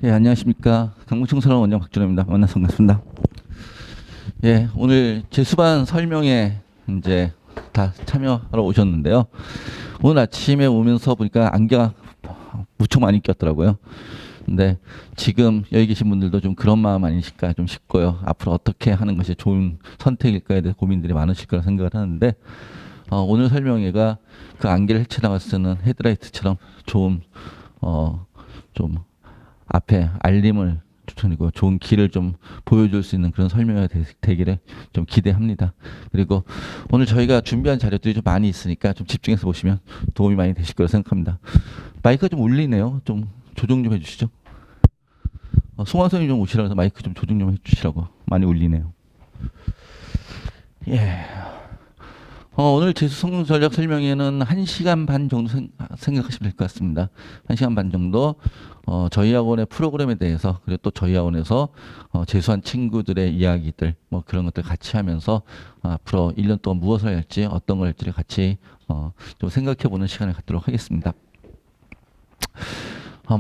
예, 안녕하십니까. 강북청소년 원장 박준호입니다. 만나서 반갑습니다. 예, 오늘 재수반 설명회 이제 다 참여하러 오셨는데요. 오늘 아침에 오면서 보니까 안개가 무척 많이 꼈더라고요. 근데 지금 여기 계신 분들도 좀 그런 마음 아니실까 좀 싶고요. 앞으로 어떻게 하는 것이 좋은 선택일까에 대해서 고민들이 많으실 거라 생각을 하는데, 오늘 설명회가 그 안개를 헤쳐나가 쓰는 헤드라이트처럼 좋은, 좀 앞에 알림을 그리고 좋은 길을 좀 보여줄 수 있는 그런 설명회가 되기를 좀 기대합니다. 그리고 오늘 저희가 준비한 자료들이 좀 많이 있으니까 좀 집중해서 보시면 도움이 많이 되실 거라 생각합니다. 마이크가 좀 울리네요. 좀 조정 좀 해주시죠. 송환 선생님 좀 오시라고 해서 마이크 좀 조정 좀 해주시라고. 많이 울리네요. 예. 오늘 재수 성능 전략 설명회는 1시간 반 정도 생각하시면 될 것 같습니다. 1시간 반 정도 저희 학원의 프로그램에 대해서, 그리고 또 저희 학원에서 재수한 친구들의 이야기들 뭐 그런 것들 같이 하면서 앞으로 1년 동안 무엇을 할지, 어떤 걸 할지를 같이 좀 생각해 보는 시간을 갖도록 하겠습니다.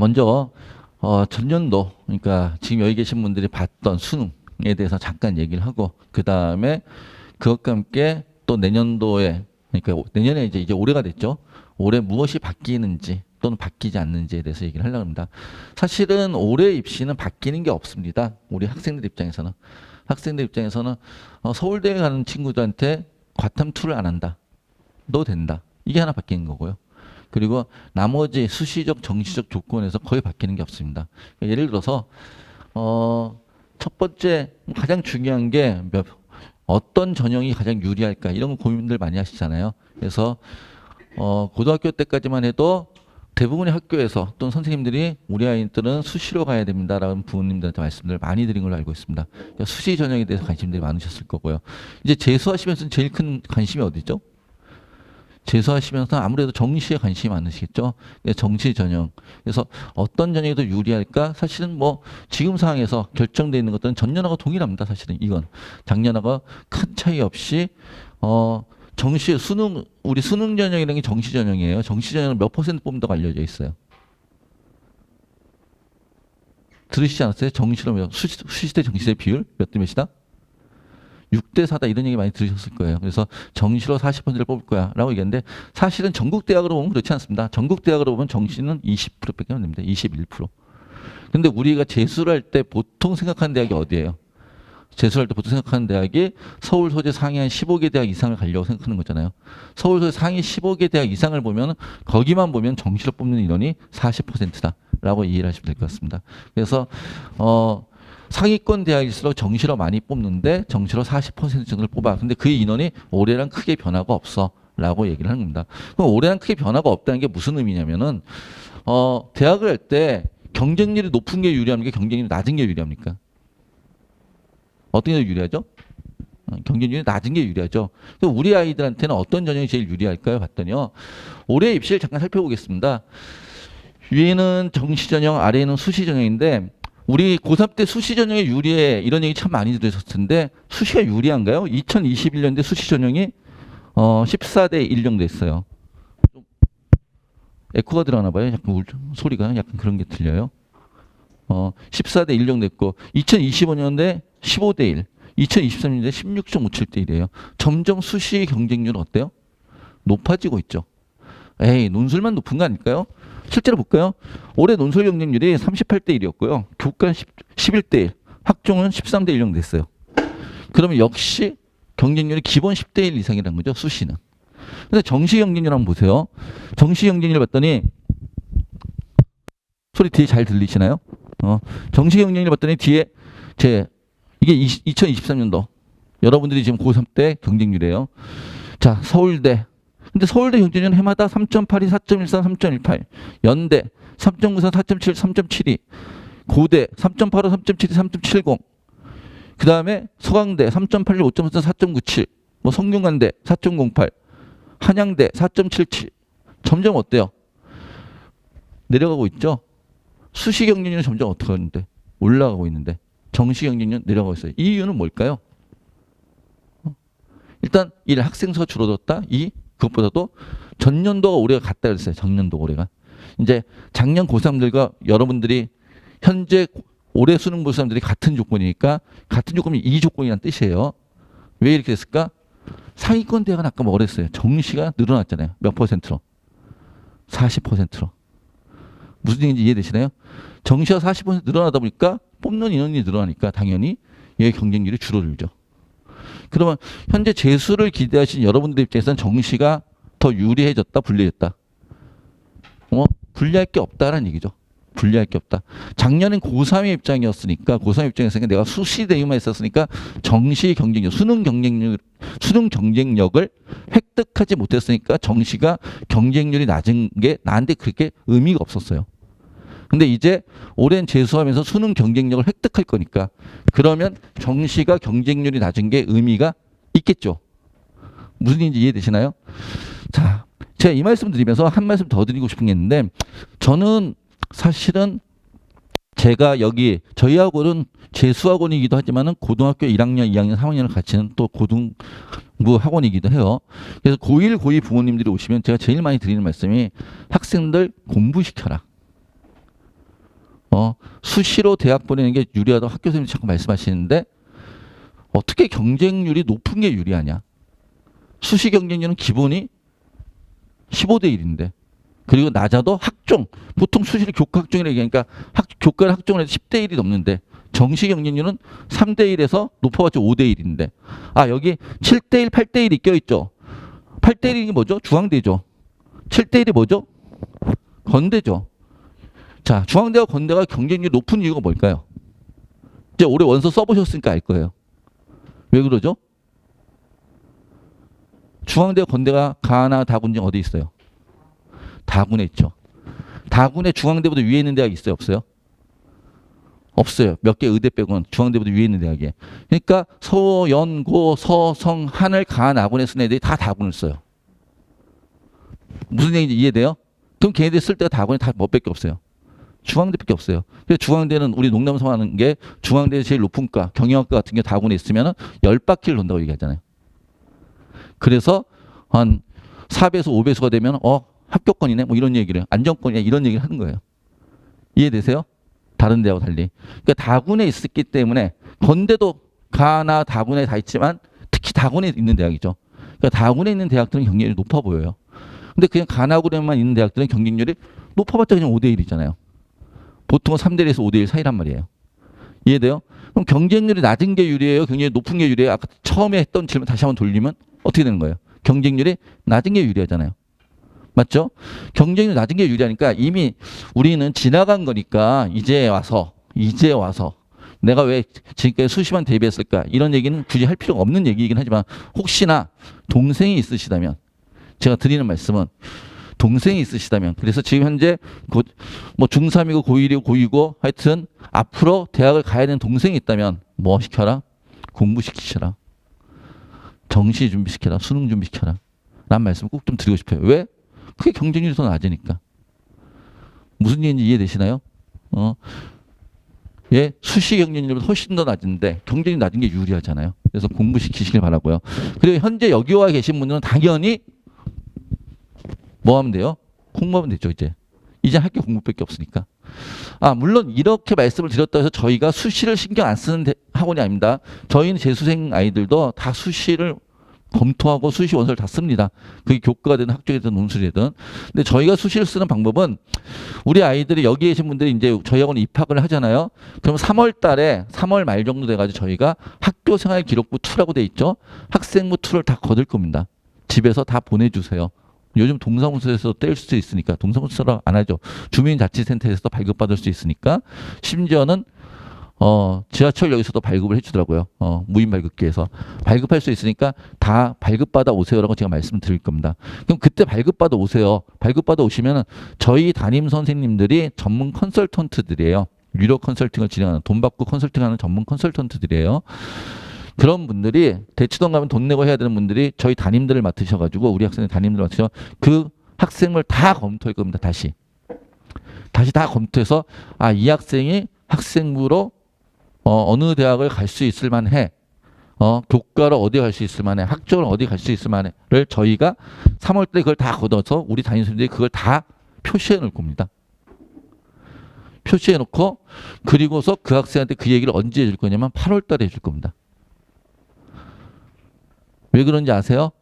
먼저 전년도, 그러니까 지금 여기 계신 분들이 봤던 수능에 대해서 잠깐 얘기를 하고, 그 다음에 그것과 함께 또 내년도에, 그러니까 내년에 이제 올해가 됐죠. 올해 무엇이 바뀌는지 또는 바뀌지 않는지에 대해서 얘기를 하려고 합니다. 사실은 올해 입시는 바뀌는 게 없습니다. 우리 학생들 입장에서는. 학생들 입장에서는 서울대에 가는 친구들한테 과탐2를 안 한다. 너 된다. 이게 하나 바뀌는 거고요. 그리고 나머지 수시적, 정시적 조건에서 거의 바뀌는 게 없습니다. 그러니까 예를 들어서 첫 번째 가장 중요한 게 어떤 전형이 가장 유리할까, 이런 고민들 많이 하시잖아요. 그래서 고등학교 때까지만 해도 대부분의 학교에서 또는 선생님들이 우리 아이들은 수시로 가야 됩니다라는 부모님들한테 말씀을 많이 드린 걸로 알고 있습니다. 그러니까 수시 전형에 대해서 관심들이 많으셨을 거고요. 이제 재수하시면서 제일 큰 관심이 어디죠? 재수하시면서 아무래도 정시에 관심이 많으시겠죠. 정시 전형. 그래서 어떤 전형이 더 유리할까? 사실은 뭐 지금 상황에서 결정되어 있는 것들은 전년하고 동일합니다. 사실은 이건 작년하고 큰 차이 없이 정시 수능, 우리 수능 전형이라는 게 정시 전형이에요. 정시 전형은 몇 퍼센트 뽑는다고 알려져 있어요. 들으시지 않았어요? 정시로 수시대 정시대 비율 몇 대 몇이다? 6대 4다, 이런 얘기 많이 들으셨을 거예요. 그래서 정시로 40%를 뽑을 거야 라고 얘기했는데, 사실은 전국 대학으로 보면 그렇지 않습니다. 전국 대학으로 보면 정시는 20%밖에 안 됩니다. 21%. 근데 우리가 재수를 할 때 보통 생각하는 대학이 어디예요? 재수할 때 보통 생각하는 대학이 서울 소재 상위 한 15개 대학 이상을 가려고 생각하는 거잖아요. 서울 소재 상위 15개 대학 이상을 보면, 거기만 보면 정시로 뽑는 인원이 40%다 라고 이해를 하시면 될 것 같습니다. 그래서 상위권 대학일수록 정시로 많이 뽑는데 정시로 40% 정도를 뽑아. 근데 그 인원이 올해랑 크게 변화가 없어 라고 얘기를 하는 겁니다. 그럼 올해랑 크게 변화가 없다는 게 무슨 의미냐면은 대학을 할 때 경쟁률이 높은 게 유리합니까? 경쟁률이 낮은 게 유리합니까? 어떤 게 유리하죠? 경쟁률이 낮은 게 유리하죠. 그럼 우리 아이들한테는 어떤 전형이 제일 유리할까요? 봤더니요, 올해 입시를 잠깐 살펴보겠습니다. 위에는 정시 전형, 아래에는 수시 전형인데, 우리 고3 때 수시 전형이 유리해, 이런 얘기 참 많이 들으셨을 텐데, 수시가 유리한가요? 2021년대 수시 전형이 14대 1 정도 됐어요. 에코가 들어가나 봐요. 약간 소리가 약간 그런 게 들려요. 14대 1 정도 됐고, 2025년대 15대 1, 2023년대 16.57대 1이에요. 점점 수시 경쟁률은 어때요? 높아지고 있죠. 에이, 논술만 높은 거 아닐까요? 실제로 볼까요? 올해 논술 경쟁률이 38대 1이었고요. 교과 11대 1, 학종은 13대 1 정도 됐어요. 그러면 역시 경쟁률이 기본 10대 1 이상이라는 거죠, 수시는. 근데 정시 경쟁률 한번 보세요. 정시 경쟁률 봤더니, 소리 뒤에 잘 들리시나요? 정시 경쟁률 봤더니 뒤에 이게 2023년도 여러분들이 지금 고3 때 경쟁률이에요. 자, 서울대. 근데 서울대 경쟁률은 해마다 3.82, 4.14, 3.18, 연대 3.94, 4.7, 3.72, 고대 3.85, 3.72, 3.70, 그 다음에 서강대 3.81, 5.44, 4.97, 뭐 성균관대 4.08, 한양대 4.77. 점점 어때요? 내려가고 있죠? 수시 경쟁률은 점점 어떻게 하는데? 올라가고 있는데, 정시 경쟁률은 내려가고 있어요. 이 이유는 뭘까요? 일단 1. 학생 수가 줄어들었다. 2. 그것보다도 전년도가 올해가 같다 그랬어요. 전년도 올해가. 이제 작년 고3들과 여러분들이 현재 올해 수능 볼 사람들이 같은 조건이니까 같은 조건이 이 조건이란 뜻이에요. 왜 이렇게 됐을까? 상위권 대학은 아까 뭐라 했어요? 정시가 늘어났잖아요. 몇 퍼센트로? 40%로. 무슨 얘기인지 이해되시나요? 정시가 40% 늘어나다 보니까 뽑는 인원이 늘어나니까 당연히 얘의 경쟁률이 줄어들죠. 그러면 현재 재수를 기대하신 여러분들 입장에서는 정시가 더 유리해졌다, 불리해졌다? 불리할 게 없다라는 얘기죠. 불리할 게 없다. 작년엔 고3의 입장이었으니까, 고3 입장에서는 내가 수시 대응만 했었으니까 정시 경쟁력, 수능 경쟁력을 획득하지 못했으니까 정시가 경쟁률이 낮은 게 나한테 그렇게 의미가 없었어요. 근데 이제 오랜 재수하면서 수능 경쟁력을 획득할 거니까 그러면 정시가 경쟁률이 낮은 게 의미가 있겠죠. 무슨 얘기인지 이해되시나요? 자, 제가 이 말씀 드리면서 한 말씀 더 드리고 싶은 게 있는데 저는 사실은 제가 여기 저희 학원은 재수학원이기도 하지만은 고등학교 1학년, 2학년, 3학년을 갖추는 또 고등부 학원이기도 해요. 그래서 고1, 고2 부모님들이 오시면 제가 제일 많이 드리는 말씀이 학생들 공부시켜라. 수시로 대학 보내는 게 유리하다고 학교 선생님이 자꾸 말씀하시는데 어떻게 경쟁률이 높은 게 유리하냐? 수시 경쟁률은 기본이 15대 1인데 그리고 낮아도 학종 보통 수시를 교과학종이라고 얘기하니까 교과를 학종을 해도 10대 1이 넘는데 정시 경쟁률은 3대 1에서 높아봤자 5대 1인데 여기 7대 1, 8대 1이 껴있죠. 8대 1이 뭐죠? 중앙대죠. 7대 1이 뭐죠? 건대죠. 자, 중앙대와 건대가 경쟁률이 높은 이유가 뭘까요? 이제 올해 원서 써보셨으니까 알 거예요. 왜 그러죠? 중앙대와 건대가 가나 다군 중 어디 있어요? 다군에 있죠. 다군에 중앙대보다 위에 있는 대학이 있어요? 없어요? 없어요. 몇 개 의대 빼고는 중앙대보다 위에 있는 대학이에요. 그러니까 서, 연, 고, 서, 성, 한을 가, 나군에 쓰는 애들이 다 다군을 써요. 무슨 얘기인지 이해돼요? 그럼 걔네들 쓸 때가 다군에 다 몇 밖에 없어요. 중앙대밖에 없어요. 그래서 중앙대는 우리 농담 하는 게 중앙대에서 제일 높은 과, 경영학과 같은 게 다군에 있으면 10바퀴를 돈다고 얘기하잖아요. 그래서 한 4배수, 5배수가 되면 합격권이네 뭐 이런 얘기를 안정권이냐 이런 얘기를 하는 거예요. 이해되세요? 다른 데하고 달리. 그러니까 다군에 있었기 때문에 건대도 가나 다군에 다 있지만 특히 다군에 있는 대학이죠. 그러니까 다군에 있는 대학들은 경쟁률이 높아 보여요. 근데 그냥 가나군에만 있는 대학들은 경쟁률이 높아봤자 그냥 5대 1이잖아요. 보통은 3대 1에서 5대 1 사이란 말이에요. 이해돼요? 그럼 경쟁률이 낮은 게 유리해요? 경쟁률이 높은 게 유리해요? 아까 처음에 했던 질문 다시 한번 돌리면 어떻게 되는 거예요? 경쟁률이 낮은 게 유리하잖아요. 맞죠? 경쟁률이 낮은 게 유리하니까 이미 우리는 지나간 거니까 이제 와서 내가 왜 지금까지 수시만 대비했을까? 이런 얘기는 굳이 할 필요가 없는 얘기이긴 하지만 혹시나 동생이 있으시다면 제가 드리는 말씀은 동생이 있으시다면 그래서 지금 현재 곧 뭐 중3이고 고1이고 고2고 하여튼 앞으로 대학을 가야 되는 동생이 있다면 뭐 시켜라? 공부시키셔라. 정시 준비시켜라. 수능 준비시켜라. 라는 말씀 꼭 좀 드리고 싶어요. 왜? 그게 경쟁률이 더 낮으니까. 무슨 얘기인지 이해되시나요? 예, 수시 경쟁률보다 훨씬 더 낮은데 경쟁이 낮은 게 유리하잖아요. 그래서 공부시키시길 바라고요. 그리고 현재 여기 와 계신 분들은 당연히 뭐 하면 돼요? 공부하면 되죠, 이제. 이제 할 게 공부밖에 없으니까. 물론 이렇게 말씀을 드렸다 해서 저희가 수시를 신경 안 쓰는 학원이 아닙니다. 저희는 재수생 아이들도 다 수시를 검토하고 수시 원서를 다 씁니다. 그게 교과가 되든 학종이든 논술이든. 근데 저희가 수시를 쓰는 방법은 우리 아이들이 여기 계신 분들이 이제 저희 학원에 입학을 하잖아요. 그럼 3월 달에 3월 말 정도 돼가지고 저희가 학교 생활 기록부 2라고 돼 있죠. 학생부 2를 다 거둘 겁니다. 집에서 다 보내주세요. 요즘 동사무소에서 떼일 수도 있으니까 동사무소로 안 하죠. 주민자치센터에서도 발급받을 수 있으니까 심지어는 지하철역에서도 발급을 해주더라고요. 무인 발급기에서 발급할 수 있으니까 다 발급받아 오세요라고 제가 말씀드릴 겁니다. 그럼 그때 발급받아 오세요. 발급받아 오시면 저희 담임 선생님들이 전문 컨설턴트들이에요. 유료 컨설팅을 진행하는 돈 받고 컨설팅하는 전문 컨설턴트들이에요. 그런 분들이 대치동 가면 돈 내고 해야 되는 분들이 저희 담임들을 맡으셔가지고 우리 학생의 담임들을 맡으셔 그 학생을 다 검토할 겁니다. 다시 다 검토해서 이 학생이 학생부로 어느 대학을 갈 수 있을 만해. 교과로 어디 갈 수 있을 만해. 학종을 어디 갈 수 있을 만해를 저희가 3월 때 그걸 다 걷어서 우리 담임선생님들이 그걸 다 표시해 놓을 겁니다. 표시해 놓고 그리고서 그 학생한테 그 얘기를 언제 해줄 거냐면 8월 달에 해줄 겁니다. 왜 그런지 아세요?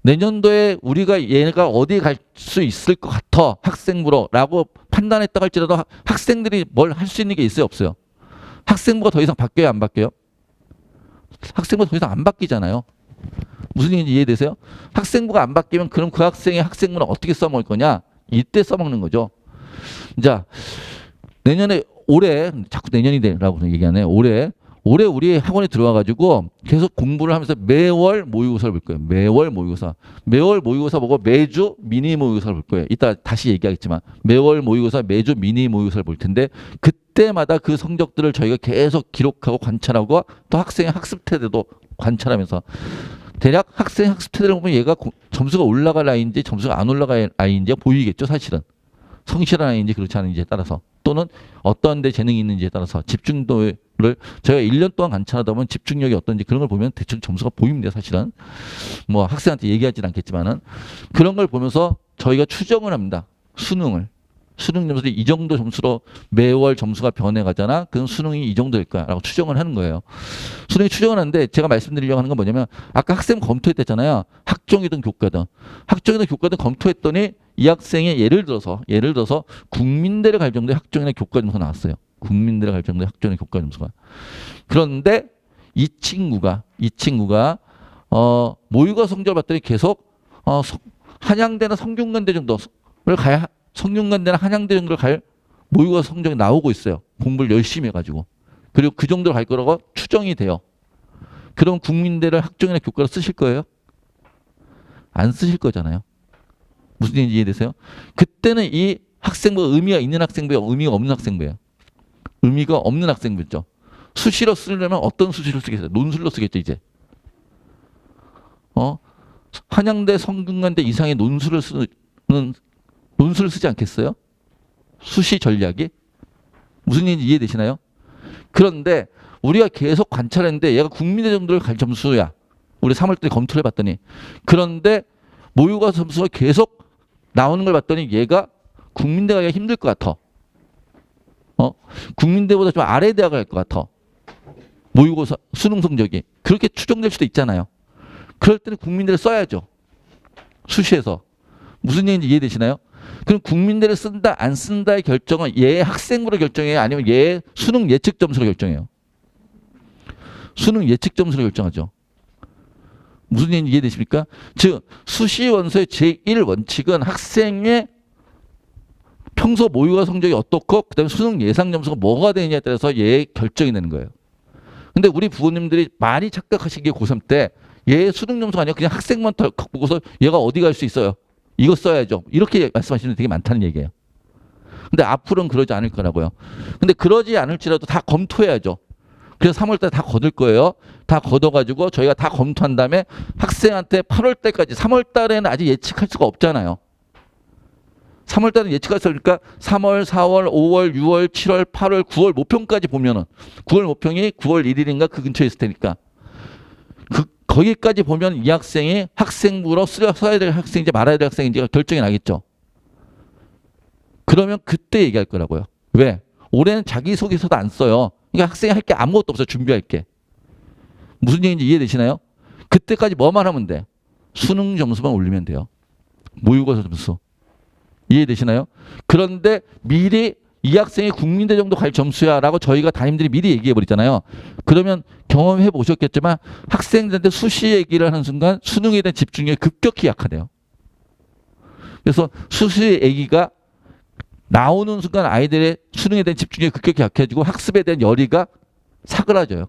내년도에 우리가 얘가 어디 갈 수 있을 것 같아 학생부로 라고 판단했다고 할지라도 학생들이 뭘 할 수 있는 게 있어요 없어요? 학생부가 더 이상 바뀌어요 안 바뀌어요? 학생부가 더 이상 안 바뀌잖아요. 무슨 얘기인지 이해되세요? 학생부가 안 바뀌면 그럼 그 학생의 학생부는 어떻게 써먹을 거냐? 이때 써먹는 거죠. 자, 내년에 올해 자꾸 내년이 되라고 얘기하네. 올해 우리 학원에 들어와가지고 계속 공부를 하면서 매월 모의고사를 볼 거예요. 매월 모의고사 보고 매주 미니 모의고사를 볼 거예요. 이따 다시 얘기하겠지만 매월 모의고사, 매주 미니 모의고사를 볼 텐데 그때마다 그 성적들을 저희가 계속 기록하고 관찰하고 또 학생의 학습 태도도 관찰하면서 대략 학생 학습 태도를 보면 얘가 점수가 올라갈 아이인지 점수가 안 올라갈 아이인지가 보이겠죠, 사실은. 성실한 아이인지 그렇지 않은지에 따라서 또는 어떤 데 재능이 있는지에 따라서 집중도를 저희가 1년 동안 관찰하다 보면 집중력이 어떤지 그런 걸 보면 대충 점수가 보입니다, 사실은. 뭐 학생한테 얘기하진 않겠지만은 그런 걸 보면서 저희가 추정을 합니다. 수능 점수들이 이 정도 점수로 매월 점수가 변해가잖아. 그럼 수능이 이 정도일 거야라고 추정을 하는 거예요. 수능이 추정을 하는데 제가 말씀드리려고 하는 건 뭐냐면 아까 학생 검토했댔잖아요. 학종이든 교과든 검토했더니 이 학생이 예를 들어서 국민대를 갈 정도의 학종이나 교과 점수가 나왔어요. 국민대를 갈 정도의 학종이나 교과 점수가. 그런데 이 친구가 모의고사 성적을 봤더니 계속 한양대나 성균관대 정도를 가야 성균관대나 한양대 정도를 갈 모의고사 성적이 나오고 있어요. 공부를 열심히 해가지고. 그리고 그 정도로 갈 거라고 추정이 돼요. 그럼 국민대를 학종이나 교과로 쓰실 거예요? 안 쓰실 거잖아요. 무슨 얘기인지 이해되세요? 그때는 이 학생부가 의미가 있는 학생부예요? 의미가 없는 학생부예요? 의미가 없는 학생부죠. 수시로 쓰려면 어떤 수시로 쓰겠어요? 논술로 쓰겠죠, 이제. 한양대, 성균관대 이상의 논술을 쓰지 않겠어요? 수시 전략이? 무슨 얘기인지 이해되시나요? 그런데 우리가 계속 관찰했는데 얘가 국민대 정도를 갈 점수야. 우리 3월 때 검토를 해봤더니. 그런데 모의고사 점수가 계속 나오는 걸 봤더니 얘가 국민대 가기가 힘들 것 같아. 국민대보다 좀 아래 대학을 갈 것 같아. 모의고사 수능 성적이. 그렇게 추정될 수도 있잖아요. 그럴 때는 국민대를 써야죠. 수시에서. 무슨 얘기인지 이해되시나요? 그럼 국민대를 쓴다 안 쓴다의 결정은 얘 학생부로 결정해요? 아니면 얘 수능 예측 점수로 결정해요? 수능 예측 점수로 결정하죠. 무슨 얘기인지 이해되십니까? 즉 수시 원서의 제1원칙은 학생의 평소 모의고사 성적이 어떻고 그다음에 수능 예상 점수가 뭐가 되느냐에 따라서 얘 결정이 되는 거예요. 근데 우리 부모님들이 많이 착각하시기에 고3 때 얘 수능 점수가 아니라 그냥 학생만 딱 보고서 얘가 어디 갈 수 있어요. 이거 써야죠. 이렇게 말씀하시는 분 되게 많다는 얘기예요. 근데 앞으로는 그러지 않을 거라고요. 근데 그러지 않을지라도 다 검토해야죠. 그래서 3월 달 다 거둘 거예요. 다 걷어가지고 저희가 다 검토한 다음에 학생한테 8월 달까지 3월 달에는 아직 예측할 수가 없잖아요. 3월 달은 예측할 수 없으니까 3월, 4월, 5월, 6월, 7월, 8월, 9월 모평까지 보면은 9월 모평이 9월 1일인가 그 근처에 있을 테니까 거기까지 보면 이 학생이 학생부로 써야 될 학생인지 말아야 될 학생인지가 결정이 나겠죠. 그러면 그때 얘기할 거라고요. 왜? 올해는 자기소개서도 안 써요. 그러니까 학생이 할 게 아무것도 없어요. 준비할 게. 무슨 얘기인지 이해되시나요? 그때까지 뭐만 하면 돼? 수능 점수만 올리면 돼요. 모의고사 점수. 이해되시나요? 그런데 미리 이 학생이 국민대 정도 갈 점수야 라고 저희가 담임들이 미리 얘기해 버리잖아요. 그러면 경험해 보셨겠지만 학생들한테 수시 얘기를 하는 순간 수능에 대한 집중력이 급격히 약화돼요. 그래서 수시 얘기가 나오는 순간 아이들의 수능에 대한 집중력이 급격히 약해지고 학습에 대한 열의가 사그라져요.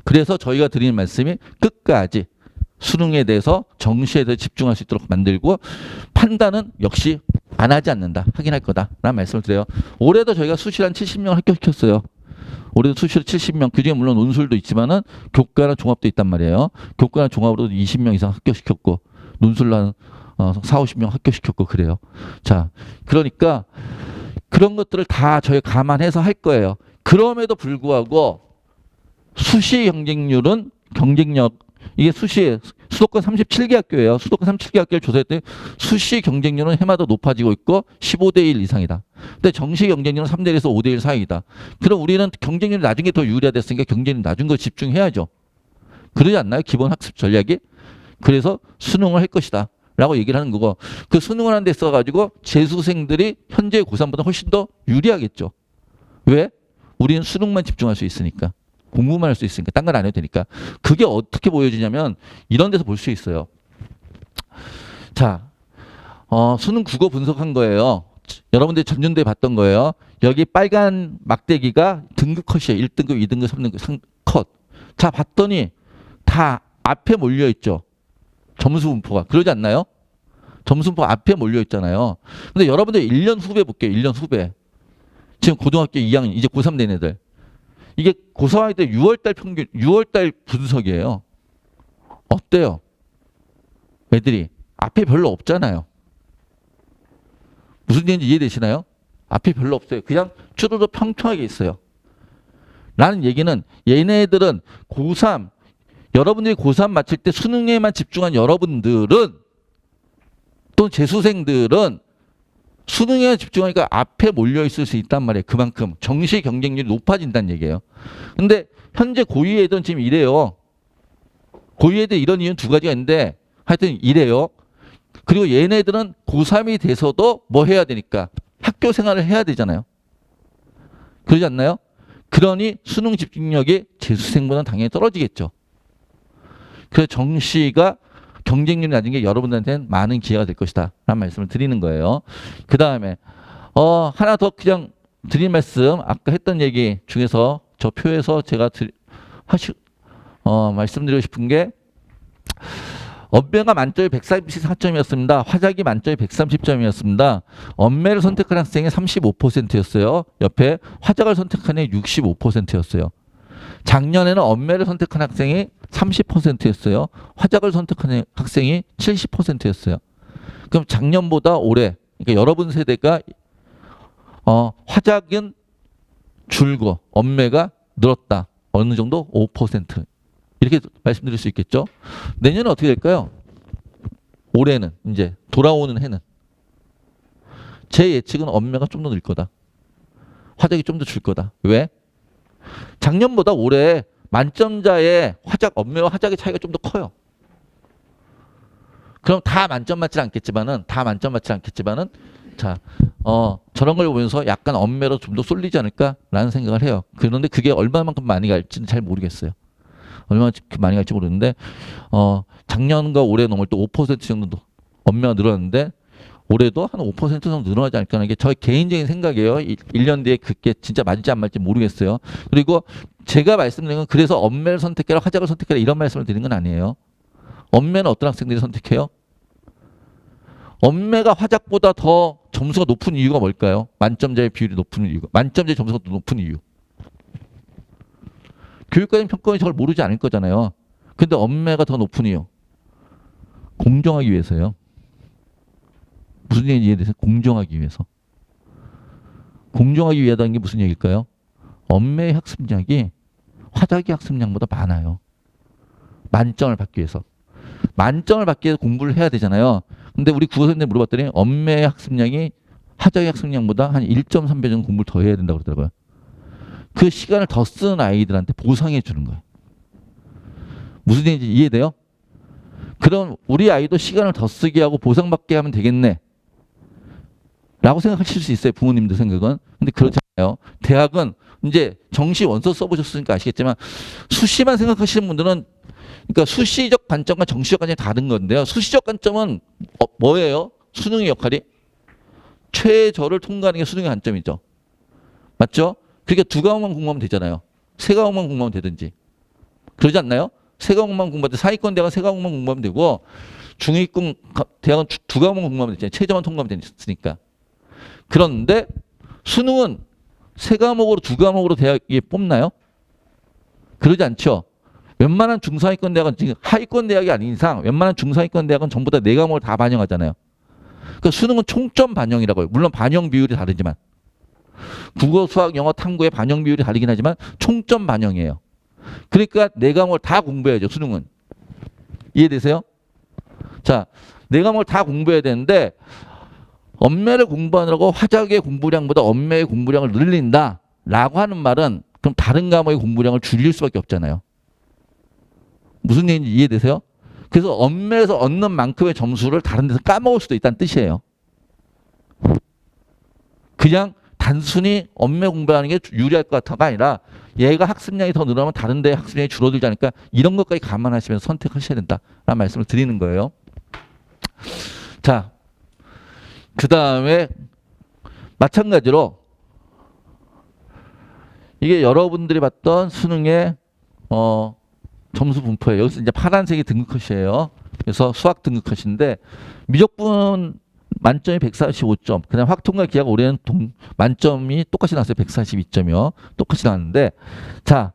그래서 저희가 드리는 말씀이 끝까지 수능에 대해서 정시에 대해서 집중할 수 있도록 만들고 판단은 역시 안 하지 않는다. 하긴 할 거다. 라는 말씀을 드려요. 올해도 저희가 수시를 한 70명 합격시켰어요. 올해도 수시로 70명. 그중에 물론 논술도 있지만은 교과나 종합도 있단 말이에요. 교과나 종합으로 20명 이상 합격시켰고 논술로 한 4, 50명 합격시켰고 그래요. 자, 그러니까 그런 것들을 다 저희 감안해서 할 거예요. 그럼에도 불구하고 수시 경쟁률은 경쟁력 이게 수도권 37개 학교예요. 수도권 37개 학교를 조사했더니 수시 경쟁률은 해마다 높아지고 있고 15대 1 이상이다. 근데 정시 경쟁률은 3대 1에서 5대 1 사이이다. 그럼 우리는 경쟁률이 낮은 게 더 유리하됐으니까 경쟁률이 낮은 거 집중해야죠. 그러지 않나요? 기본 학습 전략이? 그래서 수능을 할 것이다. 라고 얘기를 하는 거고, 그 수능을 하는 데 있어가지고 재수생들이 현재 고3보다 훨씬 더 유리하겠죠. 왜? 우리는 수능만 집중할 수 있으니까. 공부만 할 수 있으니까. 딴 건 안 해도 되니까. 그게 어떻게 보여지냐면 이런 데서 볼 수 있어요. 자, 수능 국어 분석한 거예요. 여러분들이 전년도에 봤던 거예요. 여기 빨간 막대기가 등급 컷이에요. 1등급, 2등급, 3등급 컷. 자, 봤더니 다 앞에 몰려 있죠. 점수 분포가. 그러지 않나요? 점수 분포 앞에 몰려 있잖아요. 근데 여러분들 1년 후배 볼게요. 1년 후배. 지금 고등학교 2학년, 이제 고3 된 애들. 이게 고3 때 6월달 평균, 6월달 분석이에요. 어때요? 애들이 앞에 별로 없잖아요. 무슨 얘기인지 이해되시나요? 앞에 별로 없어요. 그냥 추도도 평평하게 있어요. 라는 얘기는 얘네들은 고3, 여러분들이 고3 마칠 때 수능에만 집중한 여러분들은 또 재수생들은 수능에 집중하니까 앞에 몰려 있을 수 있단 말이에요. 그만큼 정시 경쟁률이 높아진다는 얘기예요. 근데 현재 고2 애들은 지금 이래요. 고2 애들 이런 이유는 두 가지가 있는데 하여튼 이래요. 그리고 얘네들은 고3이 돼서도 뭐 해야 되니까 학교 생활을 해야 되잖아요. 그러지 않나요? 그러니 수능 집중력이 재수생보다는 당연히 떨어지겠죠. 그래서 정시가 경쟁률이 낮은 게 여러분들한테는 많은 기회가 될 것이다 라는 말씀을 드리는 거예요. 그 다음에 하나 더 그냥 드린 말씀, 아까 했던 얘기 중에서 저 표에서 제가 말씀드리고 싶은 게, 언매가 만점에 134점이었습니다. 화작이 만점에 130점이었습니다. 언매를 선택한 학생이 35%였어요. 옆에 화작을 선택한 애 65%였어요. 작년에는 언매를 선택한 학생이 30%였어요. 화작을 선택한 학생이 70%였어요. 그럼 작년보다 올해, 그러니까 여러분 세대가 화작은 줄고 언매가 늘었다. 어느 정도? 5%. 이렇게 말씀드릴 수 있겠죠. 내년은 어떻게 될까요? 올해는, 이제 돌아오는 해는 제 예측은 언매가 좀 더 늘 거다. 화작이 좀 더 줄 거다. 왜? 작년보다 올해 만점자의 화작, 언매와 화작의 차이가 좀 더 커요. 그럼 다 만점 맞지 않겠지만은, 자, 저런 걸 보면서 약간 언매로 좀 더 쏠리지 않을까라는 생각을 해요. 그런데 그게 얼마만큼 많이 갈지는 잘 모르겠어요. 얼마나 많이 갈지 모르는데, 작년과 올해 넘을 때 5% 정도 언매가 늘었는데, 올해도 한 5% 정도 늘어나지 않을까 하는 게 저의 개인적인 생각이에요. 1년 뒤에 그게 진짜 맞을지 안 맞을지 모르겠어요. 그리고 제가 말씀드린 건 그래서 언매를 선택해라, 화작을 선택해라 이런 말씀을 드린 건 아니에요. 언매는 어떤 학생들이 선택해요? 언매가 화작보다 더 점수가 높은 이유가 뭘까요? 만점자의 비율이 높은 이유가. 만점자의 점수가 높은 이유. 교육과정 평가원이 저걸 모르지 않을 거잖아요. 근데 언매가 더 높은 이유. 공정하기 위해서요. 무슨 얘기인지 이해되세요? 공정하기 위해서. 공정하기 위하다는 게 무슨 얘기일까요? 언매의 학습량이 화작의 학습량보다 많아요. 만점을 받기 위해서. 만점을 받기 위해서 공부를 해야 되잖아요. 근데 우리 국어선생님 물어봤더니 언매의 학습량이 화작의 학습량보다 한 1.3배 정도 공부를 더 해야 된다고 그러더라고요. 그 시간을 더 쓰는 아이들한테 보상해 주는 거예요. 무슨 얘기인지 이해돼요? 그럼 우리 아이도 시간을 더 쓰게 하고 보상받게 하면 되겠네 라고 생각하실 수 있어요. 부모님들 생각은. 근데 그렇지 않아요. 대학은 이제 정시 원서 써보셨으니까 아시겠지만 수시만 생각하시는 분들은, 그러니까 수시적 관점과 정시적 관점이 다른 건데요. 수시적 관점은 뭐예요? 수능의 역할이? 최저를 통과하는 게 수능의 관점이죠. 맞죠? 그러니까 두 과목만 공부하면 되잖아요. 세 과목만 공부하면 되든지. 그러지 않나요? 세 과목만 공부할 때 상위권 대학은 세 과목만 공부하면 되고 중위권 대학은 두 과목만 공부하면 되잖아요. 최저만 통과하면 되니까. 그런데 수능은 세 과목으로 두 과목으로 대학이 뽑나요? 그러지 않죠. 웬만한 중상위권 대학은 지금 하위권 대학이 아닌 이상 웬만한 중상위권 대학은 전부 다 네 과목을 다 반영하잖아요. 그러니까 수능은 총점 반영이라고 해요. 물론 반영 비율이 다르지만. 국어, 수학, 영어, 탐구의 반영 비율이 다르긴 하지만 총점 반영이에요. 그러니까 네 과목을 다 공부해야죠. 수능은. 이해되세요? 자, 내 과목을 다 공부해야 되는데 엄매를 공부하느라고 화작의 공부량보다 엄매의 공부량을 늘린다라고 하는 말은 그럼 다른 과목의 공부량을 줄일 수밖에 없잖아요. 무슨 얘기인지 이해되세요? 그래서 엄매에서 얻는 만큼의 점수를 다른 데서 까먹을 수도 있다는 뜻이에요. 그냥 단순히 엄매 공부하는 게 유리할 것 같아가 아니라 얘가 학습량이 더 늘어나면 다른 데 학습량이 줄어들지 않을까 이런 것까지 감안하시면서 선택하셔야 된다라는 말씀을 드리는 거예요. 자, 그 다음에 마찬가지로 이게 여러분들이 봤던 수능의 점수 분포예요. 여기서 이제 파란색이 등급컷이에요. 그래서 수학 등급컷인데 미적분 만점이 145점. 그다음 확통과 기하가 올해는 만점이 똑같이 나왔어요. 142점이요. 똑같이 나왔는데 자,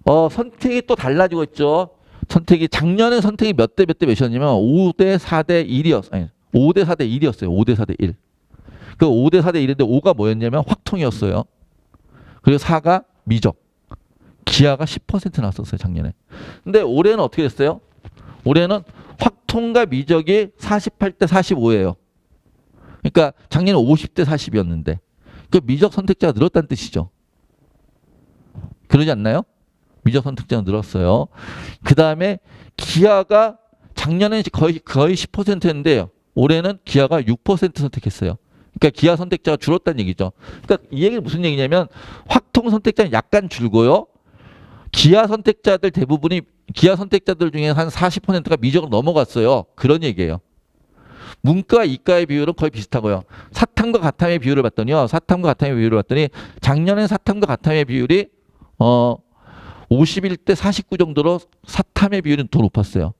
선택이 또 달라지고 있죠. 선택이 작년에 선택이 몇 대 몇이었냐면 5대 4대 1이었어요. 아니, 5대 4대 1이었어요. 5대 4대 1. 그 5대 4대 1인데 5가 뭐였냐면 확통이었어요. 그리고 4가 미적. 기하가 10% 나왔었어요, 작년에. 근데 올해는 어떻게 됐어요? 올해는 확통과 미적이 48대 45예요. 그러니까 작년에 50대 40이었는데 그 미적 선택자가 늘었다는 뜻이죠. 그러지 않나요? 미적 선택자가 늘었어요. 그 다음에 기하가 작년에는 거의 10%였는데 올해는 기하가 6% 선택했어요. 그러니까 기하 선택자가 줄었다는 얘기죠. 그러니까 이 얘기는 무슨 얘기냐면 확통 선택자는 약간 줄고요. 기하 선택자들 대부분이 기하 선택자들 중에 한 40%가 미적으로 넘어갔어요. 그런 얘기예요. 문과 이과의 비율은 거의 비슷하고요. 사탐과 가탐의 비율을 봤더니요. 사탐과 가탐의 비율을 봤더니 작년에 사탐과 가탐의 비율이 51대 49 정도로 사탐의 비율은 더 높았어요.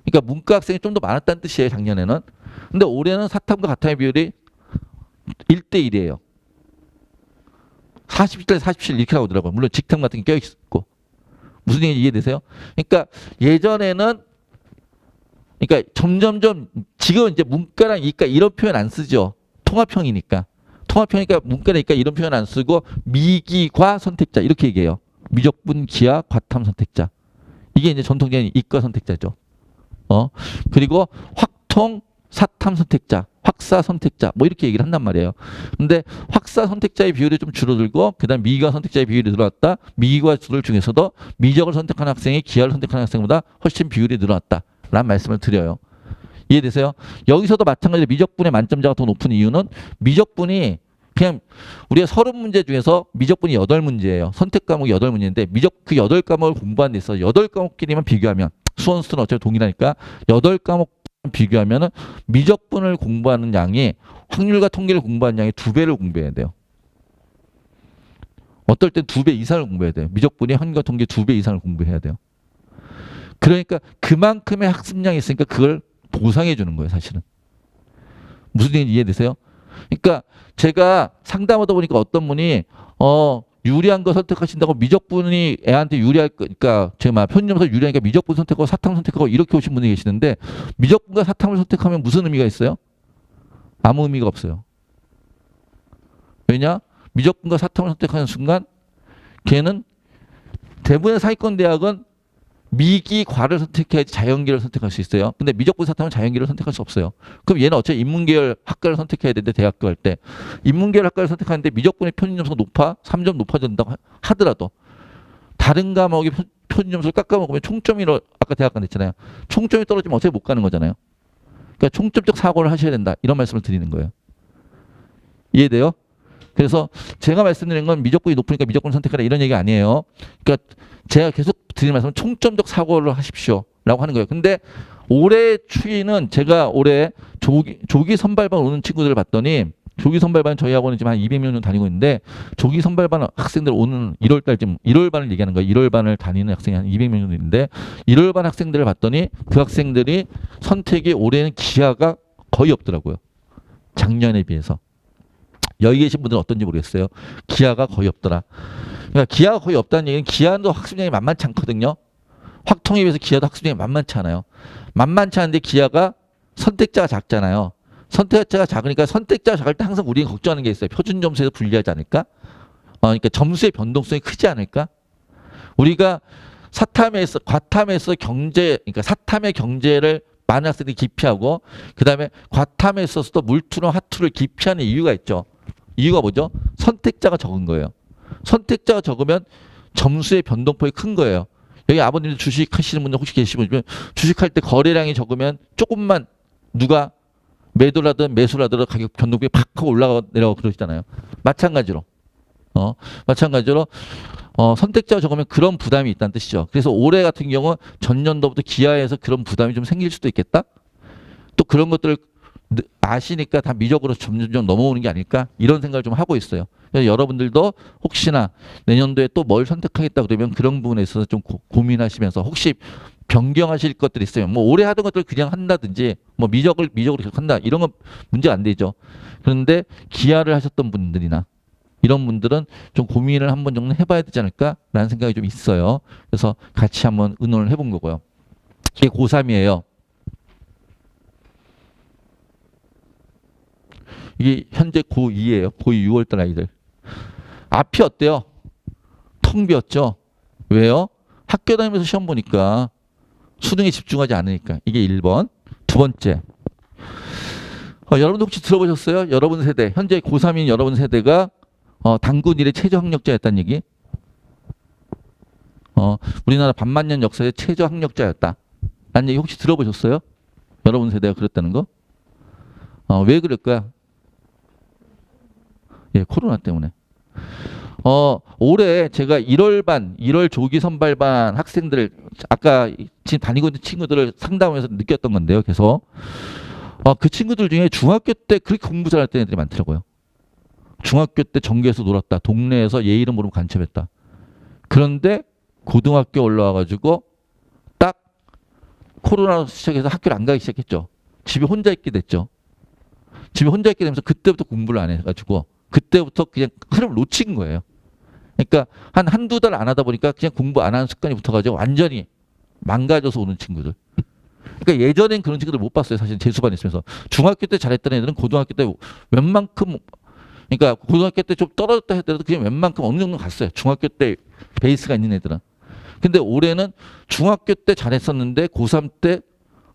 그러니까 문과 학생이 좀 더 많았다는 뜻이에요. 작년에는. 근데 올해는 사탐과 가탐의 비율이 1대 1이에요. 47대 47 이렇게 나오더라고요. 물론 직탐 같은 게 껴있고. 무슨 얘기인지 이해되세요? 그러니까 예전에는 그러니까 점점점 지금 이제 문과랑 이과 이런 표현 안 쓰죠. 통합형이니까. 통합형이니까 문과랑 이과 이런 표현 안 쓰고 미기과 선택자 이렇게 얘기해요. 미적분 기하 과탐 선택자. 이게 이제 전통적인 이과 선택자죠. 그리고 확통 사탐 선택자, 확사 선택자 뭐 이렇게 얘기를 한단 말이에요. 근데 확사 선택자의 비율이 좀 줄어들고 그다음 미기과 선택자의 비율이 늘어났다. 미기과들 중에서도 미적을 선택한 학생이 기하를 선택한 학생보다 훨씬 비율이 늘어났다라는 말씀을 드려요. 이해되세요? 여기서도 마찬가지로 미적분의 만점자가 더 높은 이유는 미적분이 그냥 우리가 30문제 중에서 미적분이 8문제예요. 선택 과목이 8문제인데 미적 그 8과목을 공부한 데 있어 8과목끼리만 비교하면 수원 수는 어차피 동일하니까 8과목 비교하면은 미적분을 공부하는 양이 확률과 통계를 공부하는 양이 2배를 공부해야 돼요. 어떨 땐 2배 이상을 공부해야 돼요. 미적분이 확률과 통계 2배 이상을 공부해야 돼요. 그러니까 그만큼의 학습량이 있으니까 그걸 보상해 주는 거예요, 사실은. 무슨 얘기인지 이해되세요? 그러니까 제가 상담하다 보니까 어떤 분이 유리한 거 선택하신다고 미적분이 애한테 유리할 거, 그러니까 제가 편집점에서 유리하니까 미적분 선택하고 사탐 선택하고 이렇게 오신 분이 계시는데 미적분과 사탐을 선택하면 무슨 의미가 있어요? 아무 의미가 없어요. 왜냐? 미적분과 사탐을 선택하는 순간 걔는 대부분의 사기권 대학은 미기과를 선택해야지 자연계를 선택할 수 있어요. 근데 미적분 사탐은 자연계를 선택할 수 없어요. 그럼 얘는 어차피 인문계열 학과를 선택해야 되는데 대학교 할 때 인문계열 학과를 선택하는데 미적분의 평균 점수가 높아 3점 높아진다고 하더라도 다른 과목의 평균 점수를 깎아먹으면 총점이 아까 대학 간 했잖아요. 총점이 떨어지면 어차피 못 가는 거잖아요. 그러니까 총점적 사고를 하셔야 된다. 이런 말씀을 드리는 거예요. 이해돼요? 그래서 제가 말씀드린 건 미적분이 높으니까 미적분을 선택하라 이런 얘기 아니에요. 그러니까 제가 계속 드리는 말씀은 총점적 사고를 하십시오 라고 하는 거예요. 근데 올해 추이는 제가 올해 조기 선발반 오는 친구들을 봤더니 조기 선발반 저희 학원은 지금 한 200명 정도 다니고 있는데 조기 선발반 학생들 오는 1월달 지금 1월반을 얘기하는 거예요. 1월반을 다니는 학생이 한 200명 정도 있는데 1월반 학생들을 봤더니 그 학생들이 선택이 올해는 기하가 거의 없더라고요. 작년에 비해서. 여기 계신 분들은 어떤지 모르겠어요. 기하가 거의 없더라. 그러니까 기하가 거의 없다는 얘기는 기하도 학습량이 만만치 않거든요. 확통에 비해서 기하도 학습량이 만만치 않아요. 만만치 않은데 기하가 선택자가 작잖아요. 선택자가 작으니까 선택자가 작을 때 항상 우리가 걱정하는 게 있어요. 표준 점수에서 불리하지 않을까? 그러니까 점수의 변동성이 크지 않을까? 우리가 사탐에서 과탐에서 경제 그러니까 사탐의 경제를 많은 학생들이 기피하고 그다음에 과탐에 있어서도 물투나 화투를 기피하는 이유가 있죠. 이유가 뭐죠? 선택자가 적은 거예요. 선택자가 적으면 점수의 변동폭이 큰 거예요. 여기 아버님들 주식 하시는 분들 혹시 계시면 주식할 때 거래량이 적으면 조금만 누가 매도를 하든 매수를 하든 가격 변동폭이 팍 하고 올라가고 내려가고 그러시잖아요. 마찬가지로 마찬가지로 선택자가 적으면 그런 부담이 있다는 뜻이죠. 그래서 올해 같은 경우 전년도부터 기아에서 그런 부담이 좀 생길 수도 있겠다. 또 그런 것들을 아시니까 다 미적으로 점점 넘어오는 게 아닐까 이런 생각을 좀 하고 있어요. 그래서 여러분들도 혹시나 내년도에 또 뭘 선택하겠다 그러면 그런 부분에 있어서 좀 고민하시면서 혹시 변경하실 것들이 있어요. 뭐 올해 하던 것들 그냥 한다든지 뭐 미적으로 계속 한다 이런 건 문제가 안 되죠. 그런데 기아를 하셨던 분들이나 이런 분들은 좀 고민을 한번 정도 해봐야 되지 않을까라는 생각이 좀 있어요. 그래서 같이 한번 의논을 해본 거고요. 이게 고3이에요. 이게 현재 고2예요. 고2 6월달 아이들. 앞이 어때요? 텅 비었죠? 왜요? 학교 다니면서 시험 보니까 수능에 집중하지 않으니까. 이게 1번. 두 번째. 여러분들 혹시 들어보셨어요? 여러분 세대. 현재 고3인 여러분 세대가 단군 일의 최저 학력자였다는 얘기. 우리나라 반만년 역사의 최저 학력자였다. 라는 얘기 혹시 들어보셨어요? 여러분 세대가 그랬다는 거? 왜 그럴까요? 예, 코로나 때문에. 올해 제가 1월 조기 선발반 학생들, 아까 지금 다니고 있는 친구들을 상담하면서 느꼈던 건데요, 계속. 그 친구들 중에 중학교 때 그렇게 공부 잘했던 애들이 많더라고요. 중학교 때 전교에서 놀았다. 동네에서 얘 이름 모르면 간첩했다. 그런데 고등학교 올라와가지고 딱 코로나 시작해서 학교를 안 가기 시작했죠. 집에 혼자 있게 됐죠. 집에 혼자 있게 되면서 그때부터 공부를 안 해가지고 그때부터 그냥 흐름을 놓친 거예요. 그러니까 한두 달 안 하다 보니까 그냥 공부 안 하는 습관이 붙어가지고 완전히 망가져서 오는 친구들. 그러니까 예전엔 그런 친구들 못 봤어요. 사실 재수반 있으면서. 중학교 때 잘했던 애들은 고등학교 때 웬만큼 그러니까 고등학교 때 좀 떨어졌다 하더라도 그냥 웬만큼 어느 정도 갔어요. 중학교 때 베이스가 있는 애들은. 근데 올해는 중학교 때 잘했었는데 고3 때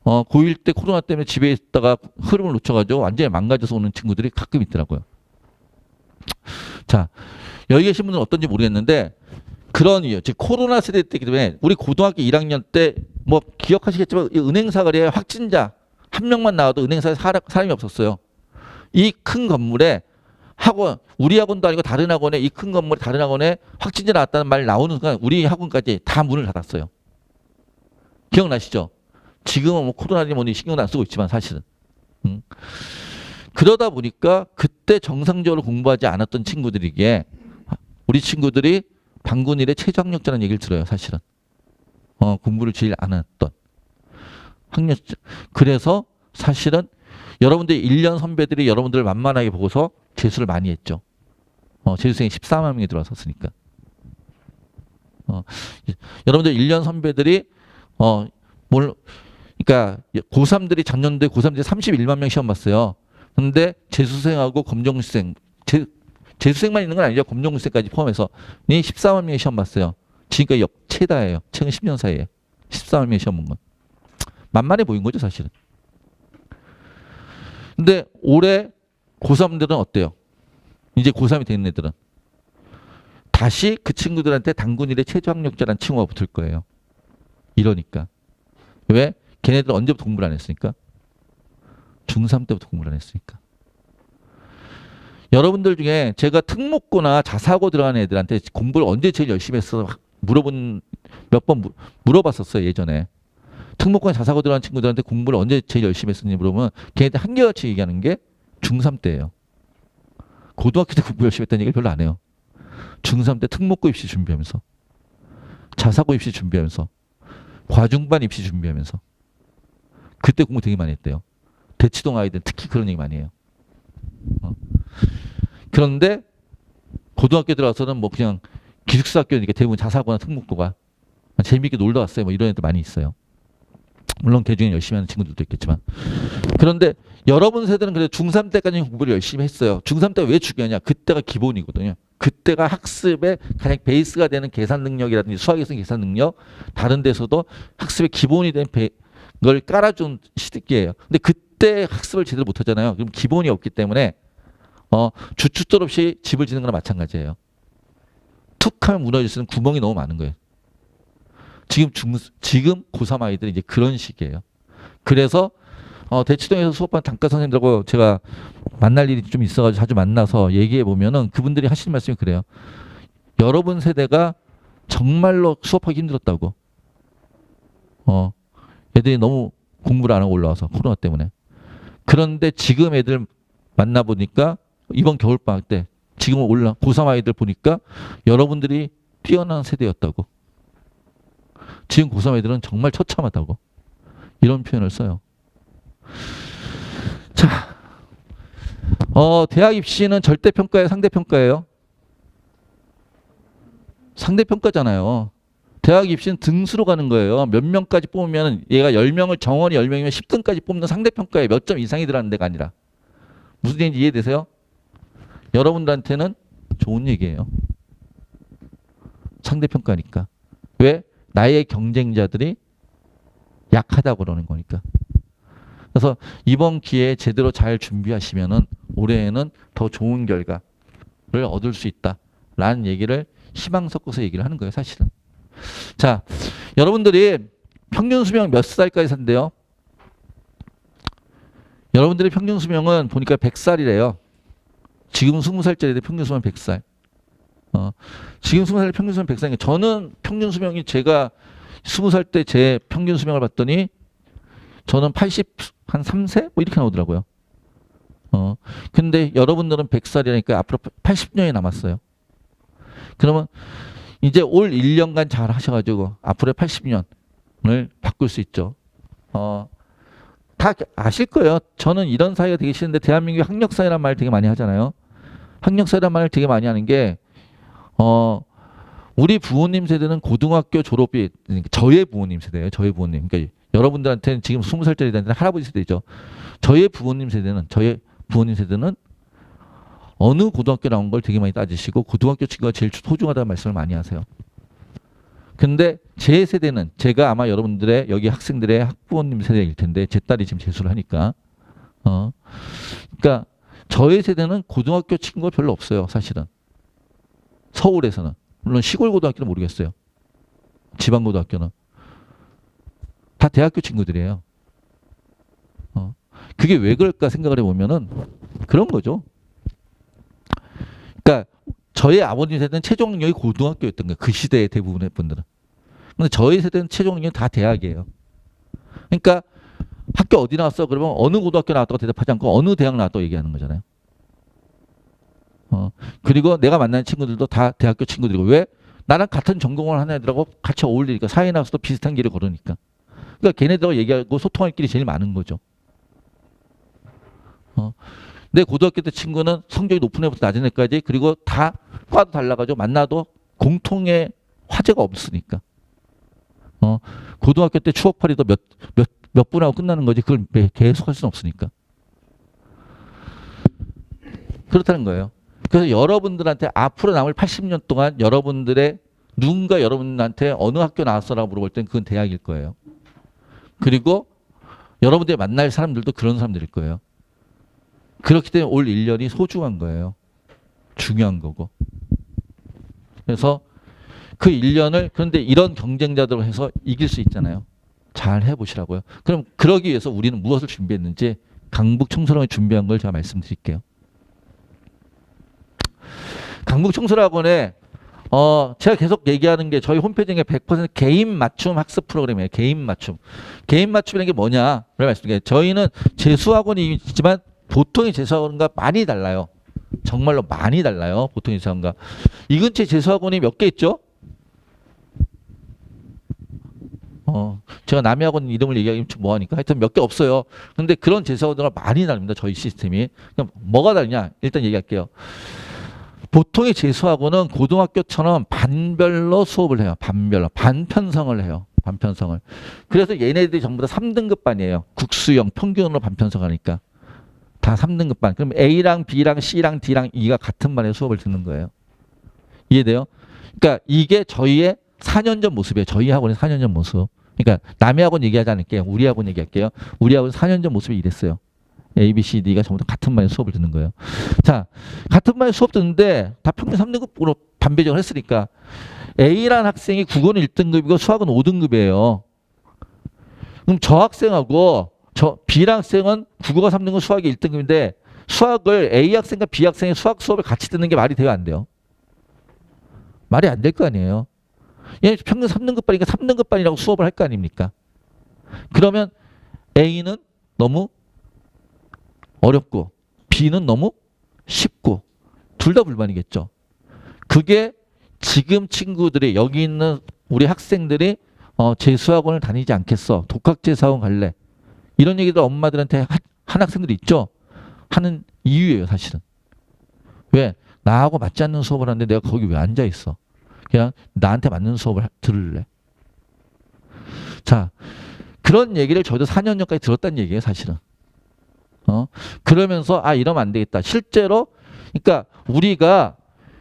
고1 때 코로나 때문에 집에 있다가 흐름을 놓쳐가지고 완전히 망가져서 오는 친구들이 가끔 있더라고요. 자, 여기 계신 분들은 어떤지 모르겠는데 그런 이유, 즉 코로나 세대 때이기 때문에 우리 고등학교 1학년 때 뭐 기억하시겠지만 은행사거리에 확진자 한 명만 나와도 은행사에 사람이 없었어요. 이 큰 건물에 학원, 우리 학원도 아니고 다른 학원에 이 큰 건물에 다른 학원에 확진자 나왔다는 말 나오는 순간 우리 학원까지 다 문을 닫았어요. 기억나시죠? 지금은 뭐 코로나니 뭐니 신경도 안 쓰고 있지만 사실은. 그러다 보니까 그때 정상적으로 공부하지 않았던 친구들이기에 우리 친구들이 방군 일의 최저 학력자라는 얘기를 들어요. 사실은. 공부를 제일 안 했던 학력자. 그래서 사실은 여러분들 1년 선배들이 여러분들을 만만하게 보고서 재수를 많이 했죠. 재수생이 14만 명이 들어왔었으니까. 여러분들 1년 선배들이 그러니까 고3들이 작년도에 고3들이 31만 명 시험 봤어요. 근데 재수생하고 검정수생, 재수생만 있는 건 아니죠. 검정수생까지 포함해서 14만 명이 시험 봤어요. 지금까지 최다예요. 최근 10년 사이에 14만 명이 시험 본 건. 만만해 보인 거죠, 사실은. 근데 올해 고3들은 어때요? 이제 고3이 되는 애들은 다시 그 친구들한테 단군일의 최저 학력자라는 칭호가 붙을 거예요. 이러니까. 왜? 걔네들 언제부터 공부를 안 했으니까? 중3 때부터 공부를 안 했으니까. 여러분들 중에 제가 특목고나 자사고 들어가는 애들한테 공부를 언제 제일 열심히 했어 몇 번 물어봤었어요, 예전에. 특목고나 자사고 들어가는 친구들한테 공부를 언제 제일 열심히 했었는지 물어보면 걔네들 한결같이 얘기하는 게 중3 때예요. 고등학교 때 공부 열심히 했다는 얘기를 별로 안 해요. 중3 때 특목고 입시 준비하면서 자사고 입시 준비하면서 과중반 입시 준비하면서 그때 공부 되게 많이 했대요. 대치동 아이들 특히 그런 얘기 많이 해요. 그런데 고등학교 들어와서는 뭐 그냥 기숙사 학교니까 대부분 자사고나 특목고가 재미있게 놀다 왔어요. 뭐 이런 애들 많이 있어요. 물론 그 중에 열심히 하는 친구들도 있겠지만. 그런데 여러분 세대는 그래도 중3 때까지 공부를 열심히 했어요. 중3 때 왜 중요하냐? 그때가 기본이거든요. 그때가 학습의 가장 베이스가 되는 계산 능력이라든지 수학에서 계산 능력, 다른 데서도 학습의 기본이 된 걸 깔아준 시기예요. 근데 그때 학습을 제대로 못하잖아요. 그럼 기본이 없기 때문에 주춧돌 없이 집을 짓는 거나 마찬가지예요. 툭 하면 무너질 수 있는 구멍이 너무 많은 거예요. 지금 고3 아이들이 이제 그런 시기예요. 그래서 대치동에서 수업하는 단과 선생님들하고 제가 만날 일이 좀 있어가지고 자주 만나서 얘기해 보면은 그분들이 하시는 말씀이 그래요. 여러분 세대가 정말로 수업하기 힘들었다고. 애들이 너무 공부를 안 하고 올라와서 코로나 때문에. 그런데 지금 애들 만나보니까 이번 겨울방학 때 지금 고3 아이들 보니까 여러분들이 뛰어난 세대였다고. 지금 고3 애들은 정말 처참하다고. 이런 표현을 써요. 자, 대학 입시는 절대평가예요, 상대평가예요? 상대평가잖아요. 대학 입시는 등수로 가는 거예요. 몇 명까지 뽑으면 얘가 10명을 정원이 10명이면 10등까지 뽑는 상대평가에 몇 점 이상이 들어가는 데가 아니라. 무슨 얘기인지 이해되세요? 여러분들한테는 좋은 얘기예요. 상대평가니까. 왜? 나의 경쟁자들이 약하다고 그러는 거니까. 그래서 이번 기회에 제대로 잘 준비하시면은 올해에는 더 좋은 결과를 얻을 수 있다라는 얘기를 희망 섞어서 얘기를 하는 거예요, 사실은. 자, 여러분들이 평균 수명 몇 살까지 산대요? 여러분들의 평균 수명은 보니까 100살이래요. 지금 20살짜리들 평균 수명 100살. 지금 20살 평균 수명 100살이니까 저는 평균 수명이 제가 20살 때 제 평균 수명을 봤더니 저는 83세? 뭐 이렇게 나오더라고요. 근데 여러분들은 100살이니까 앞으로 80년이 남았어요. 그러면 이제 올 1년간 잘 하셔가지고 앞으로 80년을 바꿀 수 있죠. 다 아실 거예요. 저는 이런 사회가 되게 싫은데 대한민국이 학력사회란 말 되게 많이 하잖아요. 학력사회란 말을 되게 많이 하는 게 우리 부모님 세대는 고등학교 졸업이 저의 부모님 세대예요. 저의 부모님. 그러니까 여러분들한테는 지금 20살짜리들한테는 할아버지 세대죠. 저의 부모님 세대는 어느 고등학교 나온 걸 되게 많이 따지시고 고등학교 친구가 제일 소중하다는 말씀을 많이 하세요. 근데 제 세대는 제가 아마 여러분들의 여기 학생들의 학부모님 세대일 텐데 제 딸이 지금 재수를 하니까 그러니까 저의 세대는 고등학교 친구가 별로 없어요. 사실은. 서울에서는. 물론 시골 고등학교는 모르겠어요. 지방 고등학교는. 다 대학교 친구들이에요. 그게 왜 그럴까 생각을 해보면은 그런 거죠. 그러니까 저의 아버님 세대는 최종 능력이 고등학교였던 거예요. 그 시대의 대부분의 분들은. 근데 저희 세대는 최종 능력이 다 대학이에요. 그러니까 학교 어디 나왔어? 그러면 어느 고등학교 나왔다고 대답하지 않고 어느 대학 나왔다고 얘기하는 거잖아요. 그리고 내가 만나는 친구들도 다 대학교 친구들이고 왜? 나랑 같은 전공을 하는 애들하고 같이 어울리니까 사회에 나가서도 비슷한 길을 걸으니까. 그러니까 걔네들하고 얘기하고 소통할 길이 제일 많은 거죠. 내 고등학교 때 친구는 성적이 높은 애부터 낮은 애까지 그리고 다 과도 달라가지고 만나도 공통의 화제가 없으니까. 고등학교 때 추억팔이도 몇 분하고 끝나는 거지 그걸 계속 할 수는 없으니까. 그렇다는 거예요. 그래서 여러분들한테 앞으로 남을 80년 동안 누군가 여러분한테 어느 학교 나왔어라고 물어볼 땐 그건 대학일 거예요. 그리고 여러분들이 만날 사람들도 그런 사람들일 거예요. 그렇기 때문에 올 1년이 소중한 거예요. 중요한 거고. 그래서 그 1년을 그런데 이런 경쟁자들로 해서 이길 수 있잖아요. 잘 해보시라고요. 그럼 그러기 위해서 우리는 무엇을 준비했는지 강북 청소년이 준비한 걸 제가 말씀드릴게요. 강북 청소년학원에 제가 계속 얘기하는 게 저희 홈페이지에 100% 개인 맞춤 학습 프로그램이에요. 개인 맞춤. 개인 맞춤이라는 게 뭐냐를 말씀드릴게요. 저희는 재수학원이 있지만 보통의 재수학원과 많이 달라요. 정말로 많이 달라요. 보통의 재수학원과. 이 근처에 재수학원이 몇 개 있죠? 제가 남의 학원 이름을 얘기하기 좀 뭐하니까 하여튼 몇 개 없어요. 근데 그런 재수학원과 많이 다릅니다. 저희 시스템이. 그럼 뭐가 다르냐? 일단 얘기할게요. 보통의 재수학원은 고등학교처럼 반별로 수업을 해요. 반별로. 반편성을 해요. 반편성을. 그래서 얘네들이 전부 다 3등급 반이에요. 국수형 평균으로 반편성하니까. 다 3등급 반. 그럼 A랑 B랑 C랑 D랑 E가 같은 반에 수업을 듣는 거예요. 이해돼요? 그러니까 이게 저희의 4년 전 모습이에요. 저희 학원의 4년 전 모습. 그러니까 남의 학원 얘기하지 않을게요. 우리 학원 얘기할게요. 우리 학원 4년 전 모습이 이랬어요. A, B, C, D가 전부 다 같은 반에 수업을 듣는 거예요. 자, 같은 반에 수업 듣는데 다 평균 3등급으로 반 배정을 했으니까 A라는 학생이 국어는 1등급이고 수학은 5등급이에요. 그럼 저 학생하고 저 B라는 학생은 국어가 3등급, 수학이 1등급인데 수학을 A 학생과 B 학생이 수학 수업을 같이 듣는 게 말이 돼요, 안 돼요? 말이 안 될 거 아니에요. 얘 평균 3등급 반이니까 3등급 반이라고 수업을 할 거 아닙니까? 그러면 A는 너무 어렵고 B는 너무 쉽고 둘 다 불만이겠죠. 그게 지금 친구들이 여기 있는 우리 학생들이 재수학원을 다니지 않겠어. 독학재수학원 갈래. 이런 얘기들 엄마들한테 한 학생들이 있죠. 하는 이유예요, 사실은. 왜? 나하고 맞지 않는 수업을 하는데 내가 거기 왜 앉아 있어? 그냥 나한테 맞는 수업을 들을래. 자, 그런 얘기를 저희도 4년 전까지 들었다는 얘기예요, 사실은. 그러면서 이러면 안 되겠다. 실제로 그러니까 우리가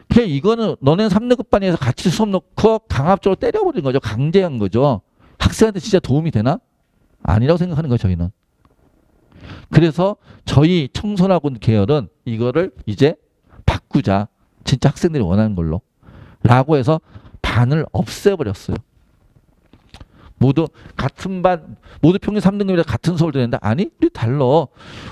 그냥 이거는 너네는 3등급 반에서 같이 수업 놓고 강압적으로 때려버린 거죠. 강제한 거죠. 학생한테 진짜 도움이 되나? 아니라고 생각하는 거예요, 저희는. 그래서 저희 청소년학원 계열은 이거를 이제 바꾸자. 진짜 학생들이 원하는 걸로. 라고 해서 반을 없애버렸어요. 모두 같은 반, 모두 평균 3등급이라 같은 수업을 듣는데 아니, 우리 달라.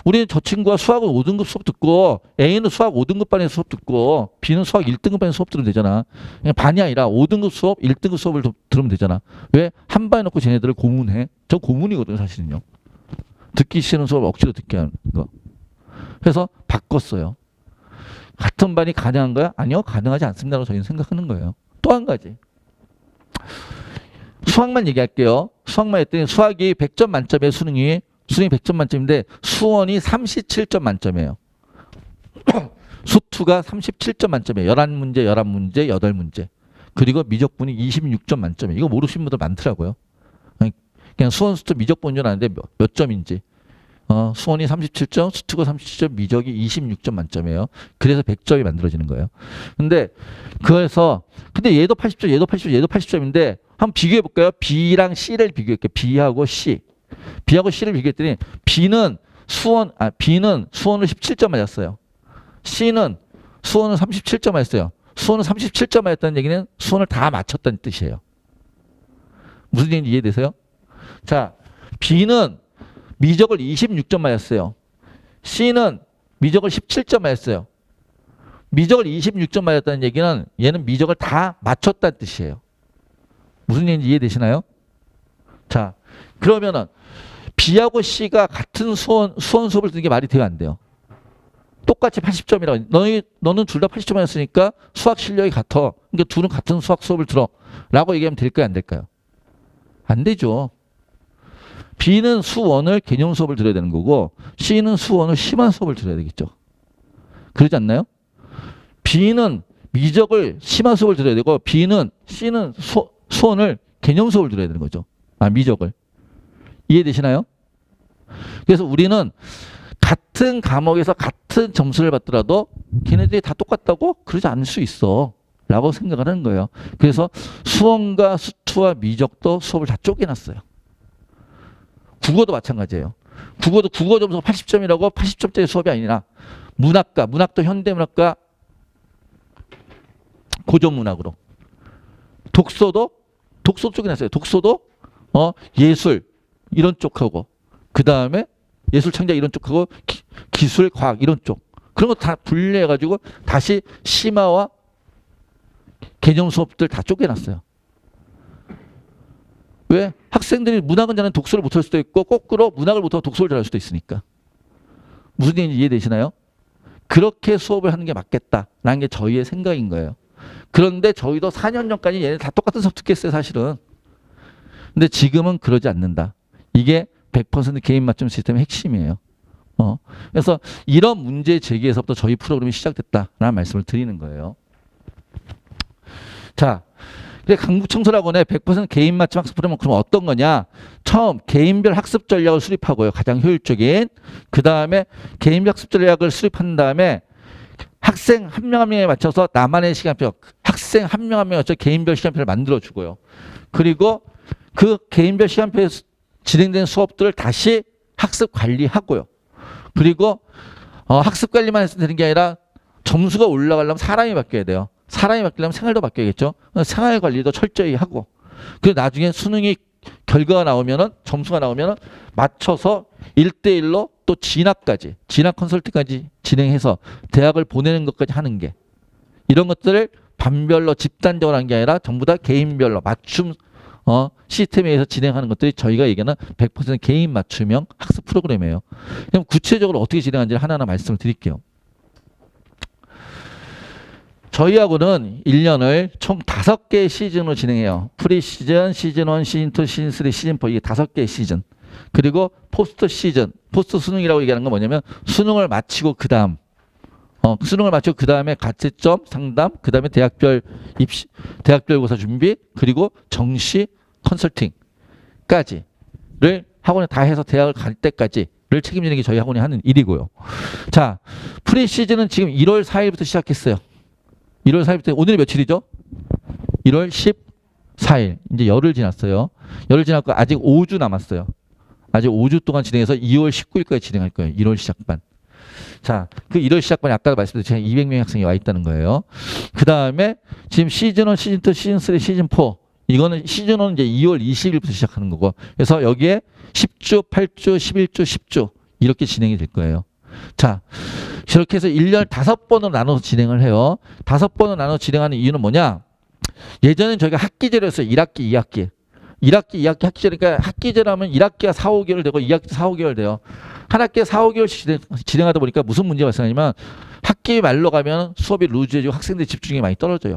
우리는 저 친구가 수학은 5등급 수업 듣고 A는 수학 5등급 반에서 수업 듣고 B는 수학 1등급 반에서 수업 들으면 되잖아. 그냥 반이 아니라 5등급 수업, 1등급 수업을 들으면 되잖아. 왜? 한 반에 놓고 쟤네들을 고문해? 저 고문이거든요, 사실은요. 듣기 싫은 수업 억지로 듣게 하는 거. 그래서 바꿨어요. 같은 반이 가능한 거야? 아니요, 가능하지 않습니다라고 저희는 생각하는 거예요. 또 한 가지. 수학만 얘기할게요. 수학만 했더니 수학이 100점 만점이에요. 수능이 100점 만점인데 수원이 37점 만점이에요. 수투가 37점 만점이에요. 11문제, 11문제, 8문제. 그리고 미적분이 26점 만점이에요. 이거 모르시는 분들 많더라고요. 그냥 수원 수투 미적분 줄 아는데 몇 점인지. 수원이 37점, 수투가 37점, 미적이 26점 만점이에요. 그래서 100점이 만들어지는 거예요. 근데 얘도 80점, 얘도 80점, 얘도 80점인데 한번 비교해 볼까요? B랑 C를 비교할게요. B하고 C. B하고 C를 비교했더니 B는 수원을 17점 맞았어요. C는 수원을 37점 맞았어요. 수원을 37점 맞았다는 얘기는 수원을 다 맞췄다는 뜻이에요. 무슨 얘기인지 이해되세요? 자, B는 미적을 26점 맞았어요. C는 미적을 17점 맞았어요. 미적을 26점 맞았다는 얘기는 얘는 미적을 다 맞췄다는 뜻이에요. 무슨 얘기인지 이해되시나요? 자, 그러면은 B하고 C가 같은 수원 수업을 듣는 게 말이 돼요, 안 돼요? 똑같이 80점이라고. 너는 둘 다 80점 맞았으니까 수학 실력이 같아. 그러니까 둘은 같은 수학 수업을 들어. 라고 얘기하면 될까요, 안 될까요? 안 되죠. B는 수원을 개념 수업을 들어야 되는 거고 C는 수원을 심한 수업을 들어야 되겠죠. 그러지 않나요? B는 미적을 심한 수업을 들어야 되고 C는 수원을 개념 수업을 들어야 되는 거죠. 미적을. 이해되시나요? 그래서 우리는 같은 과목에서 같은 점수를 받더라도 걔네들이 다 똑같다고? 그러지 않을 수 있어. 라고 생각을 하는 거예요. 그래서 수원과 수투와 미적도 수업을 다 쪼개놨어요. 국어도 마찬가지예요. 국어도 국어 점수가 80점이라고 80점짜리 수업이 아니라 문학도 현대문학과 고전문학으로. 독서 쪽이 났어요. 독서도 예술 이런 쪽하고 그 다음에 예술 창작 이런 쪽하고 기술 과학 이런 쪽 그런 거 다 분리해가지고 다시 심화와 개념 수업들 다 쪼개놨어요. 왜? 학생들이 문학은 잘하는 독서를 못할 수도 있고 거꾸로 문학을 못하고 독서를 잘할 수도 있으니까. 무슨 얘기인지 이해되시나요? 그렇게 수업을 하는 게 맞겠다라는 게 저희의 생각인 거예요. 그런데 저희도 4년 전까지 얘네 다 똑같은 수업 듣겠어요, 사실은. 근데 지금은 그러지 않는다. 이게 100% 개인 맞춤 시스템의 핵심이에요. 그래서 이런 문제 제기에서부터 저희 프로그램이 시작됐다라는 말씀을 드리는 거예요. 자, 그래 강북청소학원에 100% 개인 맞춤 학습 프로그램은 그럼 어떤 거냐? 처음 개인별 학습 전략을 수립하고요. 가장 효율적인. 그 다음에 개인별 학습 전략을 수립한 다음에 학생 한 명 한 명에 맞춰서 나만의 시간표, 학생 한 명 한 명에 맞춰서 개인별 시간표를 만들어주고요. 그리고 그 개인별 시간표에 진행된 수업들을 다시 학습 관리하고요. 그리고 학습 관리만 해서 되는 게 아니라 점수가 올라가려면 사람이 바뀌어야 돼요. 사람이 바뀌려면 생활도 바뀌어야겠죠. 생활 관리도 철저히 하고. 그리고 나중에 수능이 결과가 나오면은 점수가 나오면은 맞춰서 1대1로 또 진학까지, 진학 컨설팅까지 진행해서 대학을 보내는 것까지 하는 게 이런 것들을 반별로 집단적으로 한 게 아니라 전부 다 개인별로 맞춤 시스템에 의해서 진행하는 것들이 저희가 얘기하는 100% 개인 맞춤형 학습 프로그램이에요. 그럼 구체적으로 어떻게 진행하는지 하나하나 말씀을 드릴게요. 저희하고는 1년을 총 5개의 시즌으로 진행해요. 프리 시즌, 시즌 1, 시즌 2, 시즌 3, 시즌 4 이게 5개의 시즌. 그리고 포스트 시즌, 포스트 수능이라고 얘기하는 건 뭐냐면 수능을 마치고 그 다음 수능을 마치고 그 다음에 가채점 상담, 그 다음에 대학별 입시, 대학별 고사 준비, 그리고 정시 컨설팅까지를 학원에 다 해서 대학을 갈 때까지를 책임지는 게 저희 학원이 하는 일이고요. 자, 프리 시즌은 지금 1월 4일부터 시작했어요. 1월 4일부터 오늘이 며칠이죠? 1월 14일. 이제 열흘 지났어요. 열흘 지났고 아직 5주 남았어요. 아직 5주 동안 진행해서 2월 19일까지 진행할 거예요. 1월 시작반. 자, 그 1월 시작반에 아까 말씀드린 200명의 학생이 와 있다는 거예요. 그 다음에 지금 시즌 1, 시즌 2, 시즌 3, 시즌 4 이거는 시즌 1은 이제 2월 20일부터 시작하는 거고 그래서 여기에 10주, 8주, 11주, 10주 이렇게 진행이 될 거예요. 자, 이렇게 해서 1년 5번으로 나눠서 진행을 해요. 5번으로 나눠서 진행하는 이유는 뭐냐? 예전엔 저희가 학기제로 했어요. 1학기, 2학기. 1학기, 2학기 학기제니까 학기제로 하면 1학기가 4, 5개월 되고 2학기 4, 5개월 돼요. 한 학기에 4, 5개월씩 진행하다 보니까 무슨 문제가 발생하냐면 학기 말로 가면 수업이 루즈해지고 학생들의 집중력이 많이 떨어져요.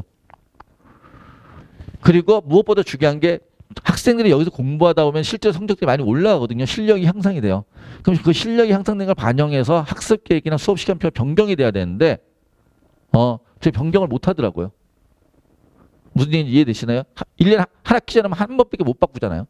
그리고 무엇보다 중요한 게 학생들이 여기서 공부하다 보면 실제 성적들이 많이 올라가거든요. 실력이 향상이 돼요. 그럼 그 실력이 향상된 걸 반영해서 학습 계획이나 수업 시간표가 변경이 돼야 되는데 저희 변경을 못 하더라고요. 무슨 얘기인지 이해되시나요? 1년에 한 학기 전에 한 번밖에 못 바꾸잖아요.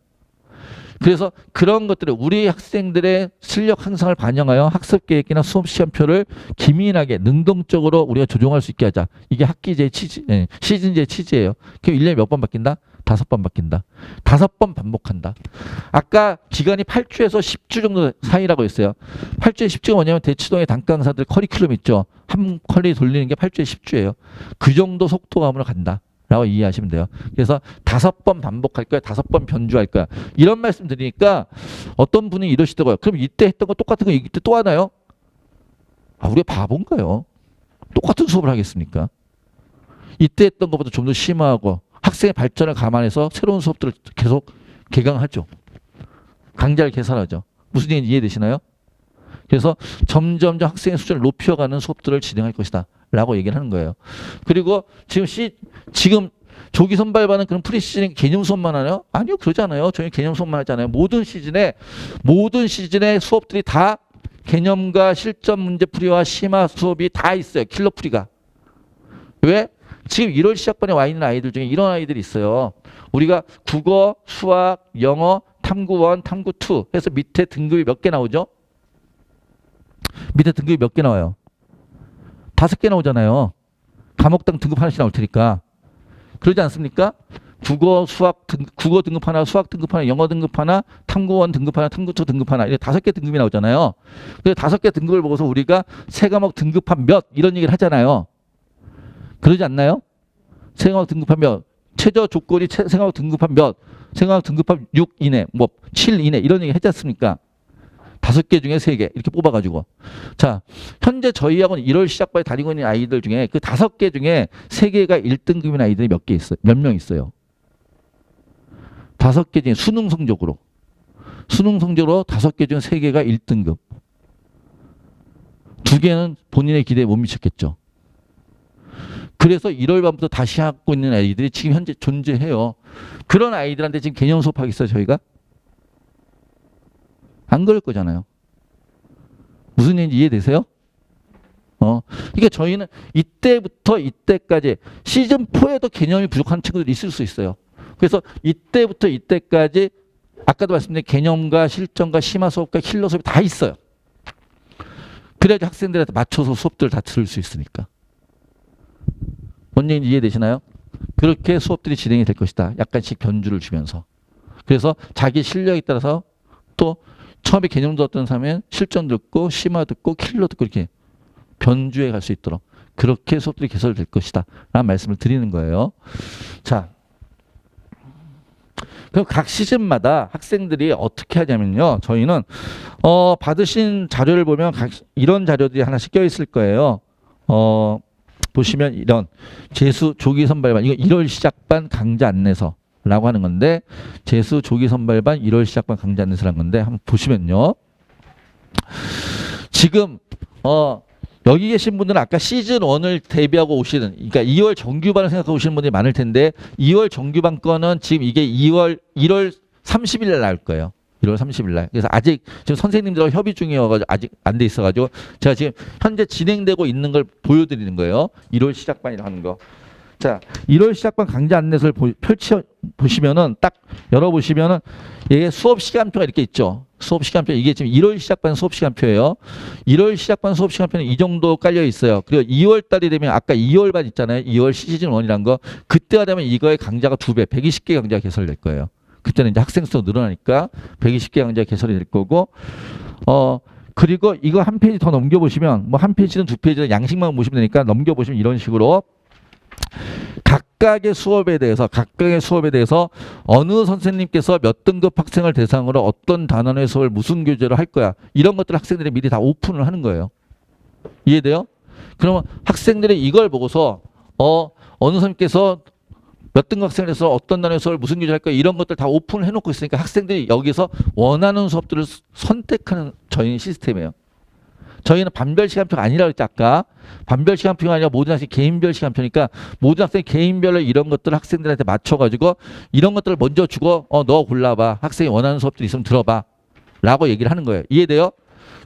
그래서 그런 것들을 우리 학생들의 실력 향상을 반영하여 학습 계획이나 수업 시간표를 기민하게 능동적으로 우리가 조정할 수 있게 하자. 이게 학기제 취지, 시즌제 취지예요. 그럼 1년에 몇 번 바뀐다? 5번 바뀐다. 5번 반복한다. 아까 기간이 8주에서 10주 정도 사이라고 했어요. 8주에 10주가 뭐냐면 대치동의 단과 강사들 커리큘럼 있죠. 한 컬리 돌리는 게 8주에 10주예요. 그 정도 속도감으로 간다. 라고 이해하시면 돼요. 그래서 5번 반복할 거야, 5번 변주할 거야. 이런 말씀 드리니까 어떤 분이 이러시더라고요. 그럼 이때 했던 거 똑같은 거 이때 또 하나요? 아, 우리가 바본가요? 똑같은 수업을 하겠습니까? 이때 했던 것보다 좀 더 심화하고 학생의 발전을 감안해서 새로운 수업들을 계속 개강하죠. 강좌를 개설하죠. 무슨 얘기인지 이해되시나요? 그래서 점점점 학생의 수준을 높여가는 수업들을 진행할 것이다. 라고 얘기를 하는 거예요. 그리고 지금 조기 선발반은 그런 프리시즌 개념 수업만 하나요? 아니요, 그러지 않아요. 저희 개념 수업만 하잖아요. 모든 시즌에 수업들이 다 개념과 실전 문제 풀이와 심화 수업이 다 있어요. 킬러 풀이가. 왜? 지금 1월 시작반에 와 있는 아이들 중에 이런 아이들이 있어요. 우리가 국어, 수학, 영어, 탐구 1, 탐구 2 해서 밑에 등급이 몇 개 나오죠? 밑에 등급이 몇 개 나와요? 5개 나오잖아요. 과목당 등급 하나씩 나올 테니까. 그러지 않습니까? 국어 등급 하나, 수학 등급 하나, 영어 등급 하나, 탐구 1 등급 하나, 탐구 2 등급 하나. 이렇게 5개 등급이 나오잖아요. 그래서 5개 등급을 보고서 우리가 세 과목 등급한 몇 이런 얘기를 하잖아요. 그러지 않나요? 세 과목 등급한 몇, 최저 조건이 세 과목 등급한 몇, 세 과목 등급한 6 이내, 7 이내 이런 얘기 했지 않습니까? 5개 중에 3개 이렇게 뽑아가지고. 자, 현재 저희 학원 1월 시작반에 다니고 있는 아이들 중에 그 5개 중에 3개가 1등급인 아이들이 몇 개 있어요? 몇 명 있어요? 5개 중에 수능 성적으로 5개 중에 3개가 1등급. 2개는 본인의 기대에 못 미쳤겠죠. 그래서 1월 반부터 다시 하고 있는 아이들이 지금 현재 존재해요. 그런 아이들한테 지금 개념 수업하겠어요, 저희가? 안 그럴 거잖아요. 무슨 얘기인지 이해되세요? 그러니까 저희는 이때부터 이때까지 시즌 4에도 개념이 부족한 친구들이 있을 수 있어요. 그래서 이때부터 이때까지 아까도 말씀드린 개념과 실전과 심화 수업과 킬러 수업이 다 있어요. 그래야지 학생들한테 맞춰서 수업들을 다 들을 수 있으니까. 뭔 얘기인지 이해되시나요? 그렇게 수업들이 진행이 될 것이다. 약간씩 변주를 주면서. 그래서 자기 실력에 따라서 또 처음에 개념 들었던 사람은 실전 듣고 심화 듣고 킬러 듣고 이렇게 변주해 갈 수 있도록 그렇게 수업들이 개설될 것이다 라는 말씀을 드리는 거예요. 자, 그럼 각 시즌마다 학생들이 어떻게 하냐면요. 저희는 받으신 자료를 보면 이런 자료들이 하나씩 껴 있을 거예요. 보시면 이런 재수 조기 선발반, 이거 1월 시작반 강좌 안내서라고 하는 건데, 재수 조기 선발반 1월 시작반 강좌 안내서라는 건데, 한번 보시면요. 지금 여기 계신 분들은 아까 시즌 1을 대비하고 오시는, 그러니까 2월 정규반을 생각하고 오시는 분들이 많을 텐데, 2월 정규반 거는 지금 이게 1월 30일 날 나올 거예요. 1월 30일 날. 그래서 아직 지금 선생님들하고 협의 중이어가지고 아직 안 돼 있어가지고 제가 지금 현재 진행되고 있는 걸 보여드리는 거예요. 1월 시작반이라고 하는 거. 자, 1월 시작반 강좌 안내서를 보시면은 딱 열어보시면은 이게 수업 시간표가 이렇게 있죠. 수업 시간표, 이게 지금 1월 시작반 수업 시간표예요. 1월 시작반 수업 시간표는 이 정도 깔려 있어요. 그리고 2월 달이 되면 아까 2월반 있잖아요. 2월 시즌 1이란 거. 그때가 되면 이거의 강좌가 2배, 120개 강좌가 개설될 거예요. 그때는 이제 학생 수가 늘어나니까 120개 강좌가 개설이 될 거고, 그리고 이거 한 페이지 더 넘겨보시면, 뭐 한 페이지든 두 페이지든 양식만 보시면 되니까 넘겨보시면 이런 식으로 각각의 수업에 대해서 어느 선생님께서 몇 등급 학생을 대상으로 어떤 단원의 수업을 무슨 교재로 할 거야, 이런 것들 학생들이 미리 다 오픈을 하는 거예요. 이해돼요? 그러면 학생들이 이걸 보고서 어느 선생님께서 몇 등급 학생을 해서 어떤 단원의 수업을 무슨 교재 할 거야, 이런 것들 다 오픈을 해놓고 있으니까 학생들이 여기서 원하는 수업들을 선택하는 저희 시스템이에요. 저희는 반별 시간표가 아니라고 했죠. 아까 반별 시간표가 아니라 모든 학생 개인별 시간표니까 모든 학생 개인별로 이런 것들을 학생들한테 맞춰가지고 이런 것들을 먼저 주고 너 골라봐, 학생이 원하는 수업들이 있으면 들어봐 라고 얘기를 하는 거예요. 이해돼요?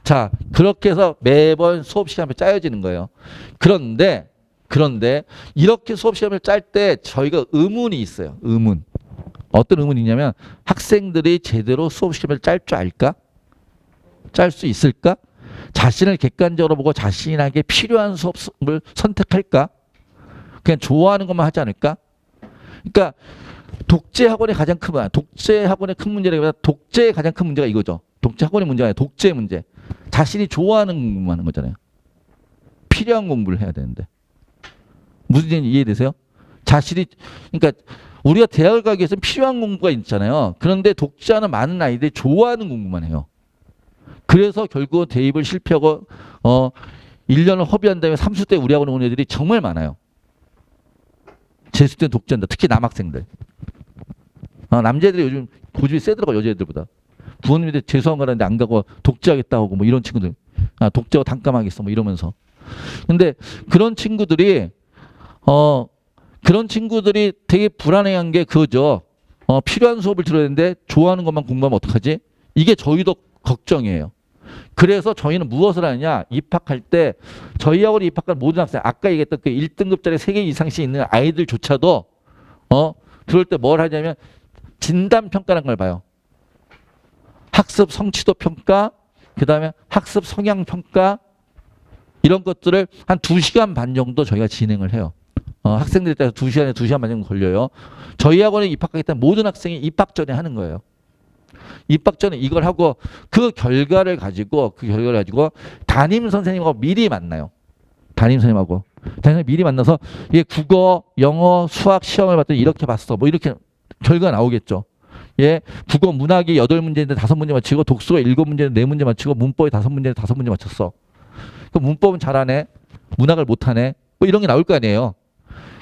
자, 그렇게 해서 매번 수업 시간표 짜여지는 거예요. 그런데 이렇게 수업 시간표를 짤 때 저희가 의문이 있어요. 의문. 어떤 의문이 있냐면, 학생들이 제대로 수업 시간표를 짤 줄 알까? 짤 수 있을까? 자신을 객관적으로 보고 자신에게 필요한 수업을 선택할까? 그냥 좋아하는 것만 하지 않을까? 그러니까 독재 학원의 가장 큰 문제라기보다 독재의 가장 큰 문제가 이거죠. 독재 학원의 문제가 아니라 독재의 문제. 자신이 좋아하는 공부만 하는 거잖아요. 필요한 공부를 해야 되는데. 무슨 얘기인지 이해되세요? 그러니까 우리가 대학을 가기 위해서는 필요한 공부가 있잖아요. 그런데 독재하는 많은 아이들이 좋아하는 공부만 해요. 그래서 결국은 대입을 실패하고 1년을 허비한 다음에 3수 때 우리 학원에 오는 애들이 정말 많아요. 재수 때는 독재한다. 특히 남학생들. 남자애들이 요즘 고집이 세더라고, 여자애들보다. 부모님들 재수학원 가는데 안 가고 독재하겠다 하고 뭐 이런 친구들. 독재하고 단감하겠어 뭐 이러면서. 근데 그런 친구들이 되게 불안해한 게 그거죠. 필요한 수업을 들어야 되는데 좋아하는 것만 공부하면 어떡하지? 이게 저희도 걱정이에요. 그래서 저희는 무엇을 하느냐, 입학할 때 저희 학원에 입학한 모든 학생, 아까 얘기했던 그 1등급짜리 3개 이상씩 있는 아이들조차도 들어올 때 뭘 하냐면 진단평가라는 걸 봐요. 학습 성취도 평가, 그 다음에 학습 성향 평가, 이런 것들을 한 2시간 반 정도 저희가 진행을 해요. 학생들에 따라서 2시간 반 정도 걸려요. 저희 학원에 입학하겠다는 모든 학생이 입학 전에 하는 거예요. 입학 전에 이걸 하고 그 결과를 가지고 담임 선생님하고 미리 만나요. 담임 선생님하고 미리 만나서 이게 국어, 영어, 수학 시험을 봤더니 이렇게 봤어. 뭐 이렇게 결과 나오겠죠. 예, 국어 문학이 8문제인데 5문제 맞히고, 독서가 7문제인데 4문제 맞히고, 문법이 5문제인데 5문제 맞췄어. 그 문법은 잘하네, 문학을 못하네, 뭐 이런 게 나올 거 아니에요.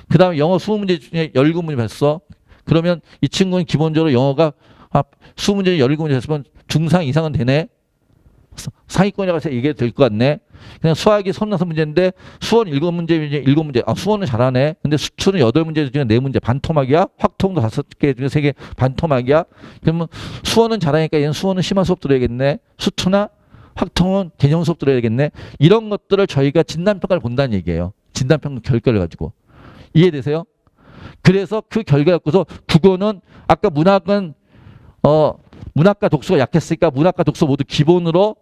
그 다음에 영어 20문제 중에 17문제 봤어. 그러면 이 친구는 기본적으로 영어가 20문제 17문제 했으면 중상 이상은 되네. 상위권이라고 얘기해도 될 것 같네. 그냥 수학이 36문제인데 수원 7문제. 수원은 잘하네. 근데 수투는 8문제 중에 4문제. 반토막이야. 확통도 5개 중에 3개 반토막이야. 그러면 수원은 잘하니까 얘는 수원은 심화 수업 들어야겠네. 수투나 확통은 개념 수업 들어야겠네. 이런 것들을 저희가 진단평가를 본다는 얘기예요. 진단평가 결과를 가지고. 이해되세요? 그래서 그 결과 갖고서 국어는 아까 문학은 문학과 독서가 약했으니까 문학과 독서 모두 기본으로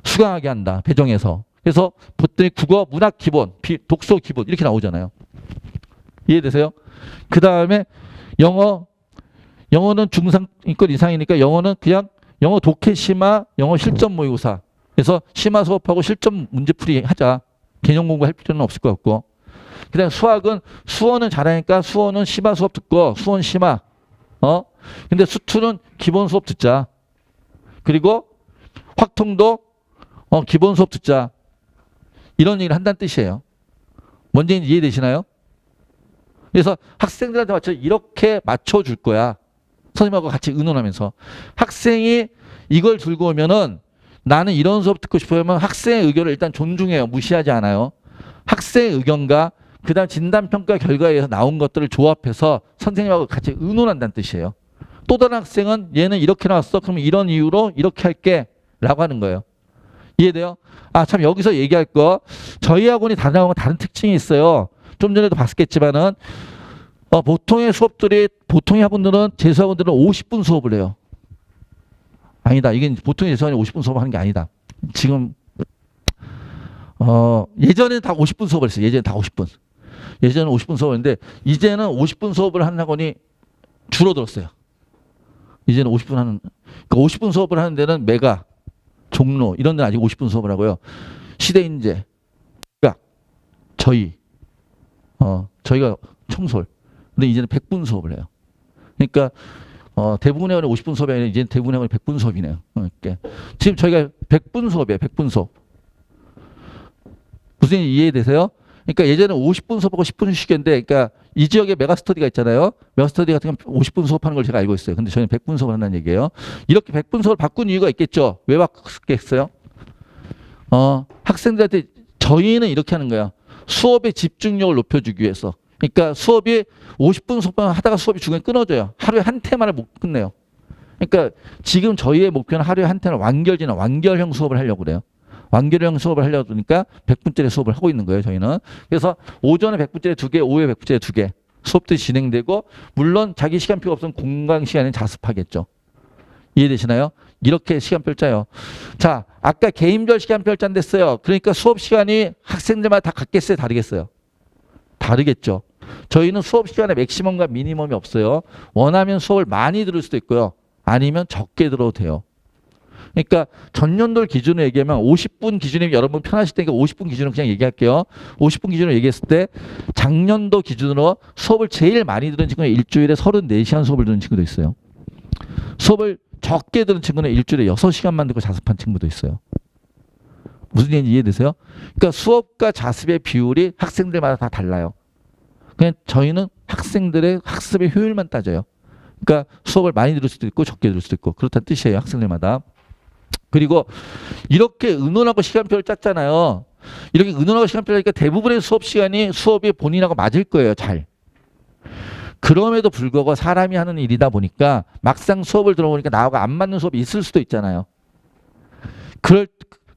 수강하게 한다. 배정해서. 그래서 보통 국어, 문학 기본, 독서 기본 이렇게 나오잖아요. 이해되세요? 그 다음에 영어는 중상위권 이상이니까 영어는 그냥 영어 독해 심화, 영어 실전 모의고사. 그래서 심화 수업하고 실전 문제풀이 하자. 개념 공부할 필요는 없을 것 같고. 그 다음에 수어는 잘하니까 수어는 심화 수업 듣고 수어는 심화. 근데 수투는 기본 수업 듣자. 그리고 확통도 기본 수업 듣자. 이런 얘기를 한다는 뜻이에요. 뭔지 이해되시나요? 그래서 학생들한테 맞춰 이렇게 맞춰줄 거야. 선생님하고 같이 의논하면서. 학생이 이걸 들고 오면은 나는 이런 수업 듣고 싶어요 하면 학생의 의견을 일단 존중해요. 무시하지 않아요. 학생의 의견과 그 다음 진단평가 결과에 의해서 나온 것들을 조합해서 선생님하고 같이 의논한다는 뜻이에요. 또 다른 학생은 얘는 이렇게 나왔어. 그러면 이런 이유로 이렇게 할게. 라고 하는 거예요. 이해돼요? 아, 참 여기서 얘기할 거. 저희 학원이 다른 학원과 다른 특징이 있어요. 좀 전에도 봤겠지만은 보통의 학원들은 재수학원들은 50분 수업을 해요. 아니다. 이게 보통의 재수학원이 50분 수업하는 게 아니다. 지금 예전에는 다 50분 수업을 했어요. 예전에 다 50분. 예전에는 50분 수업을 했는데 이제는 50분 수업을 하는 학원이 줄어들었어요. 이제는 50분 하는 그러니까 50분 수업을 하는 데는 메가, 종로 이런 데는 아직 50분 수업을 하고요. 시대인재, 저희가 청솔. 근데 이제는 100분 수업을 해요. 그러니까 대부분의 학원이 50분 수업이 아니라 이제는 대부분의 학원이 100분 수업이네요. 그러니까 지금 저희가 100분 수업이에요. 100분 수업. 무슨 얘기 이해되세요? 그러니까 예전에 50분 수업하고 10분 쉬겠는데, 그러니까 이 지역에 메가스터디가 있잖아요. 메가스터디 같은 경우는 50분 수업하는 걸 제가 알고 있어요. 근데 저희는 100분 수업을 한다는 얘기예요. 이렇게 100분 수업을 바꾼 이유가 있겠죠. 왜 바꿨겠어요? 학생들한테 저희는 이렇게 하는 거야. 수업의 집중력을 높여주기 위해서. 그러니까 수업이 50분 수업만 하다가 수업이 중간에 끊어져요. 하루에 한 테마를 못 끝내요. 그러니까 지금 저희의 목표는 하루에 한 테마 완결형 수업을 하려고 그래요. 완결형 수업을 하려고 그러니까 100분짜리 수업을 하고 있는 거예요, 저희는. 그래서 오전에 100분짜리 2개, 오후에 100분짜리 2개 수업들이 진행되고, 물론 자기 시간표가 없으면 공강 시간에 자습하겠죠. 이해되시나요? 이렇게 시간표를 짜요. 자, 아까 개인별 시간표를 짠댔어요. 그러니까 수업 시간이 학생들마다 다 같겠어요? 다르겠어요? 다르겠죠. 저희는 수업 시간에 맥시멈과 미니멈이 없어요. 원하면 수업을 많이 들을 수도 있고요. 아니면 적게 들어도 돼요. 그러니까 전년도를 기준으로 얘기하면 50분 기준이면 여러분 편하실 테니까 50분 기준으로 그냥 얘기할게요. 50분 기준으로 얘기했을 때 작년도 기준으로 수업을 제일 많이 들은 친구는 일주일에 34시간 수업을 듣는 친구도 있어요. 수업을 적게 들은 친구는 일주일에 6시간만 듣고 자습한 친구도 있어요. 무슨 얘기인지 이해되세요? 그러니까 수업과 자습의 비율이 학생들마다 다 달라요. 그냥 저희는 학생들의 학습의 효율만 따져요. 그러니까 수업을 많이 들을 수도 있고 적게 들을 수도 있고 그렇다는 뜻이에요. 학생들마다. 그리고 이렇게 의논하고 시간표를 짰잖아요. 이렇게 의논하고 시간표를 하니까 대부분의 수업이 본인하고 맞을 거예요. 잘. 그럼에도 불구하고 사람이 하는 일이다 보니까 막상 수업을 들어보니까 나하고 안 맞는 수업이 있을 수도 있잖아요.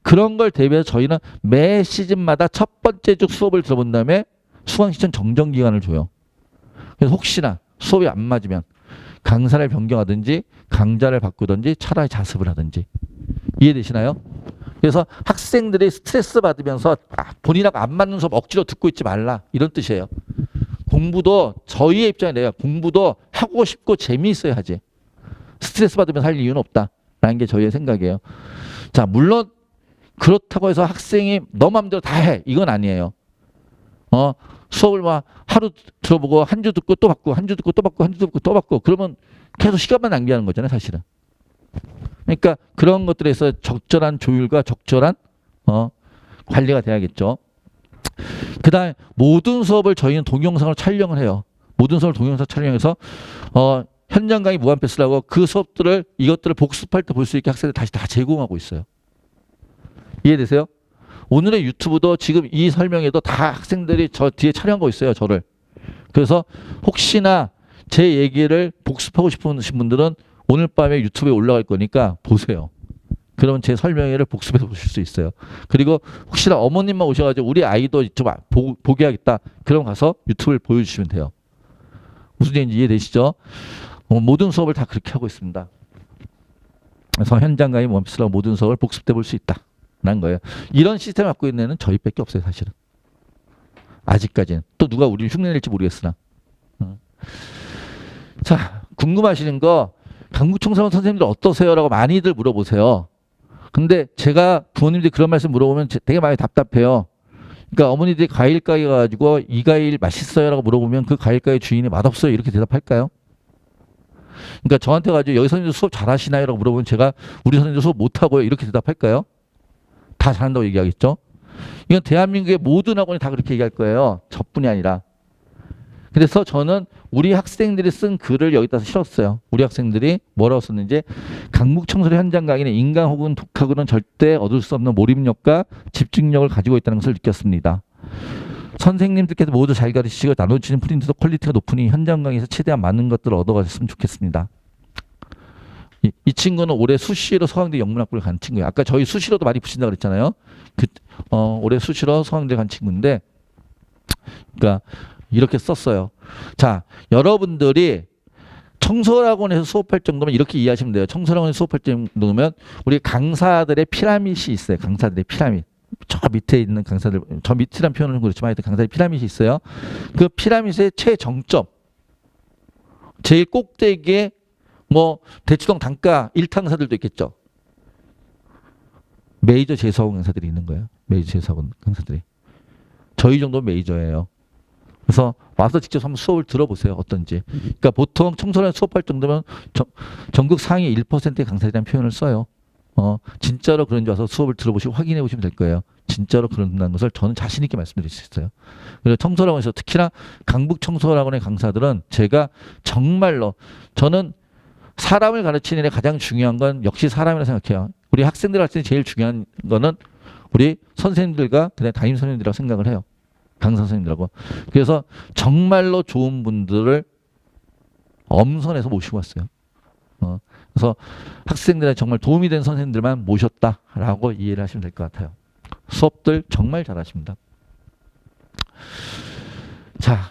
그런 걸 대비해서 저희는 매 시즌마다 첫 번째 주 수업을 들어본 다음에 수강 시점 정정 기간을 줘요. 그래서 혹시나 수업이 안 맞으면 강사를 변경하든지 강좌를 바꾸든지 차라리 자습을 하든지. 이해되시나요? 그래서 학생들이 스트레스 받으면서 본인하고 안 맞는 수업 억지로 듣고 있지 말라. 이런 뜻이에요. 공부도 저희의 입장에 내가 공부도 하고 싶고 재미있어야 하지. 스트레스 받으면서 할 이유는 없다라는 게 저희의 생각이에요. 자, 물론 그렇다고 해서 학생이 너 맘대로 다 해. 이건 아니에요. 수업을 막 하루 들어보고 한 주 듣고 또 받고 한 주 듣고 또 받고 한 주 듣고 또 받고 그러면 계속 시간만 낭비하는 거잖아요, 사실은. 그러니까 그런 것들에서 적절한 조율과 적절한 관리가 돼야겠죠. 그다음에 모든 수업을 저희는 동영상으로 촬영을 해요. 모든 수업을 동영상 촬영해서 현장 강의 무한 패스라고 그 이것들을 복습할 때 볼 수 있게 학생들 다시 다 제공하고 있어요. 이해되세요? 오늘의 유튜브도 지금 이 설명에도 다 학생들이 저 뒤에 촬영하고 있어요. 저를. 그래서 혹시나 제 얘기를 복습하고 싶으신 분들은 오늘 밤에 유튜브에 올라갈 거니까 보세요. 그러면 제 설명회를 복습해서 보실 수 있어요. 그리고 혹시나 어머님만 오셔가지고 우리 아이도 좀 보게 하겠다. 그럼 가서 유튜브를 보여주시면 돼요. 무슨 얘기인지 이해되시죠? 모든 수업을 다 그렇게 하고 있습니다. 그래서 현장 강의 원피스라고 모든 수업을 복습해 볼 수 있다. 라는 거예요. 이런 시스템을 갖고 있는 애는 저희밖에 없어요, 사실은. 아직까지는. 또 누가 우리를 흉내낼지 모르겠으나. 자, 궁금하시는 거 강북청소년 선생님들 어떠세요? 라고 많이들 물어보세요. 근데 제가 부모님들이 그런 말씀 물어보면 되게 많이 답답해요. 그러니까 어머니들이 과일 가게 가지고 이 과일 맛있어요? 라고 물어보면 그 과일 가게 주인이 맛없어요? 이렇게 대답할까요? 그러니까 저한테 가지고 여기 선생님들 수업 잘하시나요? 라고 물어보면 제가 우리 선생님들 수업 못하고요? 이렇게 대답할까요? 다 잘한다고 얘기하겠죠? 이건 대한민국의 모든 학원이 다 그렇게 얘기할 거예요. 저뿐이 아니라. 그래서 저는 우리 학생들이 쓴 글을 여기다 실었어요. 우리 학생들이 뭐라고 썼는지 강북청소년 현장 강의는 인강 혹은 독학으로는 절대 얻을 수 없는 몰입력과 집중력을 가지고 있다는 것을 느꼈습니다. 선생님들께서 모두 잘 가르치시고 나눠주시는 프린트도 퀄리티가 높으니 현장 강의에서 최대한 많은 것들을 얻어가셨으면 좋겠습니다. 이 친구는 올해 수시로 서강대 영문학부를 간 친구예요. 아까 저희 수시로도 많이 붙인다고 그랬잖아요. 올해 수시로 서강대 간 친구인데, 그러니까 이렇게 썼어요. 자, 여러분들이 청소학원에서 수업할 정도면 이렇게 이해하시면 돼요. 청소학원에서 수업할 정도면 우리 강사들의 피라밋이 있어요. 강사들의 피라밋. 저 밑에 있는 강사들, 저 밑이란 표현은 그렇지만 하여튼 강사들의 피라밋이 있어요. 그 피라밋의 최정점, 제일 꼭대기에 뭐 대치동 단가 1타 강사들도 있겠죠. 메이저 재수학원 강사들이 있는 거예요. 메이저 재수학원 강사들이. 저희 정도 메이저예요. 그래서 와서 직접 한번 수업을 들어보세요. 어떤지. 그러니까 보통 청소년 수업할 정도면 전국 상위 1%의 강사들이라는 표현을 써요. 진짜로 그런지 와서 수업을 들어보시고 확인해 보시면 될 거예요. 진짜로 그런다는 것을 저는 자신 있게 말씀드릴 수 있어요. 그리고 청소학원에서 특히나 강북 청소학원의 강사들은 제가 정말로 저는 사람을 가르치는 데 가장 중요한 건 역시 사람이라고 생각해요. 우리 학생들 가르치는 제일 중요한 거는 우리 선생님들과 그다음에 담임 선생님들이라고 생각을 해요. 강사 선생님들하고. 그래서 정말로 좋은 분들을 엄선해서 모시고 왔어요. 그래서 학생들한테 정말 도움이 된 선생님들만 모셨다라고 이해를 하시면 될 것 같아요. 수업들 정말 잘하십니다. 자,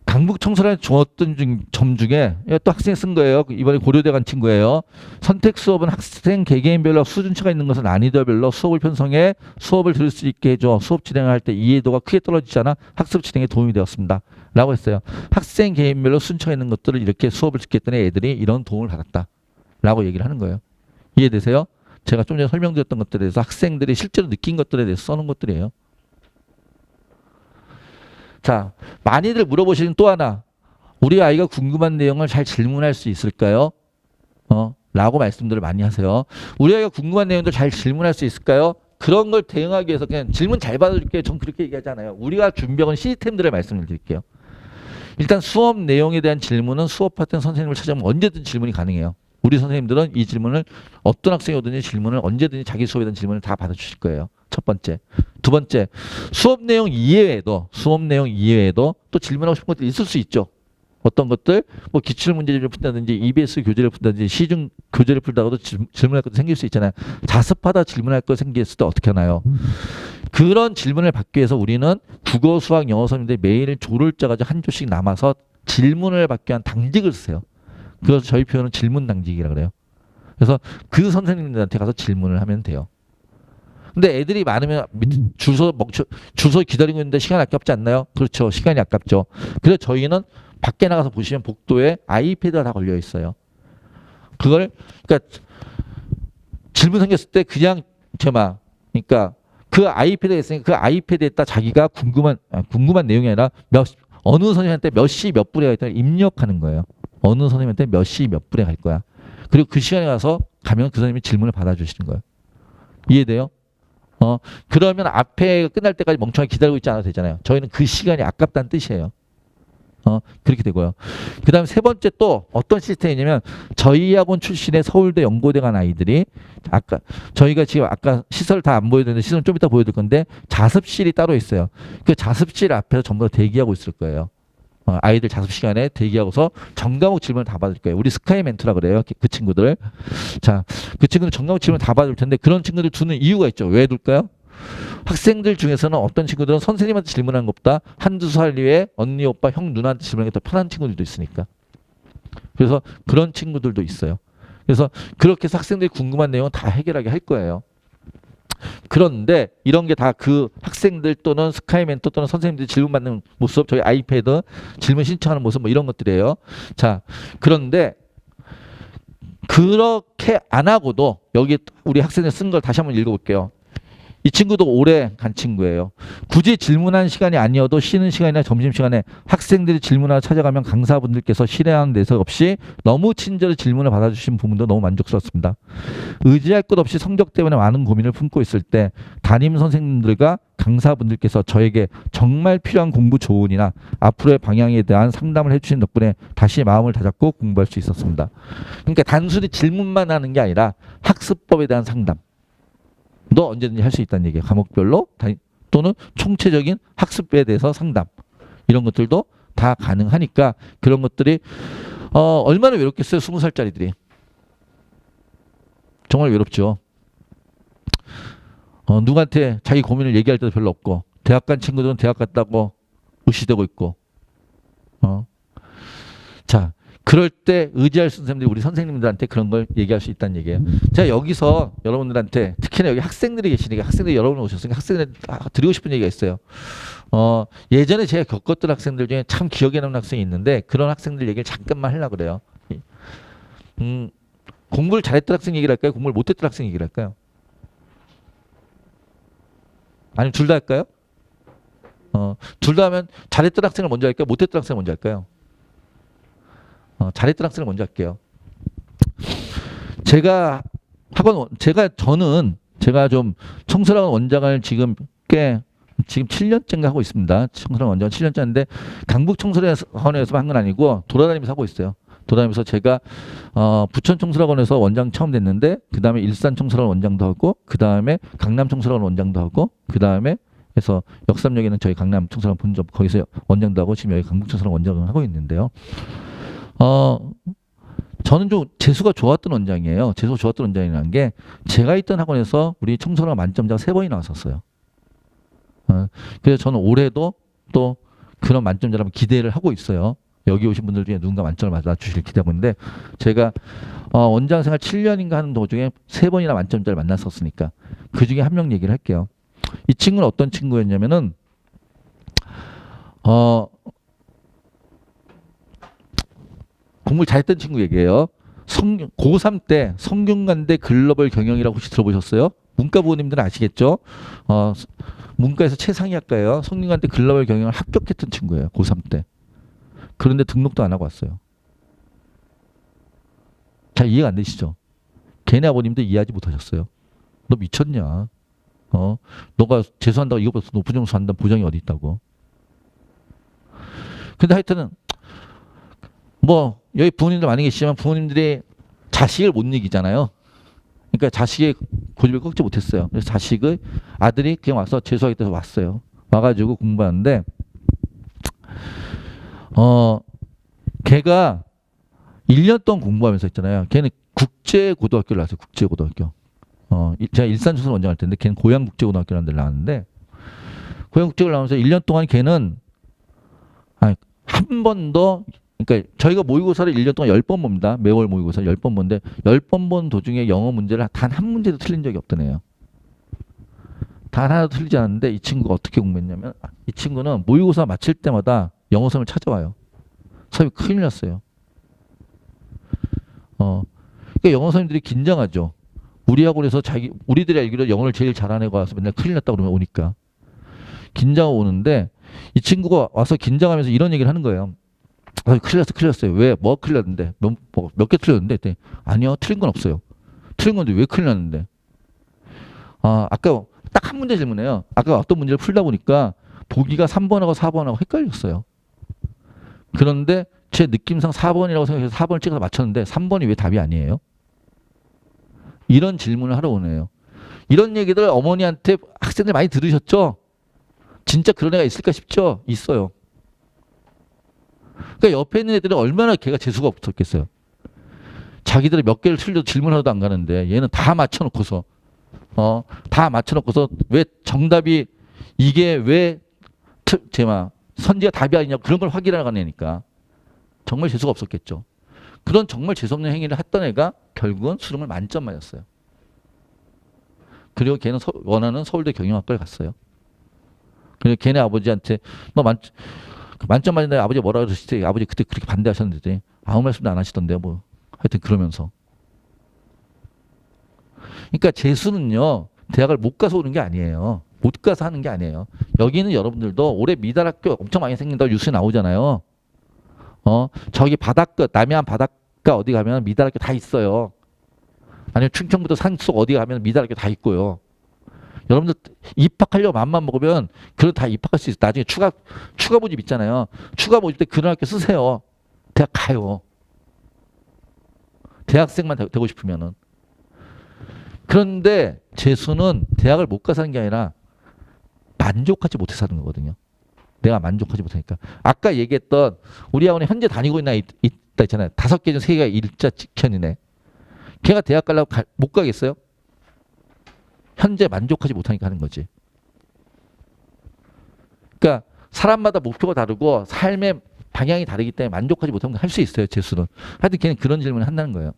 강북 청소년에 좋았던 점 중에 또 학생이 쓴 거예요. 이번에 고려대 간 친구예요. 선택 수업은 학생 개개인별로 수준차가 있는 것은 난이도별로 수업을 편성해 수업을 들을 수 있게 해줘. 수업 진행할 때 이해도가 크게 떨어지지 않아 학습 진행에 도움이 되었습니다. 라고 했어요. 학생 개인별로 순차가 있는 것들을 이렇게 수업을 듣게 했더니 애들이 이런 도움을 받았다. 라고 얘기를 하는 거예요. 이해되세요? 제가 좀 전에 설명드렸던 것들에 대해서 학생들이 실제로 느낀 것들에 대해서 써놓은 것들이에요. 자, 많이들 물어보시는 또 하나. 우리 아이가 궁금한 내용을 잘 질문할 수 있을까요? 라고 말씀들을 많이 하세요. 우리 아이가 궁금한 내용들 잘 질문할 수 있을까요? 그런 걸 대응하기 위해서 그냥 질문 잘 받아줄게요. 전 그렇게 얘기하잖아요. 우리가 준비한 시스템들을 말씀을 드릴게요. 일단 수업 내용에 대한 질문은 수업 파트너 선생님을 찾아오면 언제든 질문이 가능해요. 우리 선생님들은 이 질문을 어떤 학생이 오든지 질문을 언제든지 자기 수업에 대한 질문을 다 받아주실 거예요. 첫 번째. 두 번째, 수업 내용 이외에도 또 질문하고 싶은 것들이 있을 수 있죠. 어떤 것들, 뭐 기출문제를 푼다든지 EBS 교재를 푼다든지 시중 교재를 풀다가도 질문할 것도 생길 수 있잖아요. 자습하다 질문할 거 생겼을 때 어떻게 하나요? 그런 질문을 받기 위해서 우리는 국어, 수학, 영어 선생님들 매일 조를 짜가지고 한 조씩 남아서 질문을 받기 위한 당직을 쓰세요. 그래서 저희 표현은 질문 당직이라고 그래요. 그래서 그 선생님들한테 가서 질문을 하면 돼요. 근데 애들이 많으면 줄서 기다리고 있는데 시간 아깝지 않나요? 그렇죠. 시간이 아깝죠. 그래서 저희는 밖에 나가서 보시면 복도에 아이패드가 다 걸려 있어요. 그러니까 질문 생겼을 때 그냥 그러니까 그 아이패드가 있으니까 그 아이패드에다 자기가 궁금한 내용이 아니라 어느 선생님한테 몇 시 몇 분에 가있다 입력하는 거예요. 어느 선생님한테 몇 시 몇 분에 갈 거야. 그리고 그 시간에 가면 그 선생님이 질문을 받아주시는 거예요. 이해돼요? 그러면 앞에 끝날 때까지 멍청하게 기다리고 있지 않아도 되잖아요. 저희는 그 시간이 아깝다는 뜻이에요. 그렇게 되고요. 그 다음에 세 번째 또 어떤 시스템이냐면 저희 학원 출신의 서울대 연고대 간 아이들이 저희가 지금 아까 시설 다 안 보여드렸는데 시설은 좀 이따 보여드릴 건데 자습실이 따로 있어요. 그 자습실 앞에서 전부 다 대기하고 있을 거예요. 아이들 자습 시간에 대기하고서 전과목 질문을 다 받을 거예요. 우리 스카이 멘토라 그래요. 그 친구들. 자, 그 친구들 전과목 질문 다 받을 텐데 그런 친구들 두는 이유가 있죠. 왜 둘까요? 학생들 중에서는 어떤 친구들은 선생님한테 질문하는 것보다 한두 살 위에 언니, 오빠, 형, 누나한테 질문하는 게 더 편한 친구들도 있으니까. 그래서 그런 친구들도 있어요. 그래서 그렇게 해서 학생들이 궁금한 내용은 다 해결하게 할 거예요. 그런데 이런 게 다 그 학생들 또는 스카이 멘토 또는 선생님들이 질문 받는 모습, 저희 아이패드 질문 신청하는 모습 뭐 이런 것들이에요. 자, 그런데 그렇게 안 하고도 여기 우리 학생들 쓴 걸 다시 한번 읽어볼게요. 이 친구도 오래 간 친구예요. 굳이 질문한 시간이 아니어도 쉬는 시간이나 점심시간에 학생들이 질문하러 찾아가면 강사분들께서 실례하는 내색 없이 너무 친절히 질문을 받아주신 부분도 너무 만족스럽습니다. 의지할 것 없이 성적 때문에 많은 고민을 품고 있을 때 담임 선생님들과 강사분들께서 저에게 정말 필요한 공부 조언이나 앞으로의 방향에 대한 상담을 해주신 덕분에 다시 마음을 다잡고 공부할 수 있었습니다. 그러니까 단순히 질문만 하는 게 아니라 학습법에 대한 상담. 너 언제든지 할 수 있다는 얘기예요. 과목별로 또는 총체적인 학습에 대해서 상담 이런 것들도 다 가능하니까 그런 것들이 얼마나 외롭겠어요. 20살짜리들이. 정말 외롭죠. 누구한테 자기 고민을 얘기할 때도 별로 없고 대학 간 친구들은 대학 갔다고 의시되고 있고 자 그럴 때 의지할 수 있는 선생님들이 우리 선생님들한테 그런 걸 얘기할 수 있다는 얘기예요. 제가 여기서 여러분들한테 특히나 여기 학생들이 계시니까 학생들이 여러분 오셨으니까 학생들한테 드리고 싶은 얘기가 있어요. 예전에 제가 겪었던 학생들 중에 참 기억에 남는 학생이 있는데 그런 학생들 얘기를 잠깐만 하려고 그래요. 공부를 잘했던 학생 얘기를 할까요? 공부를 못했던 학생 얘기를 할까요? 아니면 둘 다 할까요? 둘 다 하면 잘했던 학생을 먼저 할까요? 못했던 학생을 먼저 할까요? 잘했던 학생을 먼저 할게요. 제가 좀 청소년 원장을 지금 7년째인가 하고 있습니다. 청소년 원장 7년째인데 강북 청소년원에서 한 건 아니고 돌아다니면서 하고 있어요. 돌아다니면서 제가 부천 청소년원에서 원장 처음 됐는데 그 다음에 일산 청소년 원장도 하고 그 다음에 강남 청소년 원장도 하고 그 다음에 해서 역삼역에는 저희 강남 청소년 본점 거기서 원장도 하고 지금 여기 강북 청소년 원장을 하고 있는데요. 저는 좀 재수가 좋았던 원장이에요. 재수가 좋았던 원장이라는 게 제가 있던 학원에서 우리 청소년 만점자가 3번이 나왔었어요. 그래서 저는 올해도 또 그런 만점자라면 기대를 하고 있어요. 여기 오신 분들 중에 누군가 만점을 맞아주실 기대하고 있는데 제가 원장 생활 7년인가 하는 도중에 3번이나 만점자를 만났었으니까 그 중에 한 명 얘기를 할게요. 이 친구는 어떤 친구였냐면은 공부를 잘했던 친구 얘기예요. 고3 때 성균관대 글로벌 경영이라고 혹시 들어보셨어요? 문과 부모님들은 아시겠죠? 문과에서 최상위 학과예요. 성균관대 글로벌 경영을 합격했던 친구예요. 고3 때. 그런데 등록도 안 하고 왔어요. 잘 이해가 안 되시죠? 걔네 아버님도 이해하지 못하셨어요. 너 미쳤냐? 너가 재수한다고 이것보다 높은 점수 한다는 보장이 어디 있다고. 근데 하여튼은 뭐 여기 부모님들 많이 계시지만 부모님들이 자식을 못 이기잖아요. 그러니까 자식의 고집을 꺾지 못했어요. 그래서 자식을 아들이 그냥 와서 재수하겠다고 왔어요. 와가지고 공부하는데 걔가 1년 동안 공부하면서 있잖아요. 걔는 국제고등학교를 나왔어요. 국제고등학교. 제가 일산초선 원장할 텐데 걔는 고양국제고등학교라는 데를 나왔는데 고양국제를 나오면서 1년 동안 걔는 한 번도 그러니까 저희가 모의고사를 1년 동안 10번 봅니다. 매월 모의고사 10번 보는데 10번 본 도중에 영어 문제를 단 한 문제도 틀린 적이 없던 애예요. 단 하나도 틀리지 않았는데 이 친구가 어떻게 공부했냐면 이 친구는 모의고사 마칠 때마다 영어 선생님을 찾아와요. 선생님 큰일 났어요. 그러니까 영어 선생님들이 긴장하죠. 우리 학원에서 우리들이 알기로 영어를 제일 잘하는 애가 와서 맨날 큰일 났다고 그러면 오니까. 긴장하고 오는데 이 친구가 와서 긴장하면서 이런 얘기를 하는 거예요. 큰일 났어요. 왜? 뭐 큰일 났는데? 몇 개 틀렸는데? 했더니, 아니요, 틀린 건 없어요. 틀린 건데 왜 큰일 났는데? 아까 딱 한 문제 질문해요. 아까 어떤 문제를 풀다 보니까 보기가 3번하고 4번하고 헷갈렸어요. 그런데 제 느낌상 4번이라고 생각해서 4번을 찍어서 맞췄는데 3번이 왜 답이 아니에요? 이런 질문을 하러 오네요. 이런 얘기들 어머니한테 학생들 많이 들으셨죠? 진짜 그런 애가 있을까 싶죠? 있어요. 그러니까 옆에 있는 애들은 얼마나 걔가 재수가 없었겠어요. 자기들이 몇 개를 틀려도 질문하도 안 가는데 얘는 다 맞춰놓고서 다 맞춰놓고서 왜 정답이 이게 왜 제마 선지가 답이 아니냐 그런 걸 확인하러 가는 애니까 정말 재수가 없었겠죠. 그런 정말 재수없는 행위를 했던 애가 결국은 수능을 만점 맞았어요. 그리고 걔는 원하는 서울대 경영학과를 갔어요. 그리고 걔네 아버지한테 너 만점 맞은데 아버지 뭐라 그러시지? 아버지 그때 그렇게 반대하셨는데 아무 말씀도 안 하시던데요. 뭐 하여튼 그러면서. 그러니까 재수는요. 대학을 못 가서 오는 게 아니에요. 못 가서 하는 게 아니에요. 여기는 여러분들도 올해 미달학교 엄청 많이 생긴다고 뉴스에 나오잖아요. 저기 바닷가 남해안 바닷가 어디 가면 미달학교 다 있어요. 아니면 충청부터 산속 어디 가면 미달학교 다 있고요. 여러분들 입학하려고 마음만 먹으면 그런 다 입학할 수 있어요. 나중에 추가 모집 있잖아요. 추가 모집 때 그런 학교 쓰세요. 대학 가요. 대학생만 되고 싶으면은. 그런데 재수는 대학을 못 가서 하는 게 아니라 만족하지 못해서 하는 거거든요. 내가 만족하지 못하니까. 아까 얘기했던 우리 학원에 현재 다니고 있나 있다 있잖아요. 5개 중 3개가 일자 직현이네. 걔가 대학 가려고 못 가겠어요? 현재 만족하지 못하니까 하는 거지. 그러니까 사람마다 목표가 다르고 삶의 방향이 다르기 때문에 만족하지 못하면 할 수 있어요. 재수는. 하여튼 걔는 그런 질문을 한다는 거예요.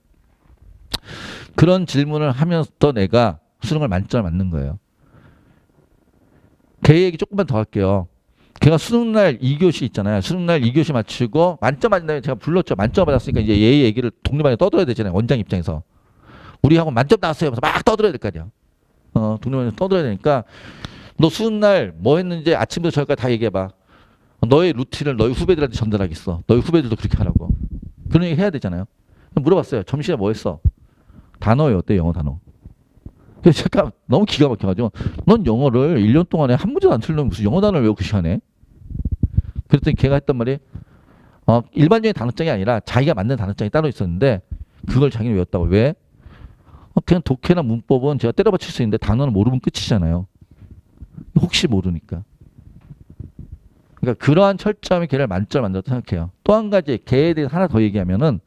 그런 질문을 하면서 내가 수능을 만점을 맞는 거예요. 걔 얘기 조금만 더 할게요. 걔가 수능날 2교시 있잖아요. 수능날 2교시 맞추고 만점 맞은 다음에 제가 불렀죠. 만점 받았으니까 이제 얘 얘기를 동네방에 떠들어야 되잖아요. 원장 입장에서. 우리 학원 만점 나왔어요. 그래서 막 떠들어야 될 거 아니야. 동네방에 떠들어야 되니까 너 수능날 뭐 했는지 아침부터 저녁까지 다 얘기해봐. 너의 루틴을 너희 후배들한테 전달하겠어. 너희 후배들도 그렇게 하라고. 그런 얘기 해야 되잖아요. 물어봤어요. 점심에 뭐 했어? 단어요. 어때? 영어 단어. 그래서 제가 너무 기가 막혀가지고 넌 영어를 1년 동안에 한 문제도 안 틀리면 무슨 영어 단어를 외우고 그 시간에? 그랬더니 걔가 했단 말이 일반적인 단어장이 아니라 자기가 만든 단어장이 따로 있었는데 그걸 자기는 외웠다고. 왜? 그냥 독해나 문법은 제가 때려 받칠 수 있는데 단어는 모르면 끝이잖아요. 혹시 모르니까. 그러니까 그러한 철저함이 걔를 만점 만들었다고 생각해요. 또 한 가지 걔에 대해서 하나 더 얘기하면은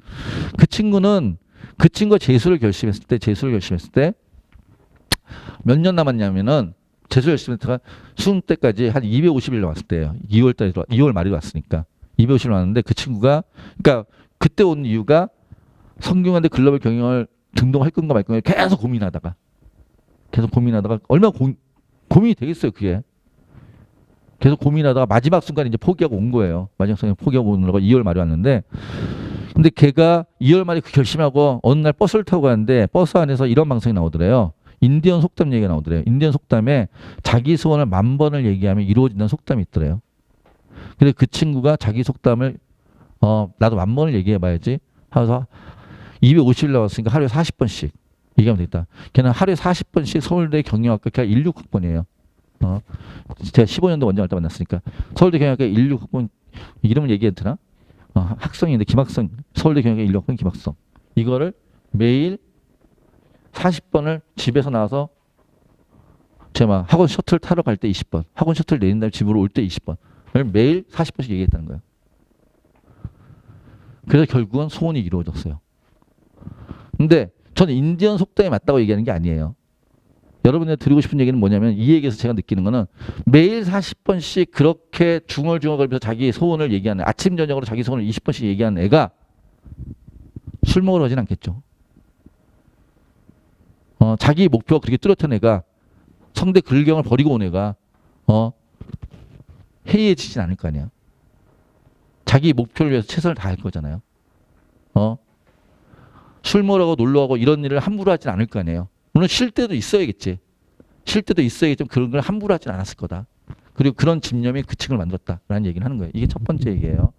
그 친구가 재수를 결심했을 때 몇 년 남았냐면은 재수 열심히 했다가 수능 때까지 한 250일 남았을 때예요. 2월 말에 왔으니까 250일 왔는데 그 친구가 그러니까 그때 온 이유가 성균관대 글로벌 경영을 등록할 건가 말 건가 계속 고민하다가 얼마나 고민이 되겠어요 그게. 계속 고민하다가 마지막 순간에 이제 포기하고 온 거예요. 마지막 순간에 포기하고 오느라고 2월 말에 왔는데 근데 걔가 2월 말에 그 결심하고 어느 날 버스를 타고 가는데 버스 안에서 이런 방송이 나오더래요. 인디언 속담 얘기가 나오더래요. 인디언 속담에 자기 소원을 10,000번을 얘기하면 이루어진다는 속담이 있더래요. 그래서 그 친구가 자기 속담을 나도 10,000번을 얘기해봐야지 하면서 250일 나왔으니까 하루에 40번씩 얘기하면 되겠다. 걔는 하루에 40번씩 서울대 경영학과 걔가 16학번이에요. 제가 15년도 원장할 때 만났으니까 서울대 경영학과 16학번 이름을 얘기해도 되나? 학성인데 김학성 서울대 경영학과 16학번 김학성 이거를 매일 40번을 집에서 나와서 제가 학원 셔틀 타러 갈 때 20번 학원 셔틀 내린 다음에 집으로 올 때 20번 매일 40번씩 얘기했다는 거예요. 그래서 결국은 소원이 이루어졌어요. 근데 저는 인디언 속담이 맞다고 얘기하는 게 아니에요. 여러분들 드리고 싶은 얘기는 뭐냐면 이 얘기에서 제가 느끼는 거는 매일 40번씩 그렇게 중얼중얼 거리면서 자기 소원을 얘기하는 아침 저녁으로 자기 소원을 20번씩 얘기하는 애가 술 먹으러 가진 않겠죠. 자기 목표가 그렇게 뚜렷한 애가 성대 글경을 버리고 온 애가 해이해지진 않을 거 아니야. 자기 목표를 위해서 최선을 다할 거잖아요. 술 먹으러 놀러 가고 이런 일을 함부로 하진 않을 거 아니에요. 물론 쉴 때도 있어야겠지. 쉴 때도 있어야겠지. 그런 걸 함부로 하진 않았을 거다. 그리고 그런 집념이 그 층을 만들었다라는 얘기를 하는 거예요. 이게 첫 번째 얘기예요.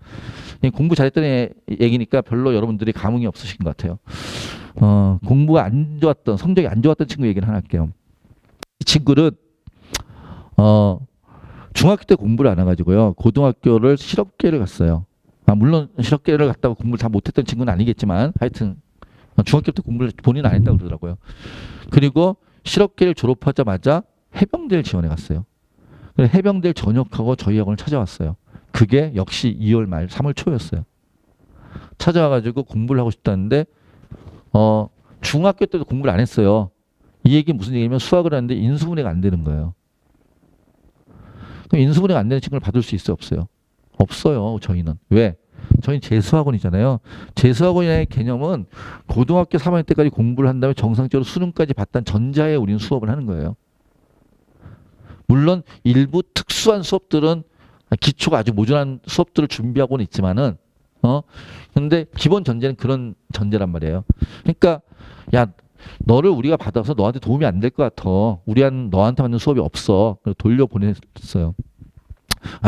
공부 잘했던 얘기니까 별로 여러분들이 감흥이 없으신 것 같아요. 공부가 안 좋았던 성적이 안 좋았던 친구 얘기를 하나 할게요. 이 친구는 중학교 때 공부를 안 해가지고요. 고등학교를 실업계를 갔어요. 물론 실업계를 갔다고 공부를 다 못했던 친구는 아니겠지만 하여튼 중학교 때 공부를 본인은 안 했다고 그러더라고요. 그리고 실업계를 졸업하자마자 해병대를 지원해 갔어요. 해병대를 전역하고 저희 학원을 찾아왔어요. 그게 역시 2월 말 3월 초였어요. 찾아와가지고 공부를 하고 싶다는데 중학교 때도 공부를 안 했어요. 이 얘기 무슨 얘기냐면 수학을 하는데 인수분해가 안 되는 거예요. 그럼 인수분해가 안 되는 친구를 받을 수 있어요, 없어요? 없어요, 저희는. 왜? 저희는 재수학원이잖아요. 재수학원의 개념은 고등학교 3학년 때까지 공부를 한 다음에 정상적으로 수능까지 봤다는 전자에 우리는 수업을 하는 거예요. 물론 일부 특수한 수업들은 기초가 아주 모자란 수업들을 준비하고는 있지만은 근데 기본 전제는 그런 전제란 말이에요. 그러니까 야 너를 우리가 받아서 너한테 도움이 안 될 것 같아. 너한테 맞는 수업이 없어. 그래서 돌려보냈어요.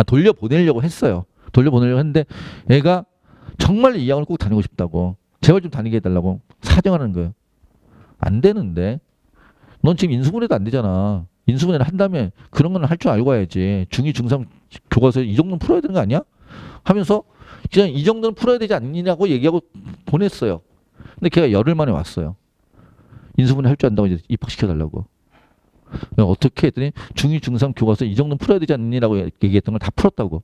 돌려보내려고 했어요. 돌려보내려고 했는데 애가 정말 이 학원을 꼭 다니고 싶다고. 제발 좀 다니게 해달라고 사정하는 거예요. 안 되는데. 넌 지금 인수분해도 안 되잖아. 인수분해를 한다면 그런 건 할 줄 알고 와야지. 중2, 중3 교과서에 이 정도는 풀어야 되는 거 아니야? 하면서 그냥 이 정도는 풀어야 되지 않느냐고 얘기하고 보냈어요. 근데 걔가 열흘 만에 왔어요. 인수분해 할 줄 안다고 이제 입학시켜달라고. 어떻게 했더니 중2, 중3 교과서 이 정도는 풀어야 되지 않느냐고 얘기했던 걸 다 풀었다고.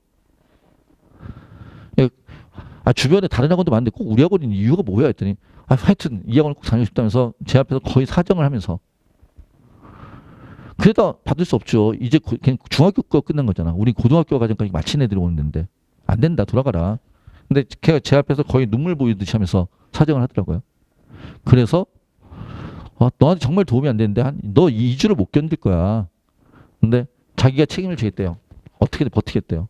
주변에 다른 학원도 많은데 꼭 우리 학원인 이유가 뭐야 했더니 하여튼 이 학원을 꼭 다니고 싶다면서 제 앞에서 거의 사정을 하면서 그러다 받을 수 없죠. 이제 그냥 중학교 거 끝난 거잖아. 우리 고등학교 과정까지 마친 애들이 오는데 안 된다 돌아가라. 근데 걔가 제 앞에서 거의 눈물 보이듯이 하면서 사정을 하더라고요. 그래서 너한테 정말 도움이 안 되는데 너 2주를 못 견딜 거야. 근데 자기가 책임을 지겠대요. 어떻게든 버티겠대요.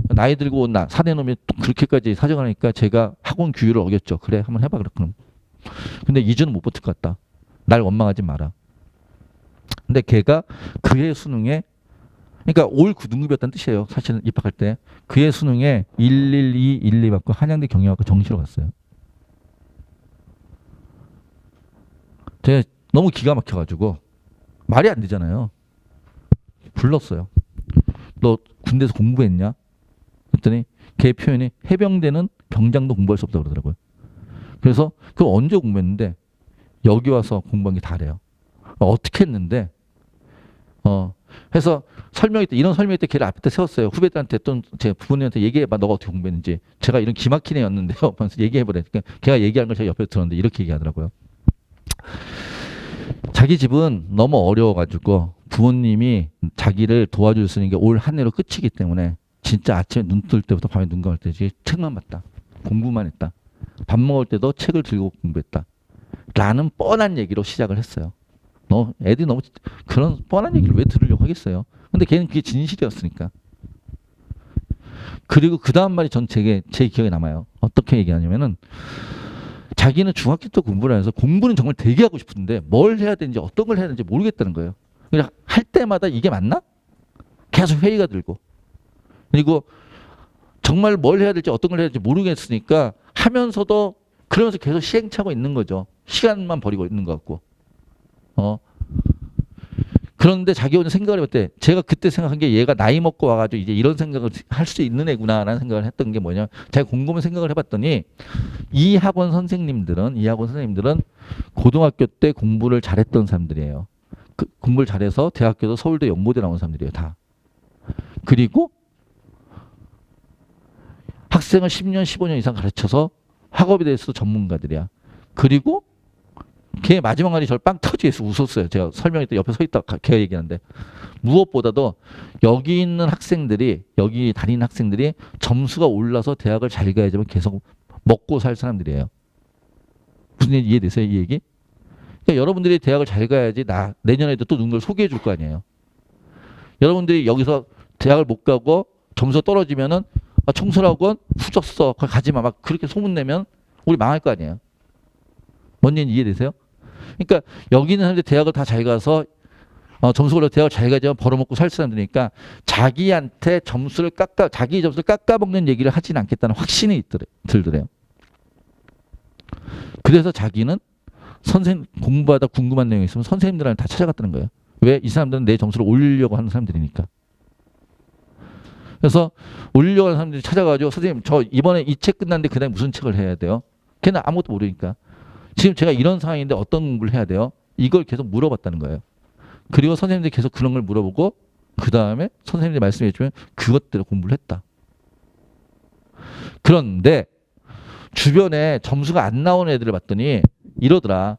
나이 들고 온 사내 놈이 또 그렇게까지 사정을 하니까 제가 학원 규율을 어겼죠. 그래 한번 해봐 그럼. 근데 2주는 못 버틸 것 같다. 날 원망하지 마라. 근데 걔가 그해 수능에 그러니까 올 9등급이었다는 뜻이에요. 사실은 입학할 때. 그해 수능에 112, 12 받고 한양대 경영학과 정시로 갔어요. 제가 너무 기가 막혀가지고 말이 안 되잖아요. 불렀어요. 너 군대에서 공부했냐? 그랬더니 걔 표현이 해병대는 병장도 공부할 수 없다고 그러더라고요. 그래서 그거 언제 공부했는데 여기 와서 공부한 게 다래요. 어떻게 했는데 해서 이런 설명회 때 걔를 앞에 세웠어요. 후배들한테 또 제 부모님한테 얘기해봐. 너가 어떻게 공부했는지. 제가 이런 기막힌 애였는데요. 얘기해보래. 그러니까 걔가 얘기하는 걸 제가 옆에 들었는데 이렇게 얘기하더라고요. 자기 집은 너무 어려워가지고 부모님이 자기를 도와줄 수 있는 게 올 한 해로 끝이기 때문에 진짜 아침에 눈 뜰 때부터 밤에 눈 감을 때까지 책만 봤다. 공부만 했다. 밥 먹을 때도 책을 들고 공부했다. 라는 뻔한 얘기로 시작을 했어요. 애들이 너무 그런 뻔한 얘기를 왜 들으려고 하겠어요. 근데 걔는 그게 진실이었으니까. 그리고 그 다음 말이 제 기억에 남아요. 어떻게 얘기하냐면은 자기는 중학교 때 공부를 해서 공부는 정말 되게 하고 싶은데 뭘 해야 되는지 어떤 걸 해야 되는지 모르겠다는 거예요. 그냥 할 때마다 이게 맞나? 계속 회의가 들고. 그리고 정말 뭘 해야 될지 어떤 걸 해야 될지 모르겠으니까 하면서도 그러면서 계속 시행착오 있는 거죠. 시간만 버리고 있는 것 같고. 그런데 자기 혼자 생각을 해봤대. 제가 그때 생각한 게 얘가 나이 먹고 와가지고 이제 이런 생각을 할 수 있는 애구나라는 생각을 했던 게 뭐냐. 제가 곰곰이 생각을 해봤더니 이 학원 선생님들은 고등학교 때 공부를 잘했던 사람들이에요. 공부를 잘해서 대학교도 서울대 연고대 나온 사람들이에요. 다. 그리고 학생을 10년, 15년 이상 가르쳐서 학업에 대해서도 전문가들이야. 그리고 걔 마지막 날이 저를 빵 터지게서 웃었어요. 제가 설명할 때 옆에 서 있다 걔가 얘기하는데 무엇보다도 여기 다니는 학생들이 점수가 올라서 대학을 잘 가야지만 계속 먹고 살 사람들이에요. 무슨 얘기 이해되세요? 이 얘기? 그러니까 여러분들이 대학을 잘 가야지 내년에도 또 누군가를 소개해 줄 거 아니에요. 여러분들이 여기서 대학을 못 가고 점수가 떨어지면은 청설학원 후졌어. 거기 가지 마. 막 그렇게 소문내면 우리 망할 거 아니에요. 뭔 얘기인지 이해되세요? 그러니까 여기 있는 사람들이 대학을 다 잘 가서 점수 올려 대학을 잘 가지만 벌어먹고 살 사람들이니까 자기한테 자기 점수를 깎아먹는 얘기를 하지는 않겠다는 확신이 들더래요. 그래서 자기는 공부하다 궁금한 내용이 있으면 선생님들한테 다 찾아갔다는 거예요. 왜? 이 사람들은 내 점수를 올리려고 하는 사람들이니까. 그래서 올리려고 하는 사람들이 찾아가지고 선생님 저 이번에 이 책 끝났는데 그 다음에 무슨 책을 해야 돼요? 걔는 아무것도 모르니까. 지금 제가 이런 상황인데 어떤 공부를 해야 돼요? 이걸 계속 물어봤다는 거예요. 그리고 선생님들이 계속 그런 걸 물어보고 그 다음에 선생님들이 말씀해 주면 그것대로 공부를 했다. 그런데 주변에 점수가 안 나오는 애들을 봤더니 이러더라.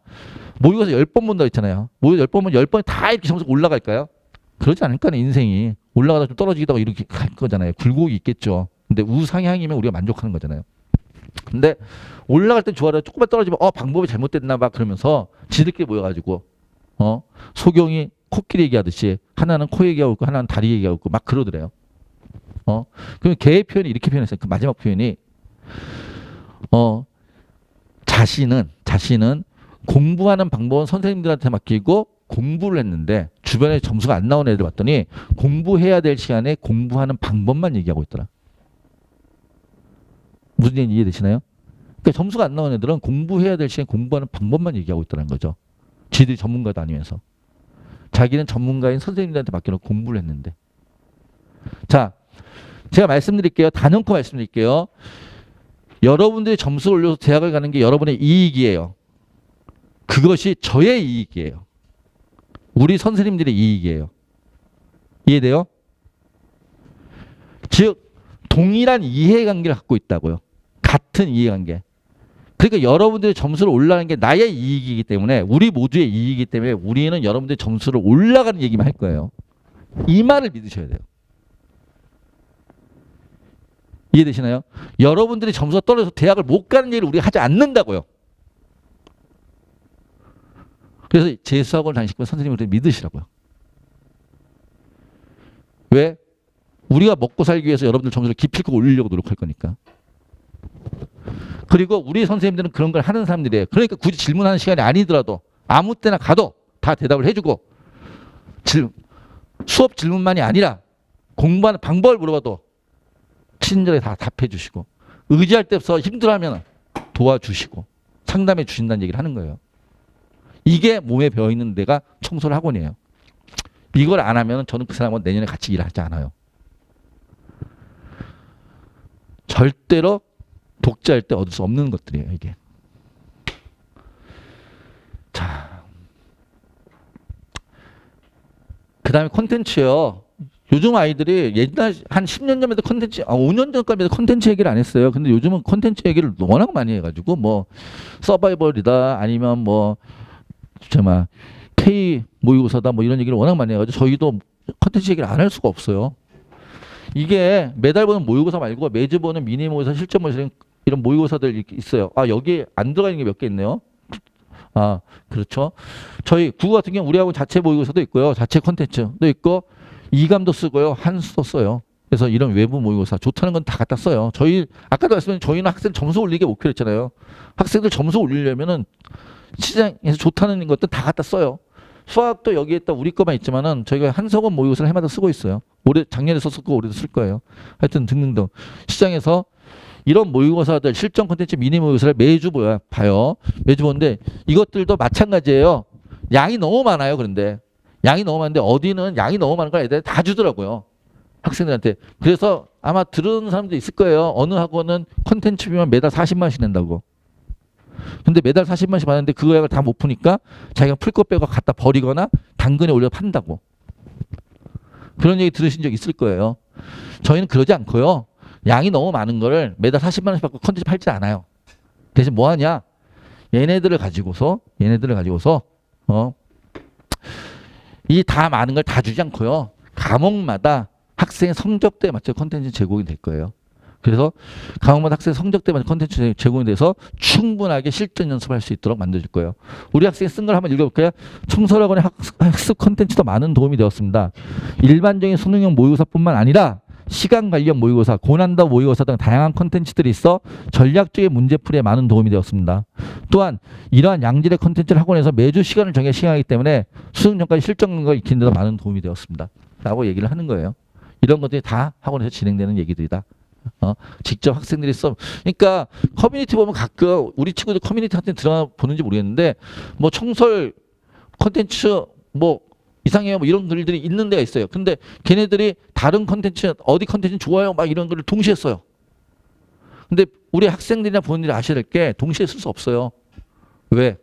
모의고사 10번 본다고 했잖아요. 모의고사 10번 보면 10번이 다 이렇게 점수가 올라갈까요? 그러지 않을 거 아니에요, 인생이. 올라가다 좀 떨어지기도 하고 이렇게 갈 거잖아요. 굴곡이 있겠죠. 근데 우상향이면 우리가 만족하는 거잖아요. 근데 올라갈 땐 좋아요. 조금만 떨어지면 방법이 잘못됐나 봐 그러면서 지들끼리 모여가지고 소경이 코끼리 얘기하듯이 하나는 코 얘기하고 있고 하나는 다리 얘기하고 있고 막 그러더래요. 그럼 걔의 표현이 이렇게 표현했어요. 그 마지막 표현이 자신은 공부하는 방법은 선생님들한테 맡기고 공부를 했는데 주변에 점수가 안 나오는 애들 봤더니 공부해야 될 시간에 공부하는 방법만 얘기하고 있더라. 무슨 얘기인지 이해되시나요? 그러니까 점수가 안 나오는 애들은 공부해야 될 시간에 공부하는 방법만 얘기하고 있더라는 거죠. 지들이 전문가도 아니면서. 자기는 전문가인 선생님들한테 맡겨놓고 공부를 했는데. 자, 제가 말씀드릴게요. 단언코 말씀드릴게요. 여러분들이 점수를 올려서 대학을 가는 게 여러분의 이익이에요. 그것이 저의 이익이에요. 우리 선생님들의 이익이에요. 이해돼요? 즉 동일한 이해관계를 갖고 있다고요. 같은 이해관계. 그러니까 여러분들의 점수를 올라가는 게 나의 이익이기 때문에 우리 모두의 이익이기 때문에 우리는 여러분들의 점수를 올라가는 얘기만 할 거예요. 이 말을 믿으셔야 돼요. 이해되시나요? 여러분들이 점수가 떨어져서 대학을 못 가는 얘기를 우리가 하지 않는다고요. 그래서 재수학원 다니시면 선생님을 믿으시라고요. 왜? 우리가 먹고 살기 위해서 여러분들 점수를 기필코 올리려고 노력할 거니까. 그리고 우리 선생님들은 그런 걸 하는 사람들이에요. 그러니까 굳이 질문하는 시간이 아니더라도 아무 때나 가도 다 대답을 해주고 수업 질문만이 아니라 공부하는 방법을 물어봐도 친절하게 다 답해 주시고 의지할 때부터 힘들어하면 도와주시고 상담해 주신다는 얘기를 하는 거예요. 이게 몸에 배어있는 데가 청소를 학원이에요. 이걸 안 하면 저는 그 사람과 내년에 같이 일하지 않아요. 절대로 독재할 때 얻을 수 없는 것들이에요, 이게. 자. 그 다음에 콘텐츠요. 요즘 아이들이 옛날 한 10년 전에도 콘텐츠, 5년 전까지도 콘텐츠 얘기를 안 했어요. 근데 요즘은 콘텐츠 얘기를 워낙 많이 해가지고, 뭐, 서바이벌이다, 아니면 뭐, 정말, K 모의고사다, 뭐 이런 얘기를 워낙 많이 해가지고, 저희도 콘텐츠 얘기를 안 할 수가 없어요. 이게 매달 보는 모의고사 말고 매주 보는 미니 모의고사, 실전 모의고사 이런 모의고사들 있어요. 여기 안 들어가 있는 게 몇 개 있네요. 그렇죠. 저희 국어 같은 경우 우리 학원 자체 모의고사도 있고요. 자체 콘텐츠도 있고 이감도 쓰고요. 한수도 써요. 그래서 이런 외부 모의고사 좋다는 건 다 갖다 써요. 저희 아까도 말씀드린 저희는 학생 점수 올리게 목표로 했잖아요. 학생들 점수 올리려면은 시장에서 좋다는 것들 다 갖다 써요. 수학도 여기에다 우리 거만 있지만은 저희가 한석원 모의고사를 해마다 쓰고 있어요. 작년에 썼고 올해도 쓸 거예요. 하여튼 등등등. 시장에서 이런 모의고사들 실전 콘텐츠 미니 모의고사를 매주 봐요. 매주 보는데 이것들도 마찬가지예요. 양이 너무 많아요. 그런데 양이 너무 많은데 어디는 양이 너무 많은 걸 애들이 다 주더라고요. 학생들한테. 그래서 아마 들은 사람도 있을 거예요. 어느 학원은 콘텐츠비만 매달 40만 원씩 낸다고. 근데 매달 40만 원씩 받는데 그거 다 못 푸니까 자기가 풀 거 빼고 갖다 버리거나 당근에 올려 판다고. 그런 얘기 들으신 적 있을 거예요. 저희는 그러지 않고요. 양이 너무 많은 거를 매달 40만 원씩 받고 컨텐츠 팔지 않아요. 대신 뭐 하냐? 얘네들을 가지고서 이 다 많은 걸 다 주지 않고요. 과목마다 학생의 성적대에 맞춰 컨텐츠 제공이 될 거예요. 그래서 과목마다 학생 성적대에 맞춰 컨텐츠 제공이 돼서 충분하게 실전 연습할 수 있도록 만들어줄 거예요. 우리 학생이 쓴 걸 한번 읽어볼까요? 청소학원의 학습 컨텐츠도 많은 도움이 되었습니다. 일반적인 수능형 모의고사뿐만 아니라 시간 관련 모의고사, 고난도 모의고사 등 다양한 콘텐츠들이 있어 전략적인 문제풀이에 많은 도움이 되었습니다. 또한 이러한 양질의 콘텐츠를 학원에서 매주 시간을 정해 시행하기 때문에 수능 전까지 실전과 익히는 데도 많은 도움이 되었습니다. 라고 얘기를 하는 거예요. 이런 것들이 다 학원에서 진행되는 얘기들이다. 직접 학생들이 그러니까 커뮤니티 보면 가끔 우리 친구들 커뮤니티 같은 데 들어가 보는지 모르겠는데 뭐 청설 콘텐츠 뭐 이상해요 뭐 이런 글들이 있는 데가 있어요. 근데 걔네들이 다른 콘텐츠 어디 콘텐츠 좋아요 막 이런 글을 동시에 써요. 근데 우리 학생들이나 부모님들이 아셔야 될 게 동시에 쓸 수 없어요. 왜?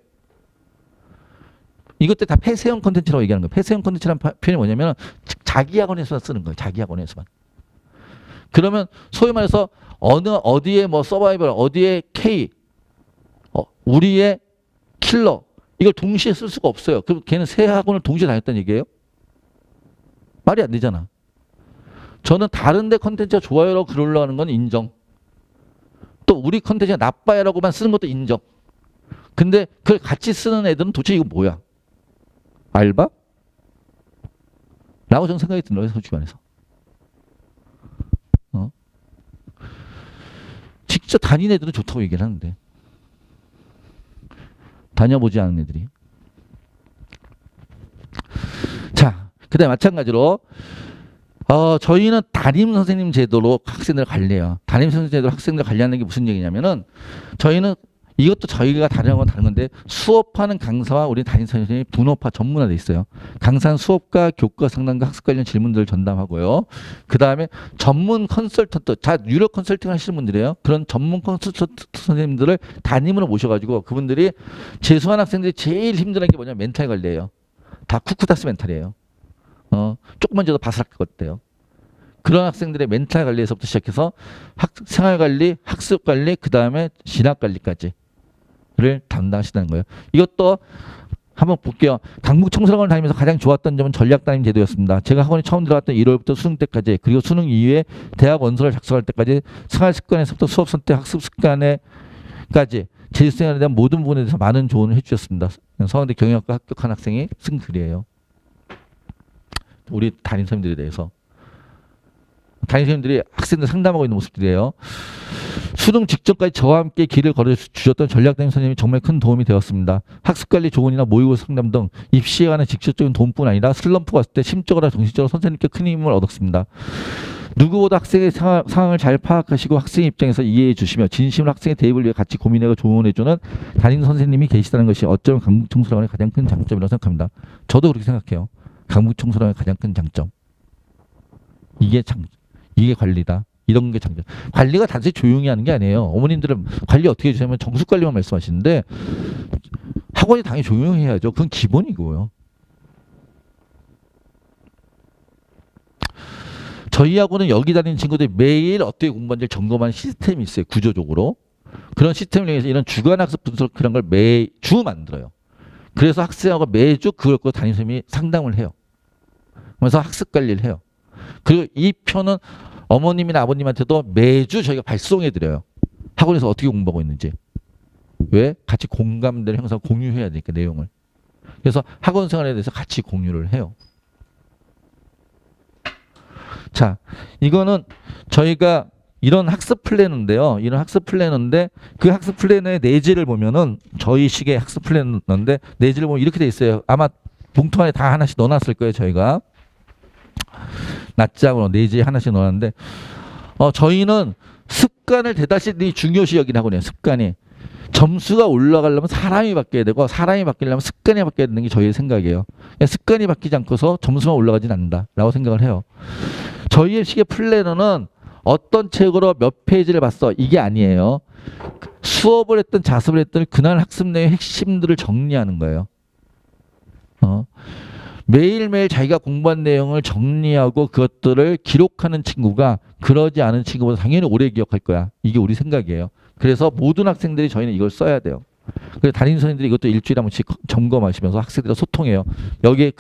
이것들 다 폐쇄형 콘텐츠라고 얘기하는 거예요. 폐쇄형 콘텐츠라는 표현이 뭐냐면 자기 학원에서만 쓰는 거예요. 자기 학원에서만. 그러면 소위 말해서 어디에 뭐 서바이벌, 어디에 K, 우리의 킬러, 이걸 동시에 쓸 수가 없어요. 그럼 걔는 세 학원을 동시에 다녔다는 얘기예요? 말이 안 되잖아. 저는 다른데 컨텐츠가 좋아요라고 글 올라가는 건 인정. 또 우리 컨텐츠가 나빠요라고만 쓰는 것도 인정. 근데 그걸 같이 쓰는 애들은 도대체 이거 뭐야? 알바? 라고 저는 생각이 든 거예요, 솔직히 말해서. 직접 다닌 애들은 좋다고 얘기를 하는데. 다녀보지 않은 애들이. 자, 그 다음에 마찬가지로, 저희는 담임 선생님 제도로 학생들을 관리해요. 담임 선생님 제도로 학생들을 관리하는 게 무슨 얘기냐면은, 저희는 이것도 저희가 다른 건 다른 건데, 수업하는 강사와 우리 담임 선생님이 분업화 전문화돼 있어요. 강사는 수업과 교과 상담과 학습 관련 질문들을 전담하고요. 그 다음에 전문 컨설턴트, 유료 컨설팅 하시는 분들이에요. 그런 전문 컨설턴트 선생님들을 담임으로 모셔가지고 그분들이 재수한 학생들이 제일 힘들어하는 게 뭐냐면 멘탈 관리예요. 다 쿠쿠다스 멘탈이에요. 조금만 줘도 바스락 것대요. 그런 학생들의 멘탈 관리에서부터 시작해서 생활 관리, 학습 관리, 그 다음에 진학 관리까지를 담당하시다는 거예요. 이것도 한번 볼게요. 강북 청소학원을 다니면서 가장 좋았던 점은 전략 담임 제도였습니다. 제가 학원에 처음 들어갔던 1월부터 수능 때까지, 그리고 수능 이후에 대학 원서를 작성할 때까지 생활 습관에서부터 수업 선택, 학습 습관에까지 재수생활에 대한 모든 부분에 대해서 많은 조언을 해주셨습니다. 서강대 경영학과 합격한 학생이 쓴 글이에요. 우리 담임 선생님들에 대해서. 담임 선생님들이 학생들 상담하고 있는 모습들이에요. 수능 직전까지 저와 함께 길을 걸어주셨던 전략 담임 선생님이 정말 큰 도움이 되었습니다. 학습관리 조언이나 모의고사 상담 등 입시에 관한 직접적인 도움뿐 아니라 슬럼프가 왔을 때 심적으로 정신적으로 선생님께 큰 힘을 얻었습니다. 누구보다 학생의 상황을 잘 파악하시고 학생 입장에서 이해해 주시며 진심으로 학생의 대입을 위해 같이 고민하고 조언해 주는 담임 선생님이 계시다는 것이 어쩌면 강북 청소학원의 가장 큰 장점이라고 생각합니다. 저도 그렇게 생각해요. 강북 청소학원의 가장 큰 장점. 이게 관리다. 이런 게 장점. 관리가 단순히 조용히 하는 게 아니에요. 어머님들은 관리 어떻게 해주냐면 정수 관리만 말씀하시는데 학원이 당연히 조용히 해야죠. 그건 기본이고요. 저희 학원은 여기 다니는 친구들이 매일 어떻게 공부하는지 점검하는 시스템이 있어요. 구조적으로. 그런 시스템을 이용해서 이런 주간학습 분석 그런 걸 매주 만들어요. 그래서 학생하고 매주 그걸 갖고 담임 선생님이 상담을 해요. 그래서 학습 관리를 해요. 그리고 이 표는 어머님이나 아버님한테도 매주 저희가 발송해 드려요. 학원에서 어떻게 공부하고 있는지. 왜? 같이 공감대를 형성하고 공유해야 되니까 내용을. 그래서 학원 생활에 대해서 같이 공유를 해요. 자, 이거는 저희가 이런 학습 플래너인데요. 이런 학습 플래너인데 그 학습 플래너의 내지를 보면은 저희 식의 학습 플래너인데 내지를 보면 이렇게 돼 있어요. 아마 봉투 안에 다 하나씩 넣어놨을 거예요. 저희가. 낱장으로 내지에 하나씩 넣었는데 저희는 습관을 대단히 중요시 여기는 학원이에요. 습관이. 점수가 올라가려면 사람이 바뀌어야 되고 사람이 바뀌려면 습관이 바뀌어야 되는 게 저희의 생각이에요. 습관이 바뀌지 않고서 점수만 올라가진 않는다라고 생각을 해요. 저희의 식의 플래너는 어떤 책으로 몇 페이지를 봤어 이게 아니에요. 수업을 했든 자습을 했든 그날 학습 내용의 핵심들을 정리하는 거예요. 매일매일 자기가 공부한 내용을 정리하고 그것들을 기록하는 친구가 그러지 않은 친구보다 당연히 오래 기억할 거야. 이게 우리 생각이에요. 그래서 모든 학생들이 저희는 이걸 써야 돼요. 그래서 담임 선생님들이 이것도 일주일에 한 번씩 점검하시면서 학생들과 소통해요. 여기에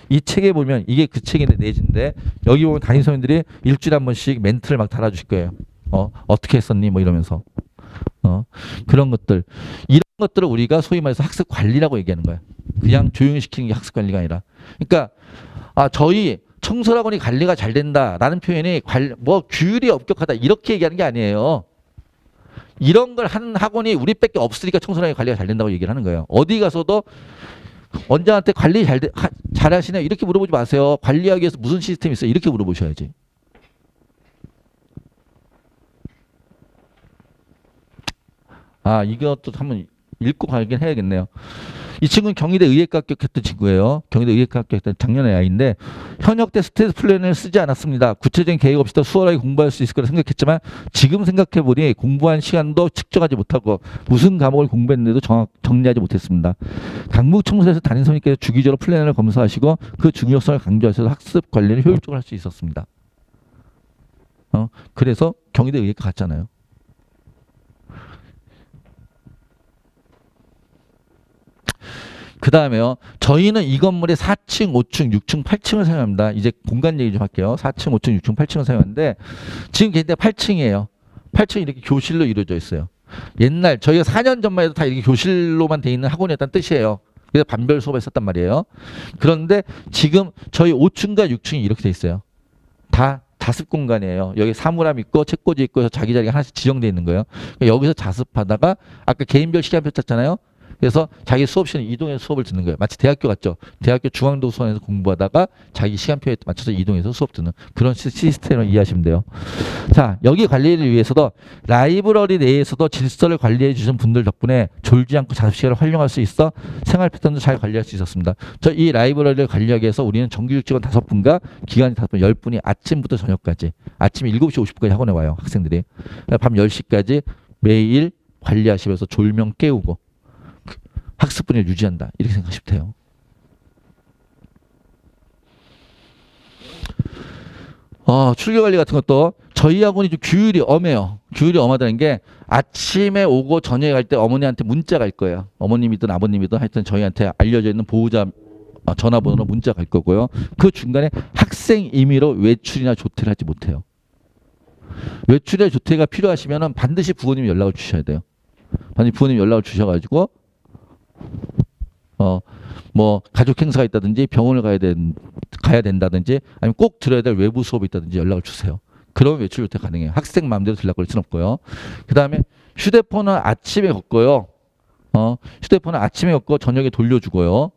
이 책에 보면 이게 그 책인데 내지인데 여기 보면 담임 선생님들이 일주일에 한 번씩 멘트를 막 달아주실 거예요. 어떻게 했었니? 뭐 이러면서. 그런 것들. 이런 것들을 우리가 소위 말해서 학습 관리라고 얘기하는 거예요. 그냥 조용히 시키는 게 학습 관리가 아니라. 그러니까 저희 청소학원이 관리가 잘 된다라는 표현이 뭐 규율이 엄격하다 이렇게 얘기하는 게 아니에요. 이런 걸 하는 학원이 우리밖에 없으니까 청소년이 관리가 잘 된다고 얘기를 하는 거예요. 어디 가서도 원장한테 관리 잘 하시나요? 이렇게 물어보지 마세요. 관리하기 위해서 무슨 시스템이 있어요? 이렇게 물어보셔야지. 이것도 한번 읽고 가긴 해야겠네요. 이 친구는 경희대 의예과 합격했던 친구예요. 경희대 의예과 합격했던 작년의 아이인데 현역 때 스트레스 플랜을 쓰지 않았습니다. 구체적인 계획 없이도 수월하게 공부할 수 있을 거라 생각했지만 지금 생각해보니 공부한 시간도 측정하지 못하고 무슨 과목을 공부했는데도 정리하지 못했습니다. 강북 청소에서 담임 선생님께서 주기적으로 플랜을 검사하시고 그 중요성을 강조하셔서 학습 관리를 효율적으로 할 수 있었습니다. 그래서 경희대 의예과 갔잖아요. 그 다음에요. 저희는 이 건물에 4층, 5층, 6층, 8층을 사용합니다. 이제 공간 얘기 좀 할게요. 4층, 5층, 6층, 8층을 사용하는데 지금 걔네 8층이에요. 8층이 이렇게 교실로 이루어져 있어요. 옛날 저희가 4년 전만 해도 다 이렇게 교실로만 돼 있는 학원이었다는 뜻이에요. 그래서 반별 수업을 했었단 말이에요. 그런데 지금 저희 5층과 6층이 이렇게 돼 있어요. 다 자습 공간이에요. 여기 사물함 있고 책꽂이 있고 자기 자리가 하나씩 지정되어 있는 거예요. 그러니까 여기서 자습하다가 아까 개인별 시간표 짰잖아요. 그래서 자기 수업 시간에 이동해서 수업을 듣는 거예요. 마치 대학교 같죠. 대학교 중앙도서관에서 공부하다가 자기 시간표에 맞춰서 이동해서 수업 듣는 그런 시스템을 이해하시면 돼요. 자, 여기 관리를 위해서도 라이브러리 내에서도 질서를 관리해 주신 분들 덕분에 졸지 않고 자습 시간을 활용할 수 있어 생활 패턴도 잘 관리할 수 있었습니다. 저 이 라이브러리를 관리하기 위해서 우리는 정규직 직원 5분과 기간이 5분, 10분이 아침부터 저녁까지 아침 7시 50분까지 학원에 와요. 학생들이. 밤 10시까지 매일 관리하시면서 졸면 깨우고 학습 분위기를 유지한다. 이렇게 생각하시면 돼요. 출결 관리 같은 것도 저희 학원이 좀 규율이 엄해요. 규율이 엄하다는 게 아침에 오고 저녁에 갈 때 어머니한테 문자가 갈 거예요. 어머님이든 아버님이든 하여튼 저희한테 알려져 있는 보호자 전화번호로 문자가 갈 거고요. 그 중간에 학생 임의로 외출이나 조퇴를 하지 못해요. 외출이나 조퇴가 필요하시면 반드시 부모님이 연락을 주셔야 돼요. 반드시 부모님이 연락을 주셔가지고 뭐 가족 행사가 있다든지 병원을 가야 된다든지 아니면 꼭 들어야 될 외부 수업이 있다든지 연락을 주세요. 그러면 외출 조퇴 가능해요. 학생 마음대로 들락거릴 수는 없고요. 그 다음에 휴대폰은 아침에 걷고요. 휴대폰은 아침에 걷고 저녁에 돌려주고요.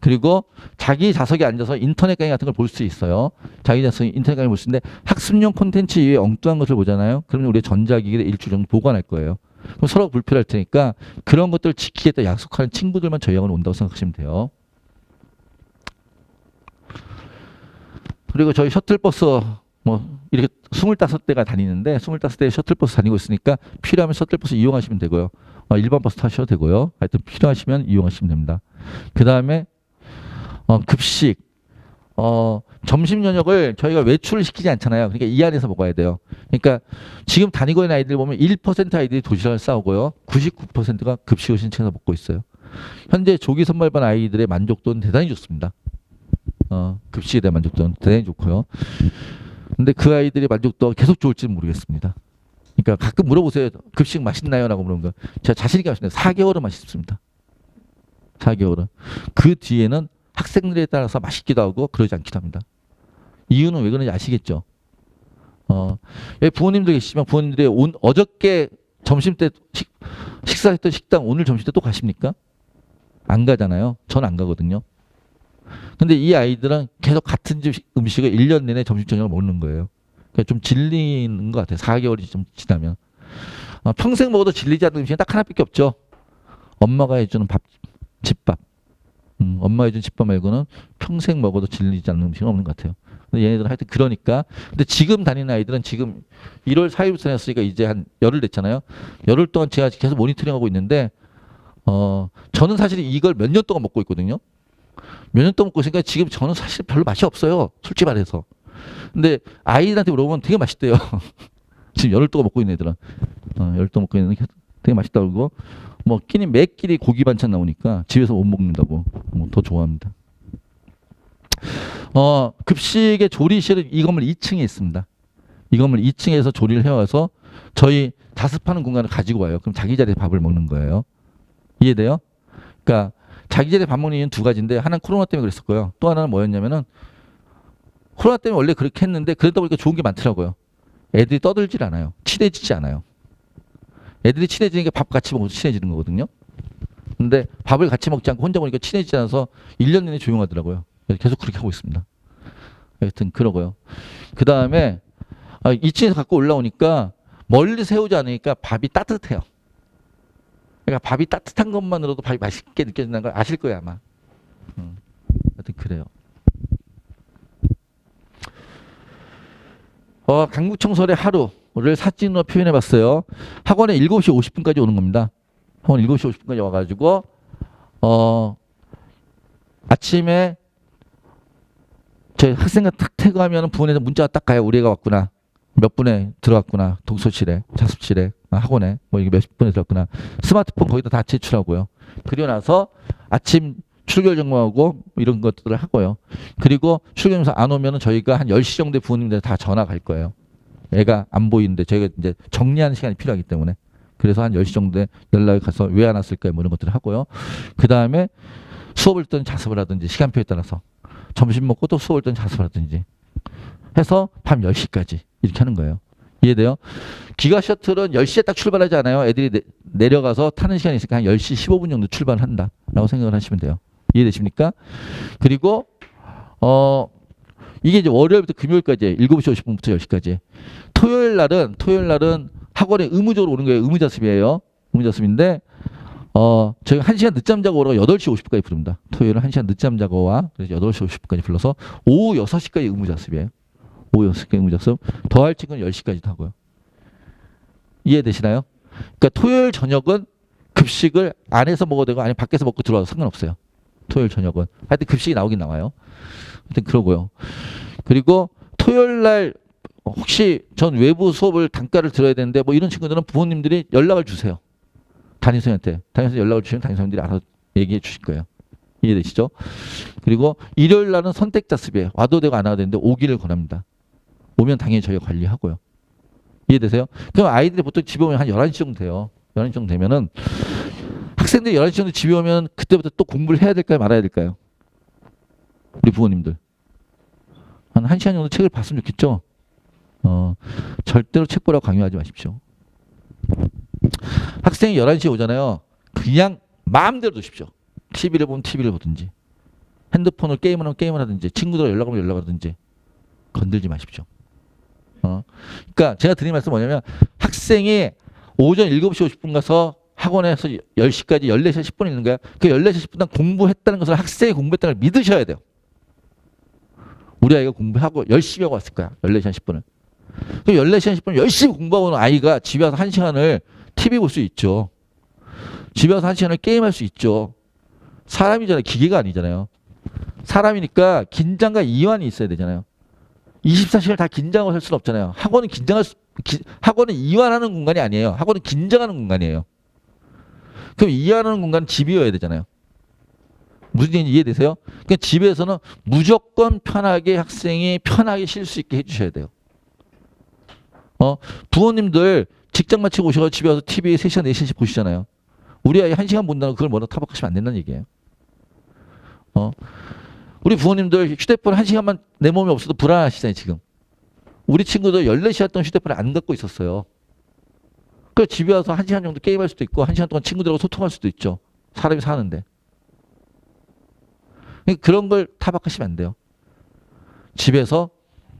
그리고 자기 자석에 앉아서 인터넷 강의 같은 걸 볼 수 있어요. 자기 자석에 인터넷 강의 볼 수 있는데 학습용 콘텐츠 이외에 엉뚱한 것을 보잖아요. 그러면 우리 전자기기를 일주일 정도 보관할 거예요. 그럼 서로 불필요할 테니까 그런 것들을 지키겠다 약속하는 친구들만 저희 학원 온다고 생각하시면 돼요. 그리고 저희 셔틀버스 뭐 이렇게 25대가 다니는데 25대 셔틀버스 다니고 있으니까 필요하면 셔틀버스 이용하시면 되고요. 일반 버스 타셔도 되고요. 하여튼 필요하시면 이용하시면 됩니다. 그 다음에 급식 점심 저녁을 저희가 외출을 시키지 않잖아요. 그러니까 이 안에서 먹어야 돼요. 그러니까 지금 다니고 있는 아이들 보면 1% 아이들이 도시락을 싸오고요. 99%가 급식을 신청해서 먹고 있어요. 현재 조기 선발반 아이들의 만족도는 대단히 좋습니다. 급식에 대한 만족도는 대단히 좋고요. 근데 그 아이들의 만족도가 계속 좋을지는 모르겠습니다. 그러니까 가끔 물어보세요. 급식 맛있나요? 라고 물어보는 거. 제가 자신있게 말씀드려요. 4개월은 맛있습니다. 4개월은. 그 뒤에는 학생들에 따라서 맛있기도 하고 그러지 않기도 합니다. 이유는 왜 그런지 아시겠죠? 여기 부모님들 계시지만 부모님들이 어저께 점심때 식사했던 식당 오늘 점심때 또 가십니까? 안 가잖아요. 전 안 가거든요. 근데 이 아이들은 계속 같은 집 음식을 1년 내내 점심 저녁을 먹는 거예요. 그러니까 좀 질리는 것 같아요. 4개월이 좀 지나면. 평생 먹어도 질리지 않는 음식은 딱 하나밖에 없죠. 엄마가 해주는 밥, 집밥. 엄마가 해준 집밥 말고는 평생 먹어도 질리지 않는 음식은 없는 것 같아요. 근데 얘네들은 하여튼 그러니까. 근데 지금 다니는 아이들은 지금 1월 4일부터 다녔으니까 이제 한 열흘 됐잖아요. 열흘 동안 제가 계속 모니터링하고 있는데, 저는 사실 이걸 몇 년 동안 먹고 있거든요. 몇 년 동안 먹고 있으니까 지금 저는 사실 별로 맛이 없어요. 솔직히 말해서. 근데 아이들한테 물어보면 되게 맛있대요. 지금 열흘 동안 먹고 있는 애들은. 열흘 동안 먹고 있는 게 되게 맛있다고 그러고, 뭐 끼니 매끼리 고기 반찬 나오니까 집에서 못 먹는다고 더 좋아합니다. 급식의 조리실은 이 건물 2층에 있습니다. 이 건물 2층에서 조리를 해와서 저희 자습하는 공간을 가지고 와요. 그럼 자기 자리에 밥을 먹는 거예요. 이해돼요? 그러니까 자기 자리에 밥 먹는 이유는 두 가지인데 하나는 코로나 때문에 그랬었고요. 또 하나는 뭐였냐면은 코로나 때문에 원래 그렇게 했는데 그러다 보니까 좋은 게 많더라고요. 애들이 떠들질 않아요. 친해지지 않아요. 애들이 친해지니까 밥 같이 먹어서 친해지는 거거든요. 근데 밥을 같이 먹지 않고 혼자 먹으니까 친해지지 않아서 1년 내내 조용하더라고요. 계속 그렇게 하고 있습니다. 하여튼 그러고요. 그 다음에 2층에서 갖고 올라오니까 멀리 세우지 않으니까 밥이 따뜻해요. 그러니까 밥이 따뜻한 것만으로도 밥이 맛있게 느껴진다는 걸 아실 거예요 아마. 하여튼 그래요. 강북청설의 하루를 사진으로 표현해 봤어요. 학원에 7시 50분까지 오는 겁니다. 학원 7시 50분까지 와가지고 아침에 저희 학생과 탁 퇴근하면 부모님한테 문자가 딱 가요. 우리 애가 왔구나. 몇 분에 들어갔구나. 독서실에, 자습실에, 학원에 뭐 이게 몇 분에 들어갔구나. 스마트폰 거기다 다 제출하고요. 그리고 나서 아침 출결 점검하고 이런 것들을 하고요. 그리고 출결 점검 안 오면은 저희가 한 10시 정도에 부모님들 다 전화 갈 거예요. 애가 안 보이는데 저희가 이제 정리하는 시간이 필요하기 때문에. 그래서 한 10시 정도에 연락이 가서 왜 안 왔을까요? 뭐 이런 것들을 하고요. 그 다음에 수업을 듣든 자습을 하든지 시간표에 따라서 점심 먹고 또 수업을 듣든 자습을 하든지 해서 밤 10시까지 이렇게 하는 거예요. 이해돼요? 기가 셔틀은 10시에 딱 출발하지 않아요. 애들이 내려가서 타는 시간이 있으니까 한 10시 15분 정도 출발한다라고 생각을 하시면 돼요. 이해되십니까? 그리고 이게 이제 월요일부터 금요일까지 7시 50분부터 10시까지. 토요일 날은 학원에 의무적으로 오는 거예요. 의무자습이에요. 의무자습인데 저희가 1시간 늦잠 자고 오라고 8시 50분까지 부릅니다. 토요일은 1시간 늦잠 자고 와. 그래서 8시 50분까지 불러서 오후 6시까지 의무자습이에요. 오후 6시까지 의무자습. 더할 친구는 10시까지도 하고요. 이해되시나요? 그러니까 토요일 저녁은 급식을 안에서 먹어도 되고 아니면 밖에서 먹고 들어와도 상관없어요. 토요일 저녁은. 하여튼 급식이 나오긴 나와요. 하여튼 그러고요. 그리고 토요일 날 혹시 전 외부 수업을 단가를 들어야 되는데 뭐 이런 친구들은 부모님들이 연락을 주세요. 담임선생님한테. 담임선생님 연락을 주시면 담임선생님들이 알아서 얘기해 주실 거예요. 이해되시죠? 그리고 일요일 날은 선택자습이에요. 와도 되고 안 와도 되는데 오기를 권합니다. 오면 당연히 저희가 관리하고요. 이해되세요? 그럼 아이들이 보통 집에 오면 한 11시 정도 돼요. 11시 정도 되면은 학생들이 11시 정도 집에 오면 그때부터 또 공부를 해야 될까요? 말아야 될까요? 우리 부모님들. 한 1시간 정도 책을 봤으면 좋겠죠? 절대로 책 보라고 강요하지 마십시오. 학생이 11시에 오잖아요. 그냥 마음대로 두십시오. TV를 보면 TV를 보든지 핸드폰을 게임을 하면 게임을 하든지 친구들과 연락하면 연락을 하든지 건들지 마십시오. 그러니까 제가 드린 말씀은 뭐냐면 학생이 오전 7시 50분 가서 학원에서 10시까지 14시 10분 있는 거야. 그 14시 10분 동안 공부했다는 것을 학생이 공부했다는 걸 믿으셔야 돼요. 우리 아이가 공부하고 열심히 하고 왔을 거야. 14시간 10분을. 그 14시간 10분을 열심히 공부하고 오는 아이가 집에 와서 1시간을 TV 볼 수 있죠. 집에 와서 1시간을 게임할 수 있죠. 사람이잖아요. 기계가 아니잖아요. 사람이니까 긴장과 이완이 있어야 되잖아요. 24시간을 다 긴장하고 살 수는 없잖아요. 학원은 이완하는 공간이 아니에요. 학원은 긴장하는 공간이에요. 그럼 이완하는 공간은 집이어야 되잖아요. 무슨 얘기인지 이해되세요? 그러니까 집에서는 무조건 편하게 학생이 편하게 쉴 수 있게 해주셔야 돼요. 부모님들 직장 마치고 오셔서 집에 와서 TV 3시간, 4시간씩 보시잖아요. 우리 아이 1시간 본다고 그걸 뭐라고 타박하시면 안 된다는 얘기예요. 우리 부모님들 휴대폰 1시간만 내 몸에 없어도 불안하시잖아요, 지금. 우리 친구들 14시간 동안 휴대폰을 안 갖고 있었어요. 그래서 집에 와서 1시간 정도 게임할 수도 있고 1시간 동안 친구들하고 소통할 수도 있죠. 사람이 사는데. 그런 걸 타박하시면 안 돼요. 집에서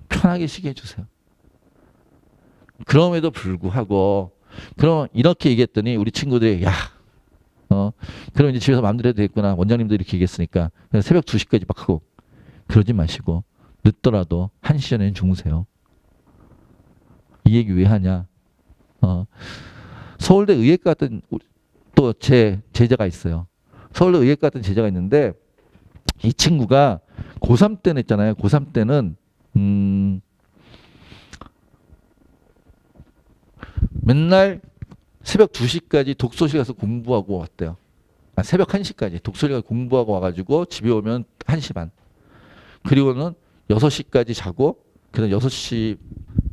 편하게 쉬게 해주세요. 그럼에도 불구하고 그럼 이렇게 얘기했더니 우리 친구들이 야 그럼 이제 집에서 마음대로 해도 되겠구나. 원장님도 이렇게 얘기했으니까 새벽 2시까지 막 하고 그러지 마시고 늦더라도 1시 전에는 주무세요. 이 얘기 왜 하냐. 서울대 의예과 같은 또 제 제자가 있어요. 서울대 의예과 같은 제자가 있는데 이 친구가 고3 때는 있잖아요. 고3 때는 맨날 새벽 2시까지 독서실 가서 공부하고 왔대요. 새벽 1시까지 독서실 가서 공부하고 와가지고 집에 오면 1시 반. 그리고는 6시까지 자고 그다음 6시인가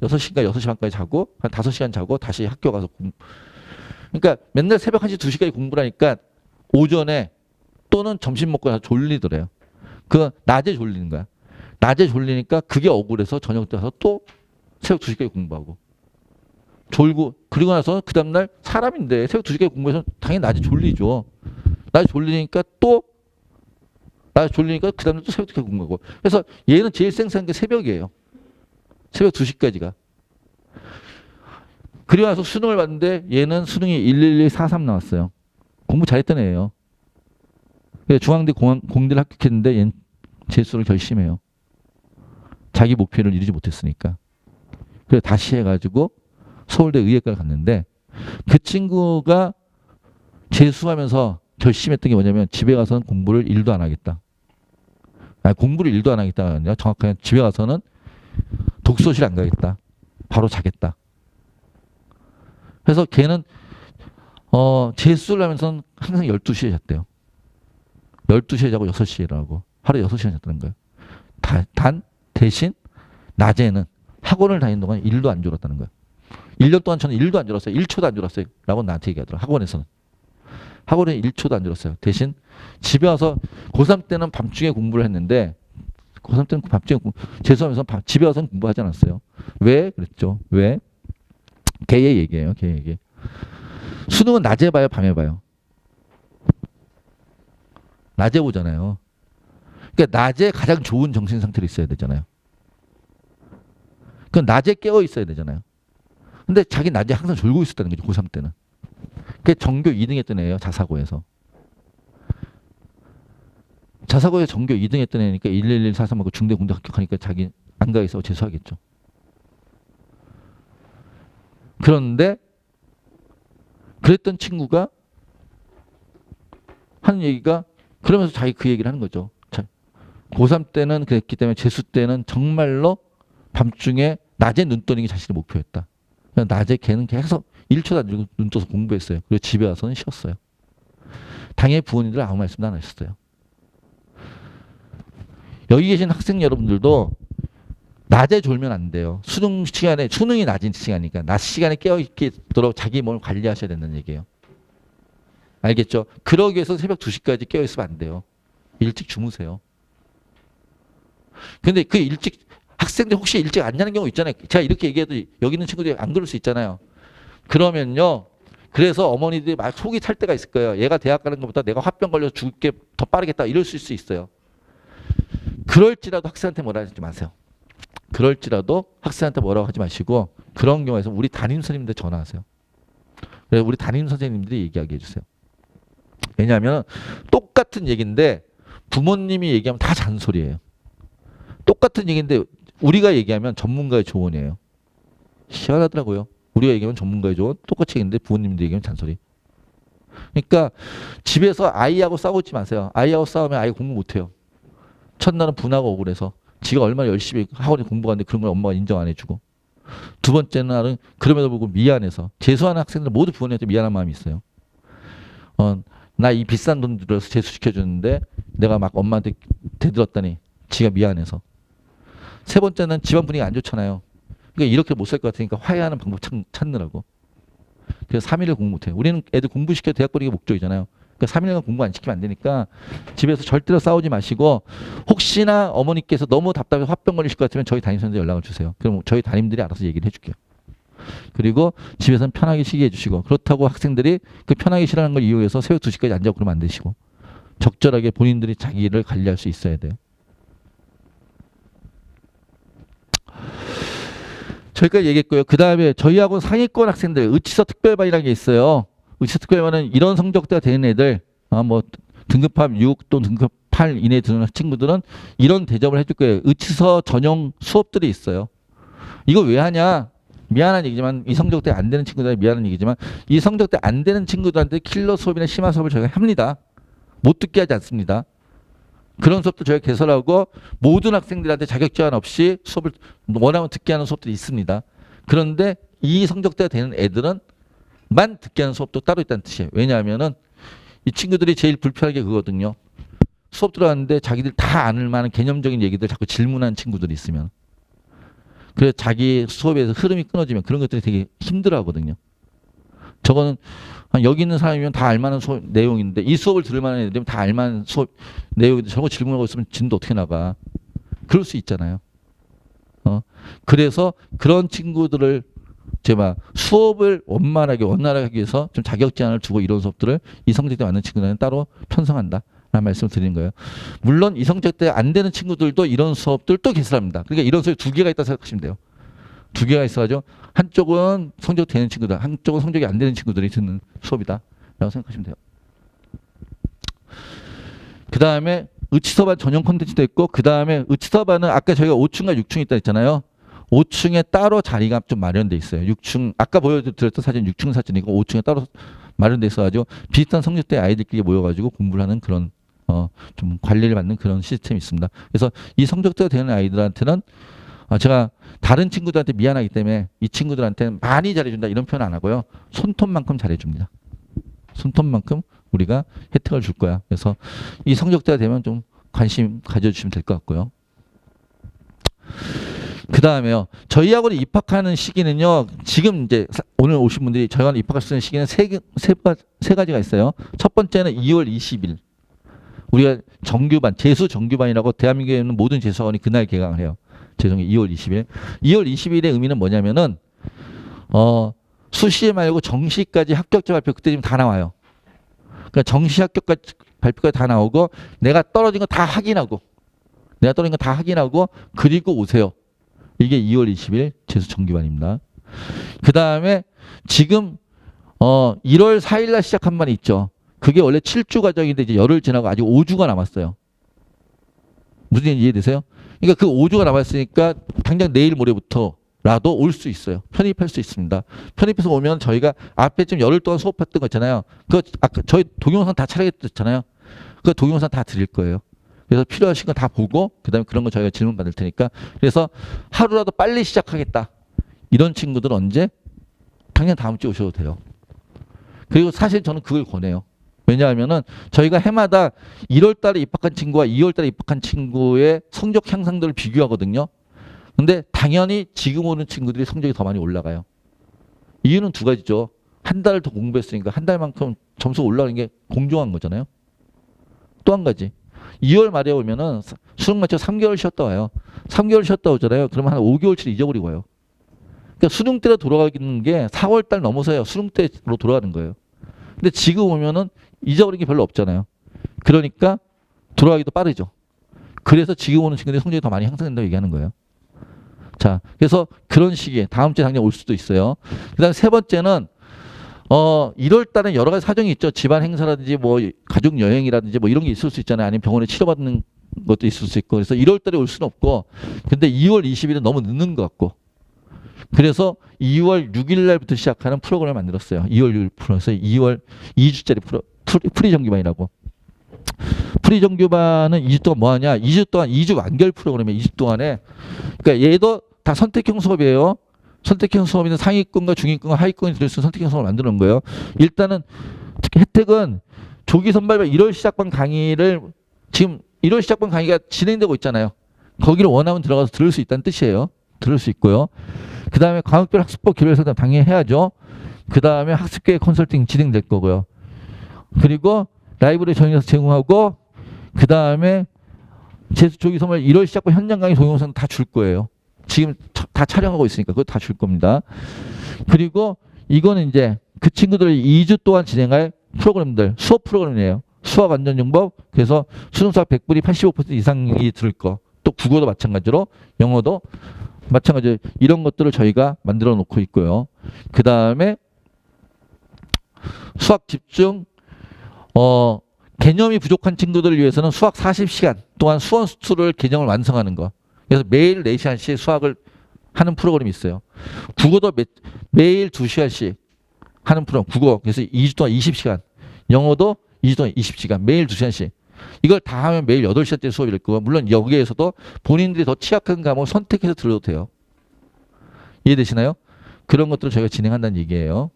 6시 반까지 자고 한 5시간 자고 다시 학교 가서 공부. 그러니까 맨날 새벽 1시 2시까지 공부를 하니까 오전에 또는 점심 먹고 나서 졸리더래요. 그 낮에 졸리는 거야. 낮에 졸리니까 그게 억울해서 저녁 때 가서 또 새벽 2시까지 공부하고 졸고 그리고 나서 그 다음날 사람인데 새벽 2시까지 공부해서 당연히 낮에 졸리죠. 낮에 졸리니까 또 낮에 졸리니까 그 다음날 또 새벽 2시까지 공부하고 그래서 얘는 제일 쌩쌩한 게 새벽이에요. 새벽 2시까지가. 그리고 나서 수능을 봤는데 얘는 수능이 11143 나왔어요. 공부 잘했던 애예요. 중앙대 공대를 합격했는데 얘는 재수를 결심해요. 자기 목표를 이루지 못했으니까. 그래서 다시 해가지고 서울대 의예과를 갔는데 그 친구가 재수하면서 결심했던 게 뭐냐면 집에 가서는 공부를 1도 안 하겠다. 공부를 1도 안 하겠다가 아니라 정확하게 집에 가서는 독서실 안 가겠다. 바로 자겠다. 그래서 걔는 재수를 하면서는 항상 12시에 잤대요. 12시에 자고 6시에 일어나고 하루에 6시간 잤다는 거예요. 단 대신 낮에는 학원을 다니는 동안 1도 안 졸았다는 거예요. 1년 동안 저는 1도 안 졸았어요. 1초도 안 졸았어요. 라고 나한테 얘기하더라고요. 학원에서는. 학원에 1초도 안 졸았어요. 대신 집에 와서 고3 때는 밤중에 공부를 했는데 고3 때는 밤중에 재수하면서 집에 와서는 공부하지 않았어요. 왜? 그랬죠. 왜? 걔의 얘기예요. 걔의 얘기. 수능은 낮에 봐요? 밤에 봐요? 낮에 보잖아요. 그러니까 낮에 가장 좋은 정신 상태로 있어야 되잖아요. 그럼 낮에 깨어 있어야 되잖아요. 근데 자기 낮에 항상 졸고 있었다는 거죠. 고3 때는. 그게 전교 2등 했던 애예요. 자사고에서. 자사고에 전교 2등 했던 애니까 111, 435 중대 공대 합격하니까 자기 안 가 있어 재수하겠죠. 그런데 그랬던 친구가 하는 얘기가 그러면서 자기 그 얘기를 하는 거죠. 고3 때는 그랬기 때문에 재수 때는 정말로 밤중에 낮에 눈 떠는 게 자신의 목표였다. 낮에 걔는 계속 1초도 안 들고 눈 떠서 공부했어요. 그리고 집에 와서는 쉬었어요. 당연히 부모님들 아무 말씀도 안 하셨어요. 여기 계신 학생 여러분들도 낮에 졸면 안 돼요. 수능 시간에, 수능이 낮은 시간이니까 낮 시간에 깨어있도록 자기 몸을 관리하셔야 된다는 얘기예요. 알겠죠? 그러기 위해서 새벽 2시까지 깨어있으면 안 돼요. 일찍 주무세요. 근데 그 일찍, 학생들 혹시 일찍 안 자는 경우 있잖아요. 제가 이렇게 얘기해도 여기 있는 친구들이 안 그럴 수 있잖아요. 그러면요. 그래서 어머니들이 막 속이 탈 때가 있을 거예요. 얘가 대학 가는 것보다 내가 화병 걸려서 죽을 게 더 빠르겠다. 이럴 수 있어요. 그럴지라도 학생한테 뭐라 하지 마세요. 그럴지라도 학생한테 뭐라고 하지 마시고 그런 경우에서 우리 담임 선생님들 전화하세요. 그래서 우리 담임 선생님들이 얘기하게 해주세요. 왜냐하면 똑같은 얘기인데 부모님이 얘기하면 다 잔소리예요. 똑같은 얘기인데 우리가 얘기하면 전문가의 조언이에요. 희한하더라고요. 우리가 얘기하면 전문가의 조언, 똑같이 얘기했는데 부모님들 얘기하면 잔소리. 그러니까 집에서 아이하고 싸우지 마세요. 아이하고 싸우면 아이가 공부 못해요. 첫날은 분하고 억울해서 지가 얼마나 열심히 학원에 공부하는데 그런 걸 엄마가 인정 안 해주고, 두 번째 날은 그럼에도 불구하고 미안해서, 재수하는 학생들 모두 부모님한테 미안한 마음이 있어요. 나 이 비싼 돈 들여서 재수시켜줬는데 내가 막 엄마한테 대들었더니 지가 미안해서. 세 번째는 집안 분위기가 안 좋잖아요. 그러니까 이렇게 못 살 것 같으니까 화해하는 방법 찾느라고. 그래서 3일을 공부 못해요. 우리는 애들 공부시켜 대학 보내기 목적이잖아요. 그러니까 3일간 공부 안 시키면 안 되니까 집에서 절대로 싸우지 마시고, 혹시나 어머니께서 너무 답답해서 화병 걸리실 것 같으면 저희 담임선생님한테 연락을 주세요. 그럼 저희 담임들이 알아서 얘기를 해줄게요. 그리고 집에서는 편하게 쉬게 해주시고, 그렇다고 학생들이 그 편하게 쉬라는 걸 이용해서 새벽 2시까지 앉아고 그러면 안 되시고, 적절하게 본인들이 자기를 관리할 수 있어야 돼요. 저희까지 얘기했고요. 그 다음에 저희하고 상위권 학생들, 의치서 특별반이라는 게 있어요. 의치서 특별반은 이런 성적대가 되는 애들, 뭐 등급합 6 또는 등급 8 이내에 드는 친구들은 이런 대접을 해줄 거예요. 의치서 전용 수업들이 있어요. 이거 왜 하냐? 미안한 얘기지만, 이 성적대 안 되는 친구들한테 미안한 얘기지만, 이 성적대 안 되는 친구들한테 킬러 수업이나 심화 수업을 저희가 합니다. 못 듣게 하지 않습니다. 그런 수업도 저희가 개설하고 모든 학생들한테 자격 제한 없이 수업을 원하면 듣게 하는 수업들이 있습니다. 그런데 이 성적대가 되는 애들은 만 듣게 하는 수업도 따로 있다는 뜻이에요. 왜냐하면은 이 친구들이 제일 불편한 게 그거거든요. 수업 들어갔는데 자기들 다 아는 만한 개념적인 얘기들 자꾸 질문하는 친구들이 있으면, 그래서 자기 수업에서 흐름이 끊어지면 그런 것들이 되게 힘들어하거든요. 저거는 여기 있는 사람이면 다 알만한 수업 내용인데, 이 수업을 들을 만한 애들이면 다 알만한 수업 내용인데 저거 질문하고 있으면 진도 어떻게 나가. 그럴 수 있잖아요. 그래서 그런 친구들을 제가 수업을 원만하게 하기 위해서 좀 자격 제한을 두고 이런 수업들을 이 성적대 맞는 친구들은 따로 편성한다 라는 말씀을 드리는 거예요. 물론 이 성적대 안 되는 친구들도 이런 수업들 또 개설합니다. 그러니까 이런 수업이 두 개가 있다고 생각하시면 돼요. 두 개가 있어가지고 한쪽은 성적 되는 친구들, 한쪽은 성적이 안 되는 친구들이 듣는 수업이다 라고 생각하시면 돼요. 그 다음에 의치서반 전용 콘텐츠도 있고, 그 다음에 의치서반은 아까 저희가 5층과 6층 있다 했잖아요. 5층에 따로 자리가 좀 마련돼 있어요. 6층, 아까 보여드렸던 사진 6층 사진이고 5층에 따로 마련돼 있어가지고 비슷한 성적대 아이들끼리 모여가지고 공부를 하는 그런 좀 관리를 받는 그런 시스템이 있습니다. 그래서 이 성적대가 되는 아이들한테는 제가 다른 친구들한테 미안하기 때문에 이 친구들한테는 많이 잘해준다 이런 표현 안 하고요. 손톱만큼 잘해줍니다. 손톱만큼 우리가 혜택을 줄 거야. 그래서 이 성적대가 되면 좀 관심 가져주시면 될 것 같고요. 그 다음에요. 저희 학원에 입학하는 시기는요. 지금 이제 오늘 오신 분들이 저희 학원에 입학할 수 있는 시기는 세 가지가 있어요. 첫 번째는 2월 20일. 우리가 정규반, 재수 정규반이라고 대한민국에 있는 모든 재수학원이 그날 개강을 해요. 죄송해요. 2월 20일. 2월 20일의 의미는 뭐냐면은 수시 말고 정시까지 합격자 발표 그때쯤 다 나와요. 그러니까 정시 합격까지 발표가 다 나오고 내가 떨어진 거 다 확인하고 그리고 오세요. 이게 2월 20일 재수 정규반입니다. 그 다음에 지금 1월 4일 날 시작한 반이 있죠. 그게 원래 7주 과정인데 이제 열흘 지나고 아직 5주가 남았어요. 무슨 얘기 이해되세요? 그러니까 그 5주가 남았으니까 당장 내일 모레부터라도 올 수 있어요. 편입할 수 있습니다. 편입해서 오면 저희가 앞에 좀 열흘 동안 수업했던 거 있잖아요. 그거 아까 저희 동영상 다 촬영했잖아요. 그 동영상 다 드릴 거예요. 그래서 필요하신 거 다 보고 그다음에 그런 거 저희가 질문 받을 테니까 그래서 하루라도 빨리 시작하겠다. 이런 친구들은 언제? 당장 다음 주에 오셔도 돼요. 그리고 사실 저는 그걸 권해요. 왜냐하면은 저희가 해마다 1월 달에 입학한 친구와 2월 달에 입학한 친구의 성적 향상들을 비교하거든요. 근데 당연히 지금 오는 친구들이 성적이 더 많이 올라가요. 이유는 두 가지죠. 한 달 더 공부했으니까 한 달만큼 점수 올라가는 게 공정한 거잖아요. 또 한 가지. 2월 말에 오면은 수능 마치고 3개월 쉬었다 와요. 3개월 쉬었다 오잖아요. 그러면 한 5개월치를 잊어버리고 와요. 그러니까 수능 때로 돌아가는 게 4월 달 넘어서야 수능 때로 돌아가는 거예요. 근데 지금 오면은 잊어버린 게 별로 없잖아요. 그러니까 돌아가기도 빠르죠. 그래서 지금 오는 친구들이 성적이 더 많이 향상된다고 얘기하는 거예요. 자, 그래서 그런 시기에 다음 주에 당장 올 수도 있어요. 그다음 세 번째는 1월 달에 여러 가지 사정이 있죠. 집안 행사라든지 뭐 가족 여행이라든지 뭐 이런 게 있을 수 있잖아요. 아니면 병원에 치료받는 것도 있을 수 있고. 그래서 1월 달에 올 수는 없고. 근데 2월 20일은 너무 늦는 것 같고. 그래서 2월 6일 날부터 시작하는 프로그램을 만들었어요. 2월 6일 프로그램에서 2월 2주짜리 프리 정규반이라고. 프리 정규반은 2주 동안 뭐 하냐? 2주 동안 2주 완결 프로그램이에요. 2주 동안에. 그러니까 얘도 다 선택형 수업이에요. 선택형 수업에는 상위권과 중위권과 하위권이 들어있는 선택형 수업을 만드는 거예요. 일단은 혜택은 조기 선발반 1월 시작반 강의를 지금 1월 시작반 강의가 진행되고 있잖아요. 거기를 원하면 들어가서 들을 수 있다는 뜻이에요. 들을 수 있고요. 그 다음에 과목별 학습법 교류 상담 당연히 해야죠. 그 다음에 학습계획 컨설팅 진행될 거고요. 그리고 라이브러리 정리해서 제공하고 그 다음에 재수 조기 선발 1월 시작반 현장 강의 동영상 다 줄 거예요. 지금 다 촬영하고 있으니까 그거 다 줄 겁니다. 그리고 이거는 이제 그 친구들이 2주 동안 진행할 프로그램들, 수업 프로그램이에요. 수학 안전정법, 그래서 수능수학 100분이 85% 이상이 들을 거. 또 국어도 마찬가지로, 영어도 마찬가지로 이런 것들을 저희가 만들어 놓고 있고요. 그 다음에 수학 집중, 개념이 부족한 친구들을 위해서는 수학 40시간 동안 수원 수투를 개념을 완성하는 거. 그래서 매일 4시간씩 수학을 하는 프로그램이 있어요. 국어도 매일 2시간씩 하는 프로그램. 국어. 그래서 2주 동안 20시간. 영어도 2주 동안 20시간. 매일 2시간씩. 이걸 다 하면 매일 8시간짜리 수업이 될 거고, 물론 여기에서도 본인들이 더 취약한 과목을 선택해서 들어도 돼요. 이해되시나요? 그런 것들을 저희가 진행한다는 얘기예요.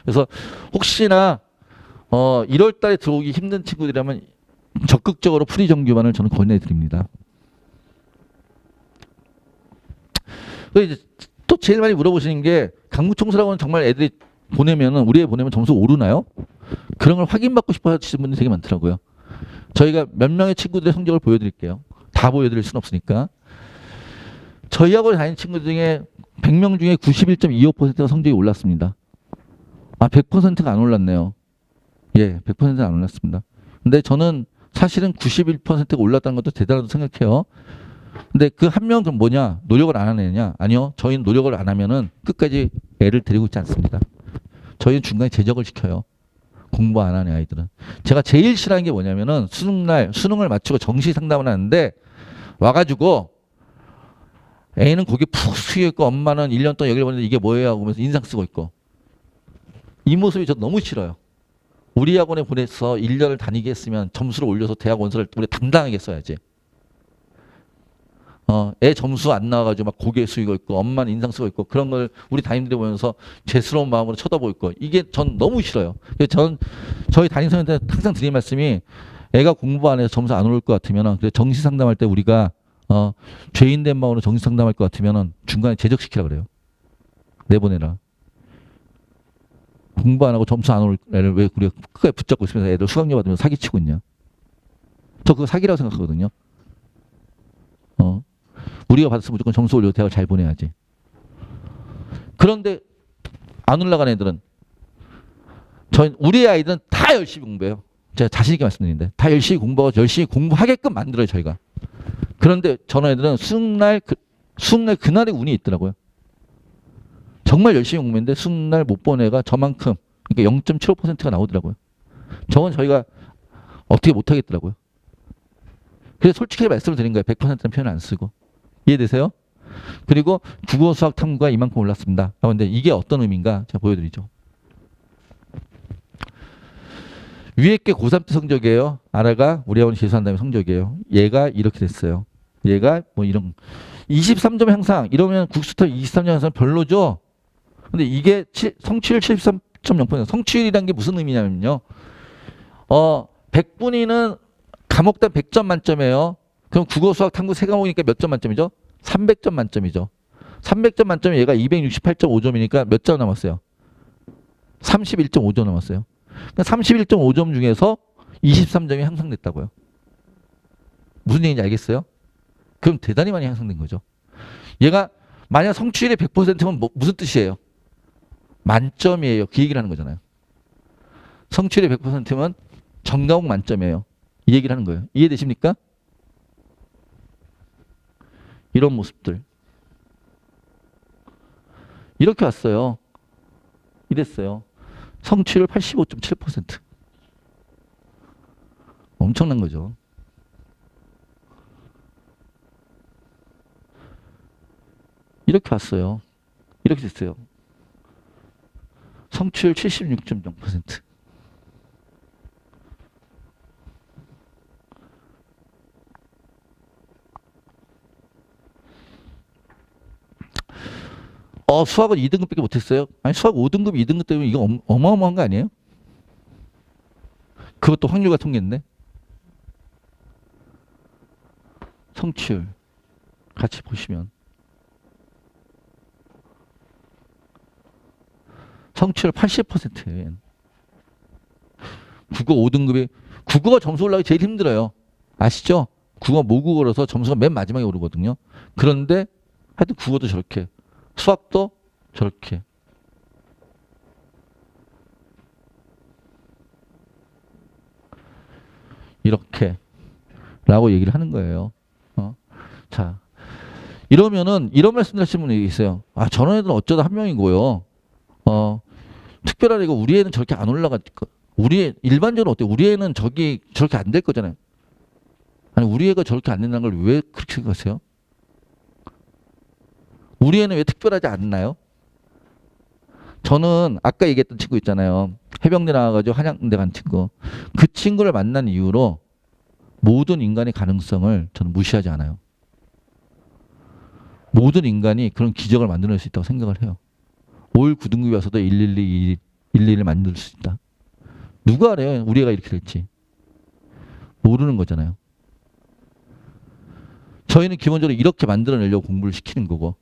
그래서 혹시나 1월 달에 들어오기 힘든 친구들이라면 적극적으로 프리 정규반을 저는 권해드립니다. 이제 또 제일 많이 물어보시는 게 강북청소학원 정말 애들이 보내면은 우리 애 보내면 점수 오르나요? 그런 걸 확인받고 싶어 하시는 분들이 되게 많더라고요. 저희가 몇 명의 친구들의 성적을 보여드릴게요. 다 보여드릴 수는 없으니까. 저희 학원에 다니는 친구들 중에 100명 중에 91.25%가 성적이 올랐습니다. 아, 100%가 안 올랐네요. 예, 100%가 안 올랐습니다. 근데 저는 사실은 91%가 올랐다는 것도 대단하다고 생각해요. 근데 그 한 명은 그럼 뭐냐? 노력을 안 하는 애냐? 아니요. 저희는 노력을 안 하면은 끝까지 애를 데리고 있지 않습니다. 저희는 중간에 제적을 시켜요. 공부 안 하는 아이들은. 제가 제일 싫어하는 게 뭐냐면은 수능날, 수능을 마치고 정시 상담을 하는데 와가지고 애는 거기 푹 숙여 있고 엄마는 1년 동안 여기를 보는데 이게 뭐예요? 하고 하면서 인상 쓰고 있고. 이 모습이 저 너무 싫어요. 우리 학원에 보내서 1년을 다니게 했으면 점수를 올려서 대학 원서를 우리 당당하게 써야지. 애 점수 안 나와가지고 막 고개 숙이고 있고 엄마는 인상 쓰고 있고 그런 걸 우리 담임들이 보면서 죄스러운 마음으로 쳐다보고 있고 이게 전 너무 싫어요. 그래서 전 저희 담임 선생님한테 항상 드리는 말씀이 애가 공부 안 해서 점수 안 오를 것 같으면은 정시 상담할 때 우리가 죄인된 마음으로 정시 상담할 것 같으면은 중간에 제적시키라 그래요. 내보내라. 공부 안 하고 점수 안 올 애를 왜 우리가 끝까지 붙잡고 있으면서 애들 수강료 받으면서 사기치고 있냐. 저 그거 사기라고 생각하거든요. 우리가 받았으면 무조건 점수 올려서 대학을 잘 보내야지. 그런데 안 올라간 애들은 우리 아이들은 다 열심히 공부해요. 제가 자신 있게 말씀드리는데 다 열심히 공부하고 열심히 공부하게끔 만들어요 저희가. 그런데 저런 애들은 수능날 그날의 운이 있더라고요. 정말 열심히 공부했는데 수능날 못 본 애가 저만큼 그러니까 0.75%가 나오더라고요. 저건 저희가 어떻게 못하겠더라고요. 그래서 솔직히 말씀을 드린 거예요. 100%라는 표현을 안 쓰고. 이해되세요? 그리고 국어, 수학, 탐구가 이만큼 올랐습니다. 그런데 이게 어떤 의미인가 제가 보여드리죠. 위에 게 고3 때 성적이에요. 아라가 우리 학원 재수한 다음에 성적이에요. 얘가 이렇게 됐어요. 얘가 뭐 이런 23점 향상 이러면 국수터 23점 향상 별로죠. 근데 이게 성취율 73.0%. 성취율이란 게 무슨 의미냐면요. 100분위는 과목당 100점 만점이에요. 그럼 국어, 수학, 탐구 세 과목이니까 몇 점 만점이죠? 300점 만점이죠. 300점 만점에 얘가 268.5점이니까 몇 점 남았어요? 31.5점 남았어요. 그러니까 31.5점 중에서 23점이 향상됐다고요. 무슨 얘기인지 알겠어요? 그럼 대단히 많이 향상된 거죠. 얘가 만약 성취율이 100%면 무슨 뜻이에요? 만점이에요. 그 얘기를 하는 거잖아요. 성취율이 100%면 전과목 만점이에요. 이 얘기를 하는 거예요. 이해되십니까? 이런 모습들. 이렇게 왔어요. 이랬어요. 성취율 85.7%. 엄청난 거죠. 이렇게 왔어요. 이렇게 됐어요. 성취율 76.0%. 수학은 2등급밖에 못했어요? 아니 수학 5등급, 2등급 때문에 이거 어마어마한 거 아니에요? 그것도 확률과 통계인데. 성취율 같이 보시면 성취율 80%예요. 국어 5등급이 국어가 점수 올라가기 제일 힘들어요. 아시죠? 국어 모국어라서 점수가 맨 마지막에 오르거든요. 그런데 하여튼 국어도 저렇게 수학도 저렇게 이렇게 라고 얘기를 하는 거예요. 자, 이러면은 이런 말씀 하시는 분이 있어요. 저런 애들은 어쩌다 한 명이고요. 특별한 애가 우리 애는 저렇게 안 올라가. 우리 일반적으로 어때? 우리 애는 저렇게 안 될 거잖아요. 아니 우리 애가 저렇게 안 된다는 걸 왜 그렇게 생각하세요? 우리 애는 왜 특별하지 않나요? 저는 아까 얘기했던 친구 있잖아요. 해병대 나와가지고 한양대 간 친구. 그 친구를 만난 이후로 모든 인간의 가능성을 저는 무시하지 않아요. 모든 인간이 그런 기적을 만들어낼 수 있다고 생각을 해요. 올 9등급이 와서도 111을 만들 수 있다. 누가 알아요? 우리 애가 이렇게 될지. 모르는 거잖아요. 저희는 기본적으로 이렇게 만들어내려고 공부를 시키는 거고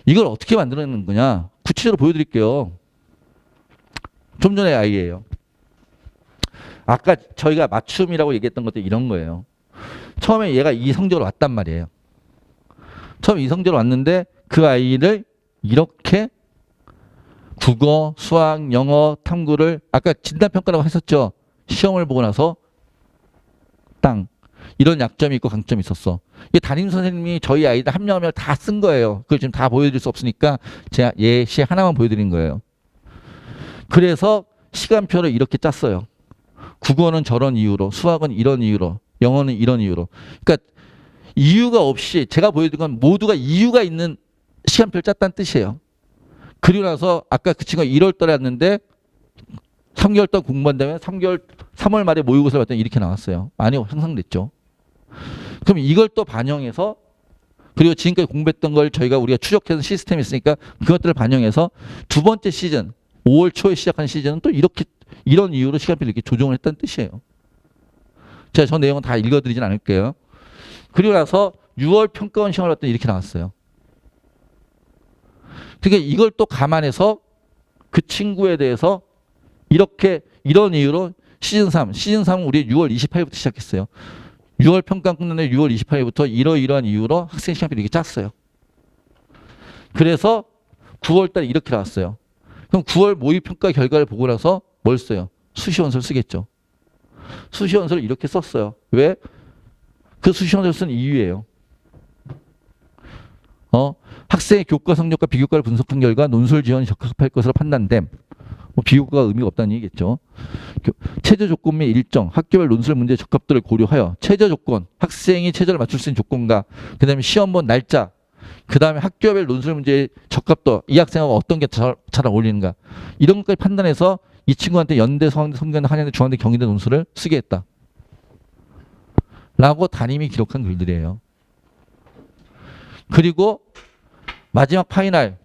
이걸 어떻게 만들어내는 거냐? 구체적으로 보여드릴게요. 좀 전에 아이예요. 아까 저희가 맞춤이라고 얘기했던 것도 이런 거예요. 처음에 얘가 이 성적으로 왔단 말이에요. 처음에 이 성적으로 왔는데 그 아이를 이렇게 국어, 수학, 영어, 탐구를 아까 진단평가라고 했었죠. 시험을 보고 나서 땅. 이런 약점이 있고 강점이 있었어. 이게 담임 선생님이 저희 아이들 한 명 한 명 다 쓴 거예요. 그걸 지금 다 보여드릴 수 없으니까 제가 예시 하나만 보여드린 거예요. 그래서 시간표를 이렇게 짰어요. 국어는 저런 이유로, 수학은 이런 이유로, 영어는 이런 이유로. 그러니까 이유가 없이 제가 보여드린 건 모두가 이유가 있는 시간표를 짰다는 뜻이에요. 그리고 나서 아까 그 친구가 1월 달에 왔는데 3개월 동안 공부한 다음에 3월 말에 모의고사를 봤더니 이렇게 나왔어요. 많이 향상됐죠. 그럼 이걸 또 반영해서 그리고 지금까지 공부했던 걸 우리가 추적해서 시스템이 있으니까 그것들을 반영해서 두 번째 시즌 5월 초에 시작한 시즌은 또 이런 이유로 시간표를 이렇게 조정을 했다는 뜻이에요. 제가 저 내용은 다 읽어드리진 않을게요. 그리고 나서 6월 평가원 시험을 봤더니 이렇게 나왔어요. 그러니까 이걸 또 감안해서 그 친구에 대해서 이런 이유로 시즌 3은 우리 6월 28일부터 시작했어요. 6월 평가 끝났는데 6월 28일부터 이러이러한 이유로 학생 시간표를 이렇게 짰어요. 그래서 9월달에 이렇게 나왔어요. 그럼 9월 모의평가 결과를 보고 나서 뭘 써요? 수시원서를 쓰겠죠. 수시원서를 이렇게 썼어요. 왜? 그 수시원서를 쓴 이유예요. 학생의 교과 성적과 비교과를 분석한 결과 논술 지원이 적합할 것으로 판단됨. 비교과가 의미가 없다는 얘기겠죠. 최저 조건 및 일정, 학교별 논술 문제 적합도를 고려하여 최저 조건, 학생이 최저를 맞출 수 있는 조건과 그다음에 시험 본 날짜, 그다음에 학교별 논술 문제의 적합도, 이 학생하고 어떤 게 잘 어울리는가, 이런 것까지 판단해서 이 친구한테 연대, 서강대, 성균관대, 한양대, 중앙대, 경희대 논술을 쓰게 했다. 라고 담임이 기록한 글들이에요. 그리고 마지막 파이널,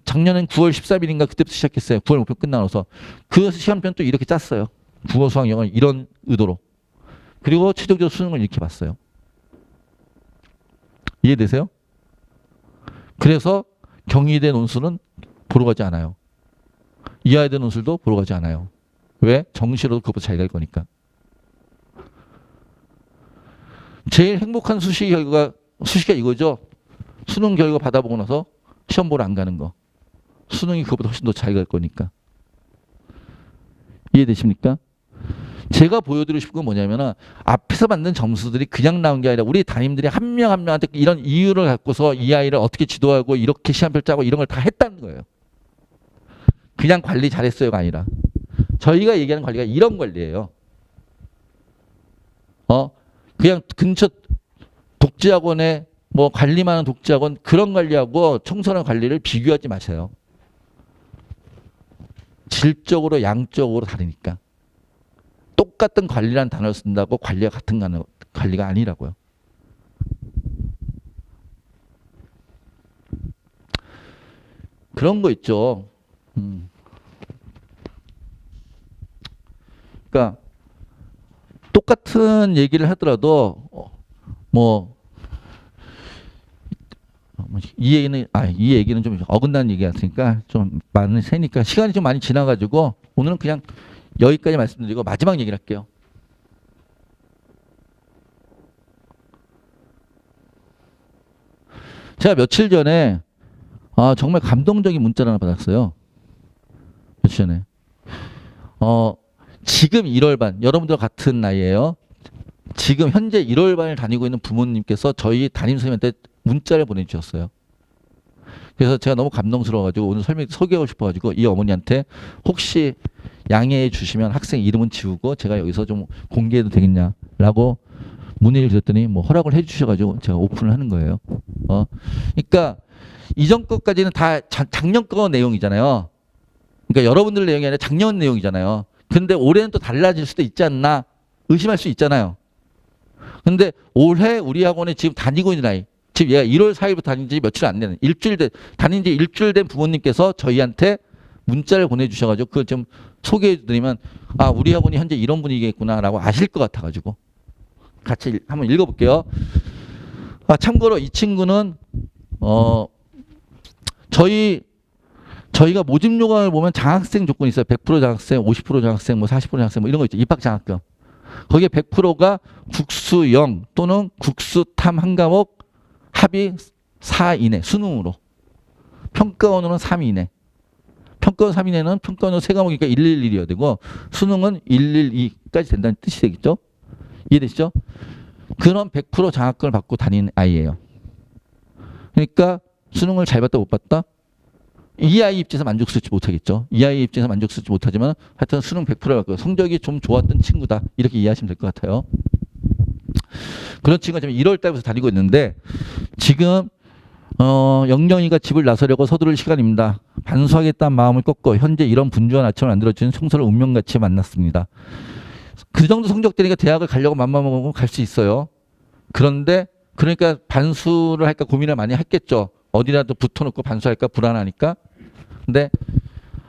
작년엔 9월 13일인가 그때부터 시작했어요. 9월 목표 끝나서. 그 시간표는 또 이렇게 짰어요. 국어, 수학, 영어 이런 의도로. 그리고 최종적으로 수능을 이렇게 봤어요. 이해되세요? 그래서 경희대 논술은 보러 가지 않아요. 이화여대 논술도 보러 가지 않아요. 왜? 정시로도 그것보다 잘 갈 거니까. 제일 행복한 수시가 이거죠. 수능 결과 받아보고 나서 시험 보러 안 가는 거. 수능이 그것보다 훨씬 더 잘 갈 거니까. 이해되십니까? 제가 보여드리고 싶은 건 뭐냐면 앞에서 받는 점수들이 그냥 나온 게 아니라 우리 담임들이 한 명 한 명한테 이런 이유를 갖고서 이 아이를 어떻게 지도하고 이렇게 시험표 짜고 이런 걸 다 했다는 거예요. 그냥 관리 잘했어요가 아니라. 저희가 얘기하는 관리가 이런 관리예요. 그냥 근처 독재학원에 관리만 하는 독재학원 그런 관리하고 청소년 관리를 비교하지 마세요. 질적으로 양적으로 다르니까. 똑같은 관리라는 단어를 쓴다고 관리가 같은 관리가 아니라고요. 그런 거 있죠. 그러니까 똑같은 얘기를 하더라도 이 얘기는 좀 어긋나는 얘기 같으니까 좀 많은 새니까 시간이 좀 많이 지나가지고 오늘은 그냥 여기까지 말씀드리고 마지막 얘기를 할게요. 제가 며칠 전에 정말 감동적인 문자를 하나 받았어요. 며칠 전에. 지금 1월반, 여러분들 같은 나이에요. 지금 현재 1월반을 다니고 있는 부모님께서 저희 담임선생님한테 문자를 보내주셨어요. 그래서 제가 너무 감동스러워가지고 오늘 소개하고 싶어가지고 이 어머니한테 혹시 양해해 주시면 학생 이름은 지우고 제가 여기서 좀 공개해도 되겠냐라고 문의를 드렸더니 허락을 해주셔가지고 제가 오픈을 하는 거예요. 그러니까 이전 것까지는 다 작년 거 내용이잖아요. 그러니까 여러분들 내용이 아니라 작년 내용이잖아요. 근데 올해는 또 달라질 수도 있지 않나 의심할 수 있잖아요. 근데 올해 우리 학원에 지금 다니고 있는 아이, 지금 얘가 1월 4일부터 다닌 지 며칠 안 되는 다닌 지 일주일 된 부모님께서 저희한테 문자를 보내주셔가지고 그걸 좀 소개해드리면 우리 학원이 현재 이런 분위기겠구나라고 아실 것 같아가지고 같이 한번 읽어볼게요. 참고로 이 친구는 저희가 모집 요강을 보면 장학생 조건이 있어요. 100% 장학생, 50% 장학생, 40% 장학생 이런 거 있죠. 입학 장학금. 거기에 100%가 국수 0 또는 국수 탐 한 과목 합이 4 이내 수능으로. 평가원으로는 3 이내. 평가원 3 이내는 평가원으로 3과목이니까 111이어야 되고 수능은 112까지 된다는 뜻이 되겠죠. 이해되시죠? 그런 100% 장학금을 받고 다니는 아이예요. 그러니까 수능을 잘 봤다 못 봤다? 이 아이 입장에서 만족스럽지 못하겠죠. 이 아이 입장에서 만족스럽지 못하지만 하여튼 수능 100%를 받고 성적이 좀 좋았던 친구다. 이렇게 이해하시면 될 것 같아요. 그런 친구가 지금 1월 달부터 다니고 있는데 지금 영영이가 집을 나서려고 서두를 시간입니다. 반수하겠다는 마음을 꺾고 현재 이런 분주한 아침을 만들어주는 청소를 운명같이 만났습니다. 그 정도 성적대니까 대학을 가려고 맘먹으면 갈 수 있어요. 그런데 그러니까 반수를 할까 고민을 많이 했겠죠. 어디라도 붙어놓고 반수할까 불안하니까. 근데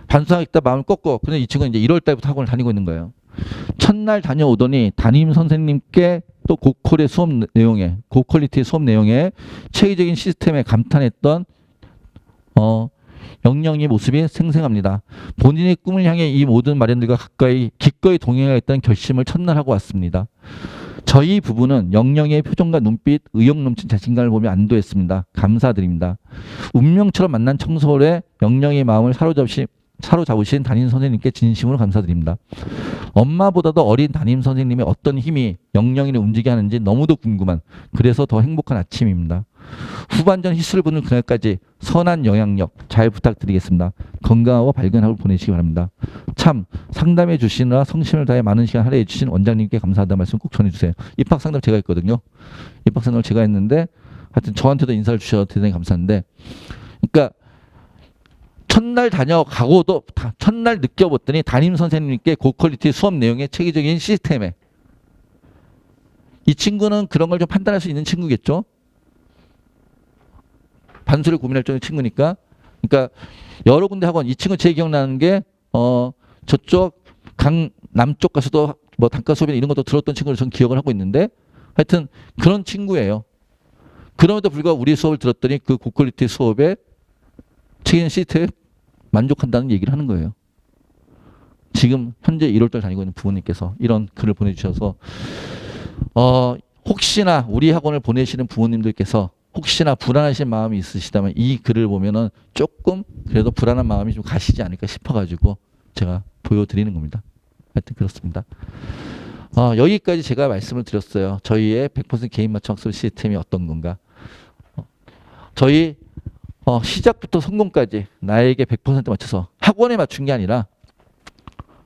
반수하겠다 마음을 꺾고 근데 이 친구는 이제 1월 달부터 학원을 다니고 있는 거예요. 첫날 다녀오더니 담임 선생님께 또 고퀄의 수업 내용에 고퀄리티의 수업 내용에 체계적인 시스템에 감탄했던 영영이 모습이 생생합니다. 본인의 꿈을 향해 이 모든 마련들과 가까이 기꺼이 동행하겠다는 결심을 첫날 하고 왔습니다. 저희 부부는 영영의 표정과 눈빛, 의욕 넘친 자신감을 보며 안도했습니다. 감사드립니다. 운명처럼 만난 청소월에 영영의 마음을 사로잡으신 담임 선생님께 진심으로 감사드립니다. 엄마보다도 어린 담임 선생님의 어떤 힘이 영영이를 움직이게 하는지 너무도 궁금한, 그래서 더 행복한 아침입니다. 후반전 희수를 보는 그날까지 선한 영향력 잘 부탁드리겠습니다. 건강하고 밝은 하루 보내시기 바랍니다. 참 상담해 주시느라 성심을 다해 많은 시간 할애해 주신 원장님께 감사하다는 말씀 꼭 전해주세요. 입학 상담 제가 했거든요. 입학 상담을 제가 했는데 하여튼 저한테도 인사를 주셔서 대단히 감사한데, 그러니까 첫날 다녀가고도 첫날 느껴봤더니 담임 선생님께 고퀄리티 수업 내용의 체계적인 시스템에, 이 친구는 그런 걸 좀 판단할 수 있는 친구겠죠. 반수를 고민할 정도의 친구니까. 그러니까 여러 군데 학원, 이 친구 제 기억나는 게 저쪽 남쪽 가서도 뭐 단과 수업이나 이런 것도 들었던 친구를 전 기억을 하고 있는데, 하여튼 그런 친구예요. 그럼에도 불구하고 우리 수업을 들었더니 그 고퀄리티 수업에 체계적인 시스템에 만족한다는 얘기를 하는 거예요. 지금 현재 1월달 다니고 있는 부모님께서 이런 글을 보내주셔서 혹시나 우리 학원을 보내시는 부모님들께서 혹시나 불안하신 마음이 있으시다면 이 글을 보면은 조금 그래도 불안한 마음이 좀 가시지 않을까 싶어가지고 제가 보여드리는 겁니다. 하여튼 그렇습니다. 여기까지 제가 말씀을 드렸어요. 저희의 100% 개인 맞춤 학습 시스템이 어떤 건가. 저희 시작부터 성공까지 나에게 100% 맞춰서 학원에 맞춘 게 아니라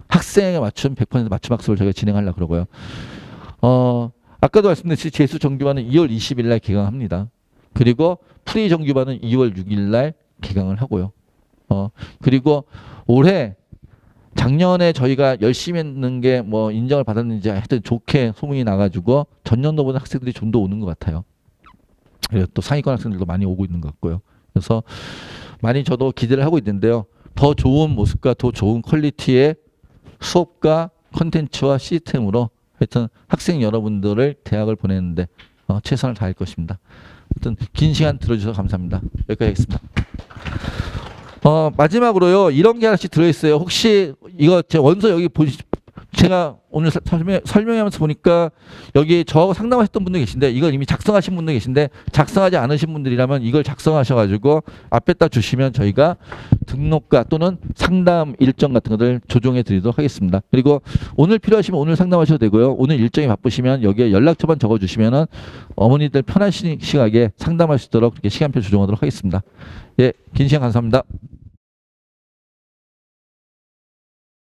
학생에 맞춘 100% 맞춤 학습을 저희가 진행하려고 그러고요. 아까도 말씀드렸듯이 재수 정규반은 2월 20일 날 개강합니다. 그리고 프리 정규반은 2월 6일 날 개강을 하고요. 그리고 올해 작년에 저희가 열심히 했는 게 뭐 인정을 받았는지 하여튼 좋게 소문이 나가지고 전년도보다 학생들이 좀 더 오는 것 같아요. 그리고 또 상위권 학생들도 많이 오고 있는 것 같고요. 그래서 많이 저도 기대를 하고 있는데요. 더 좋은 모습과 더 좋은 퀄리티의 수업과 콘텐츠와 시스템으로 하여튼 학생 여러분들을 대학을 보내는데 최선을 다할 것입니다. 하여튼 긴 시간 들어주셔서 감사합니다. 여기까지 하겠습니다. 마지막으로요, 이런 게 하나씩 들어있어요. 혹시 이거 제 원서 여기 제가 오늘 설명하면서 보니까 여기 저하고 상담하셨던 분들 계신데 이걸 이미 작성하신 분들 계신데 작성하지 않으신 분들이라면 이걸 작성하셔가지고 앞에다 주시면 저희가 등록과 또는 상담 일정 같은 것들 조정해 드리도록 하겠습니다. 그리고 오늘 필요하시면 오늘 상담하셔도 되고요. 오늘 일정이 바쁘시면 여기에 연락처만 적어주시면은 어머니들 편한 시각에 상담할 수 있도록 이렇게 시간표 조정하도록 하겠습니다. 예, 긴 시간 감사합니다.